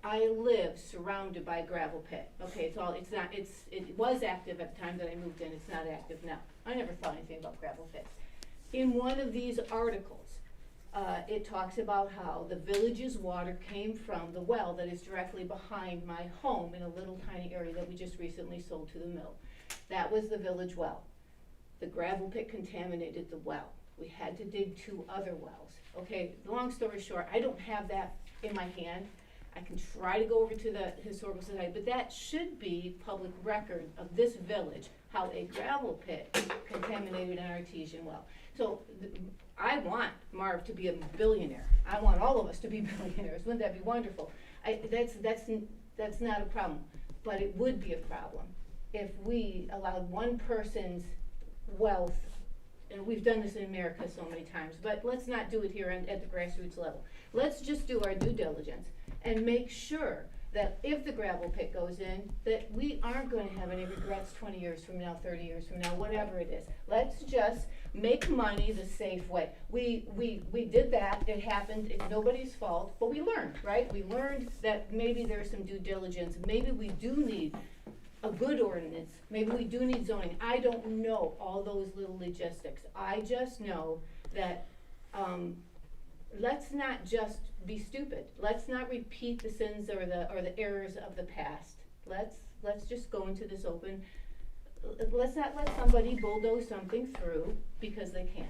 I live surrounded by a gravel pit. Okay, it was active at the time that I moved in. It's not active now. I never thought anything about gravel pits. In one of these articles, it talks about how the village's water came from the well that is directly behind my home in a little tiny area that we just recently sold to the mill. That was the village well. The gravel pit contaminated the well. We had to dig 2 other wells. Okay, long story short, I don't have that in my hand. I can try to go over to the Historical Society, but that should be public record of this village, how a gravel pit contaminated an artesian well. So I want Marv to be a billionaire. I want all of us to be billionaires. Wouldn't that be wonderful? That's not a problem, but it would be a problem if we allowed one person's wealth. And we've done this in America so many times, but let's not do it here at the grassroots level. Let's just do our due diligence and make sure that if the gravel pit goes in, that we aren't gonna have any regrets 20 years from now, 30 years from now, whatever it is. Let's just make money the safe way. We did that, it happened, it's nobody's fault, but we learned, right? We learned that maybe there's some due diligence, maybe we do need a good ordinance, maybe we do need zoning. I don't know all those little logistics. I just know that, let's not just be stupid. Let's not repeat the sins or the errors of the past. Let's just go into this open. Let's not let somebody bulldoze something through because they can.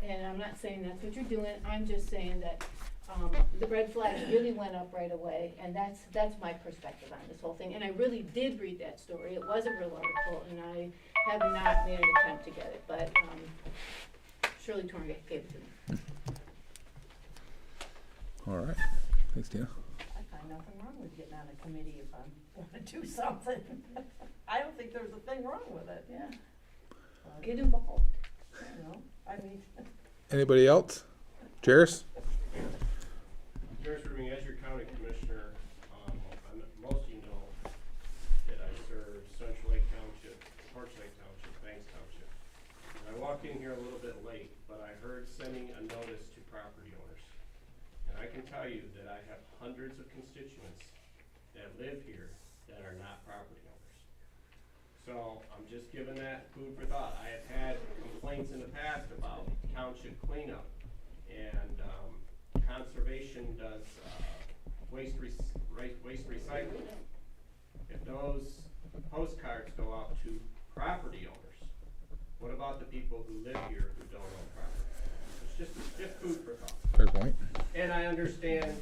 And I'm not saying that's what you're doing. I'm just saying that the red flags really went up right away, and that's my perspective on this whole thing. And I really did read that story. It was a real article, and I have not made an attempt to get it, but Shirley Torn gave it to me. All right. Thanks, Tina. I find nothing wrong with getting on a committee if I wanna do something. I don't think there's a thing wrong with it. Yeah. Get involved. You know, I mean. Anybody else? Jairus? Jairus Rubin, as your county commissioner, most of you know that I serve Central Lake Township, Torch Lake Township, Banks Township. And I walked in here a little bit late, but I heard sending a notice to property owners. And I can tell you that I have hundreds of constituents that live here that are not property owners. So I'm just giving that food for thought. I have had complaints in the past about township cleanup, and conservation does waste recycling. If those postcards go out to property owners, what about the people who live here who don't own property? It's just food for thought. Fair point. And I understand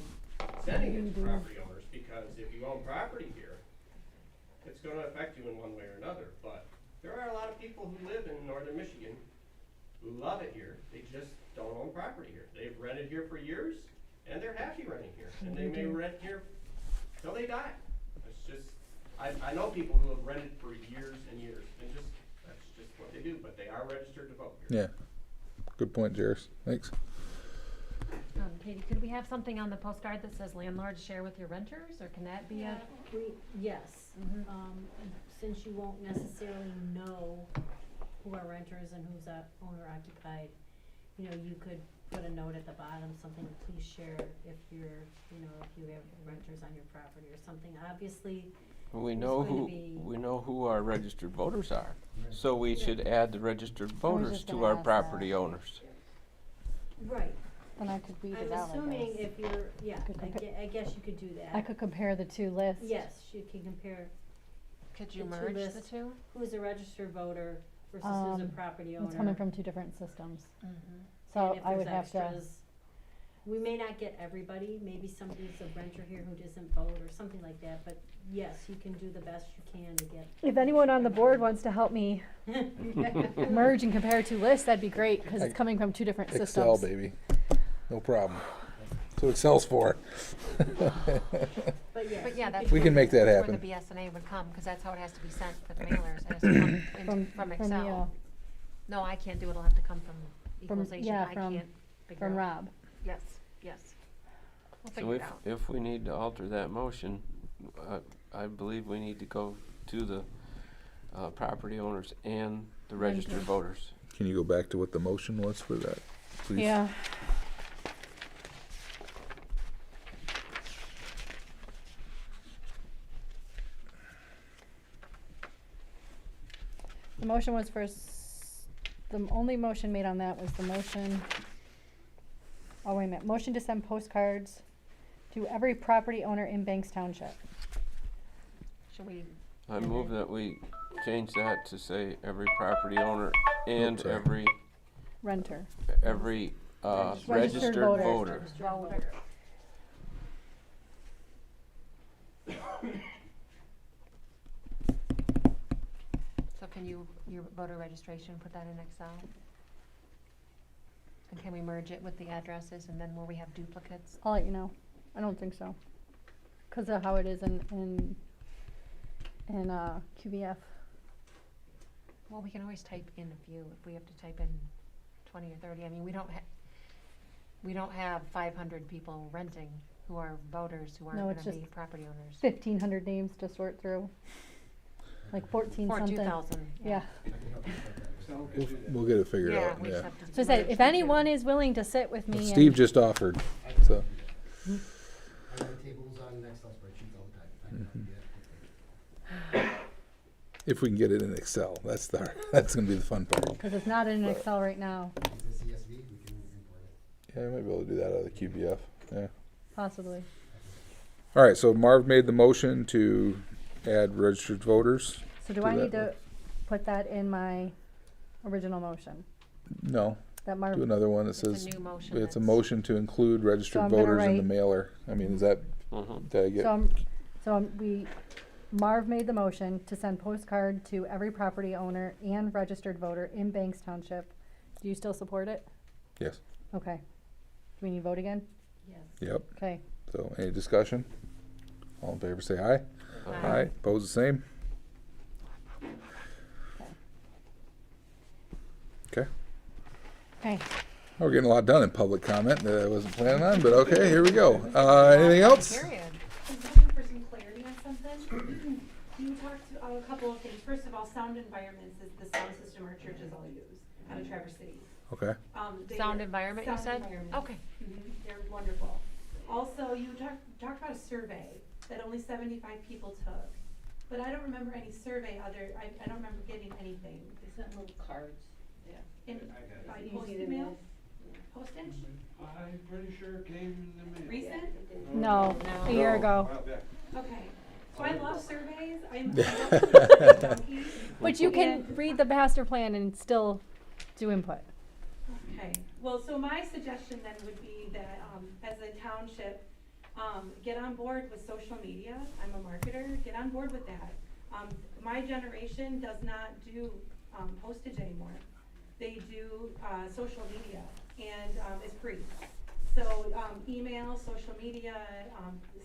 sending it to property owners, because if you own property here, it's gonna affect you in one way or another. But there are a lot of people who live in northern Michigan who love it here. They just don't own property here. They've rented here for years, and they're happy renting here. And they may rent here till they die. It's just, I know people who have rented for years and years, and that's just what they do, but they are registered to vote here. Yeah. Good point, Jairus. Thanks. Katie, could we have something on the postcard that says landlords share with your renters, or can that be Yes, since you won't necessarily know who are renters and who's owner occupied, you know, you could put a note at the bottom, something, please share if you have renters on your property or something. Obviously, We there's know going to be- we know who our registered voters are. So we should add the registered was voters just to gonna our ask property that. owners. Right. Then I could read it I'm out, I assuming guess. if you're, yeah, Could compare- I guess you could do that. I could compare the two lists. Yes, you can compare. Could you the merge the lists. two? Who's a registered voter versus who's a property owner. It's coming from two different systems. And So if I would there's have to, extras, we may not get everybody, maybe somebody's a renter here who doesn't vote or something like that, but yes, you can do the best you can to get. if anyone on the board wants to help me merge and compare two lists, that'd be great, cause it's coming from two different systems. Excel, baby. No problem. That's what Excel's for. But yes. But yeah, you that's could We where- can make that that's happen. where the BSNA would come, because that's how it has to be sent for the mailers. It has to come from the, Excel. No, I can't do it. It'll have to come from equalization. yeah, I from- can't figure from out. Rob. Yes, yes. We'll So figure it out. if we need to alter that motion, I believe we need to go to the property owners and the registered Renters. voters. Can you go back to what the motion was for that, please? Yeah. The motion was the only motion made on that was the motion, oh wait a minute, motion to send postcards to every property owner in Banks Township. Should we? I move that we change that to say every property owner and sorry. every Renter. registered voter. voter. Voter. So can you, your voter registration, put that in Excel? And can we merge it with the addresses, and then where we have duplicates? I'll let you know. I don't think so. Cause of how it is in QBF. Well, we can always type in a few, if we have to type in 20 or 30. I mean, we don't have 500 people renting who are voters who No, aren't it's gonna just be property owners. 1,500 names to sort through. Like 14 something. 2,000, Yeah. We'll get it figured Yeah, out, we yeah. just have to So I said, merge if the two. anyone is willing to sit with me and. Steve just offered, so. I got tables on Excel spreadsheets all the time. I know how to do that. If we can get it in Excel, that's gonna be the fun part. Because it's not in Excel right now, Is it CSV? We can import it. Yeah, I might be able to do that out of the QBF, yeah. possibly. All right, so Marv made the motion to add registered voters. So do to I need that. to put that in my original motion? No, That Marv. do another one that It's a says, new motion it's a that's- motion to include registered I'm gonna voters in the write- mailer. I mean, is that, did I get? Marv made the motion to send postcard to every property owner and registered voter in Banks Township. Do you still support it? Yes, Okay. Do we need to vote again? Yes. yep. Okay. So, any discussion? All in favor, say aye. Aye, pose the same. Okay. Okay. We're getting a lot done in public comment that I wasn't planning on, but okay, here we go. Anything else? Period. I'm looking for some clarity on something. You talked a couple of things. First of all, sound environments is the sound system our churches all use out of Traverse City. Okay. Sound environment, you Sound said? environment. Okay. They're wonderful. Also, you talked about a survey that only 75 people took, but I don't remember any survey I don't remember getting anything. They sent little cards, yeah. In, I got it. post Easy to mail? miss. Postage? I'm pretty sure it came in the mail. Recent? No, a year ago. While back. Okay. So I love surveys. I'm donkey. But you can read the master plan and still do input. Okay, well, so my suggestion then would be that, as a township, get on board with social media. I'm a marketer, get on board with that. My generation does not do, postage anymore. They do, social media, and, it's free. So, email, social media,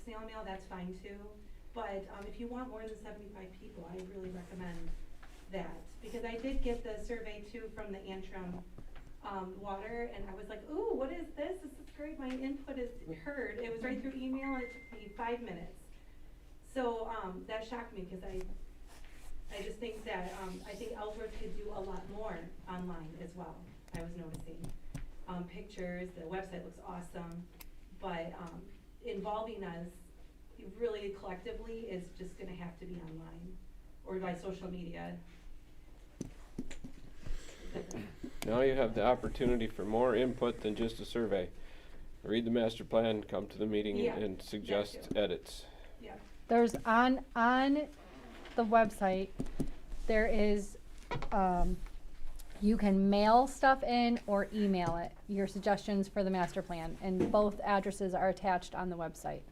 snail mail, that's fine too. But, if you want more than 75 people, I really recommend that. Because I did get the survey too from the Antrim, water, and I was like, ooh, what is this? This is great, my input is heard. It was right through email, and it took me 5 minutes. So, that shocked me, because I just think that, I think Ellsworth could do a lot more online as well, I was noticing. Pictures, the website looks awesome, but, involving us really collectively is just gonna have to be online, or by social media. Now you have the opportunity for more input than just a survey. Read the master plan, come to the meeting Yeah, and suggest that too. edits. Yeah. There's on the website, there is, you can mail stuff in or email it, your suggestions for the master plan, and both addresses are attached on the website.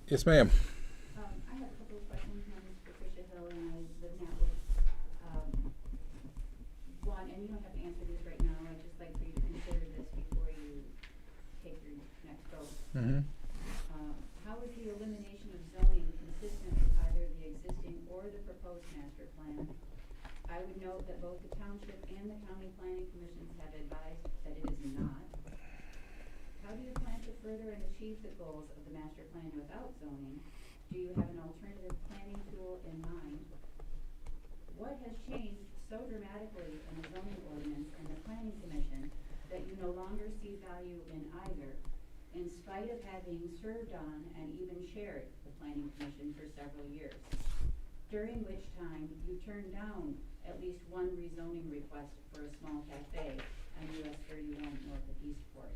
Yes, ma'am. I have a couple of questions. My name is Patricia Hill, and I live in Atwood. One, and you don't have to answer these right now, I'd just like for you to consider this before you take your next vote. How is the elimination of zoning consistent with either the existing or the proposed master plan? I would note that both the township and the county planning commissions have advised that it is not. How do you plan to further and achieve the goals of the master plan without zoning? Do you have an alternative planning tool in mind? What has changed so dramatically in the zoning ordinance and the planning commission that you no longer see value in either, in spite of having served on and even chaired the planning commission for several years? During which time you turned down at least one rezoning request for a small cafe on US 31 north of Eastport.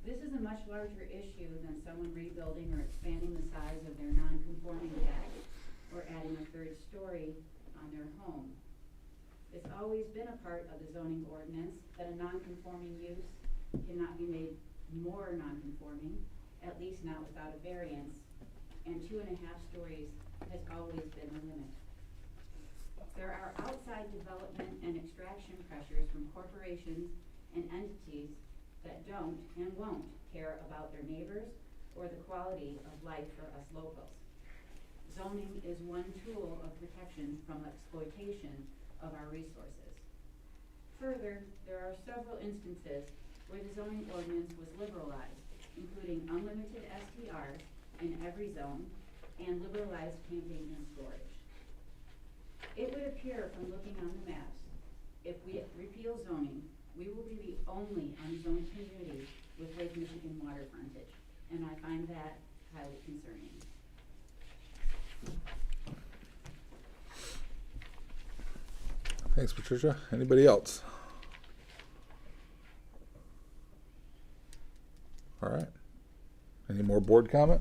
This is a much larger issue than someone rebuilding or expanding the size of their non-conforming deck or adding a third story on their home. It's always been a part of the zoning ordinance that a non-conforming use cannot be made more non-conforming, at least not without a variance, and 2.5 stories has always been the limit. There are outside development and extraction pressures from corporations and entities that don't and won't care about their neighbors or the quality of life for us locals. Zoning is one tool of protection from exploitation of our resources. Further, there are several instances where the zoning ordinance was liberalized, including unlimited STRs in every zone and liberalized camping and storage. It would appear from looking on the maps, if we repeal zoning, we will be the only unzoned community with Lake Michigan water frontage, and I find that highly concerning. Thanks, Patricia. Anybody else? All right. Any more board comment?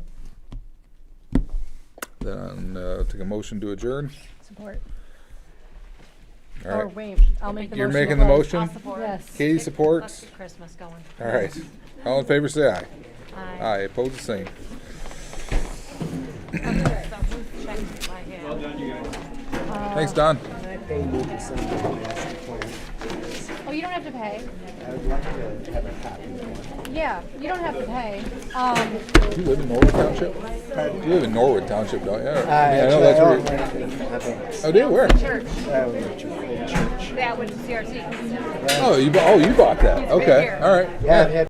Then take a motion to adjourn. Support. All right. Or wait, I'll make the motion. You're making the motion? I'll support. Yes. Katie Let's supports. get Christmas going. All right. All in favor, say aye. Aye. Aye. Opposed, the same. Okay, so who's checking my hand? Well done, you guys. Thanks, Don. Can I pay you to send me the master plan? Oh, you don't have to pay. I would like to have a copy of it. Yeah, you don't have to pay. Do you live in Norwood Township? You live in Norwood Township, don't you? I know Actually, that's I where. own it. Oh, do you? Where? Church. I own a church. That would CRC. Oh, you bought that. It's right Okay. here. All right. Yeah, I've had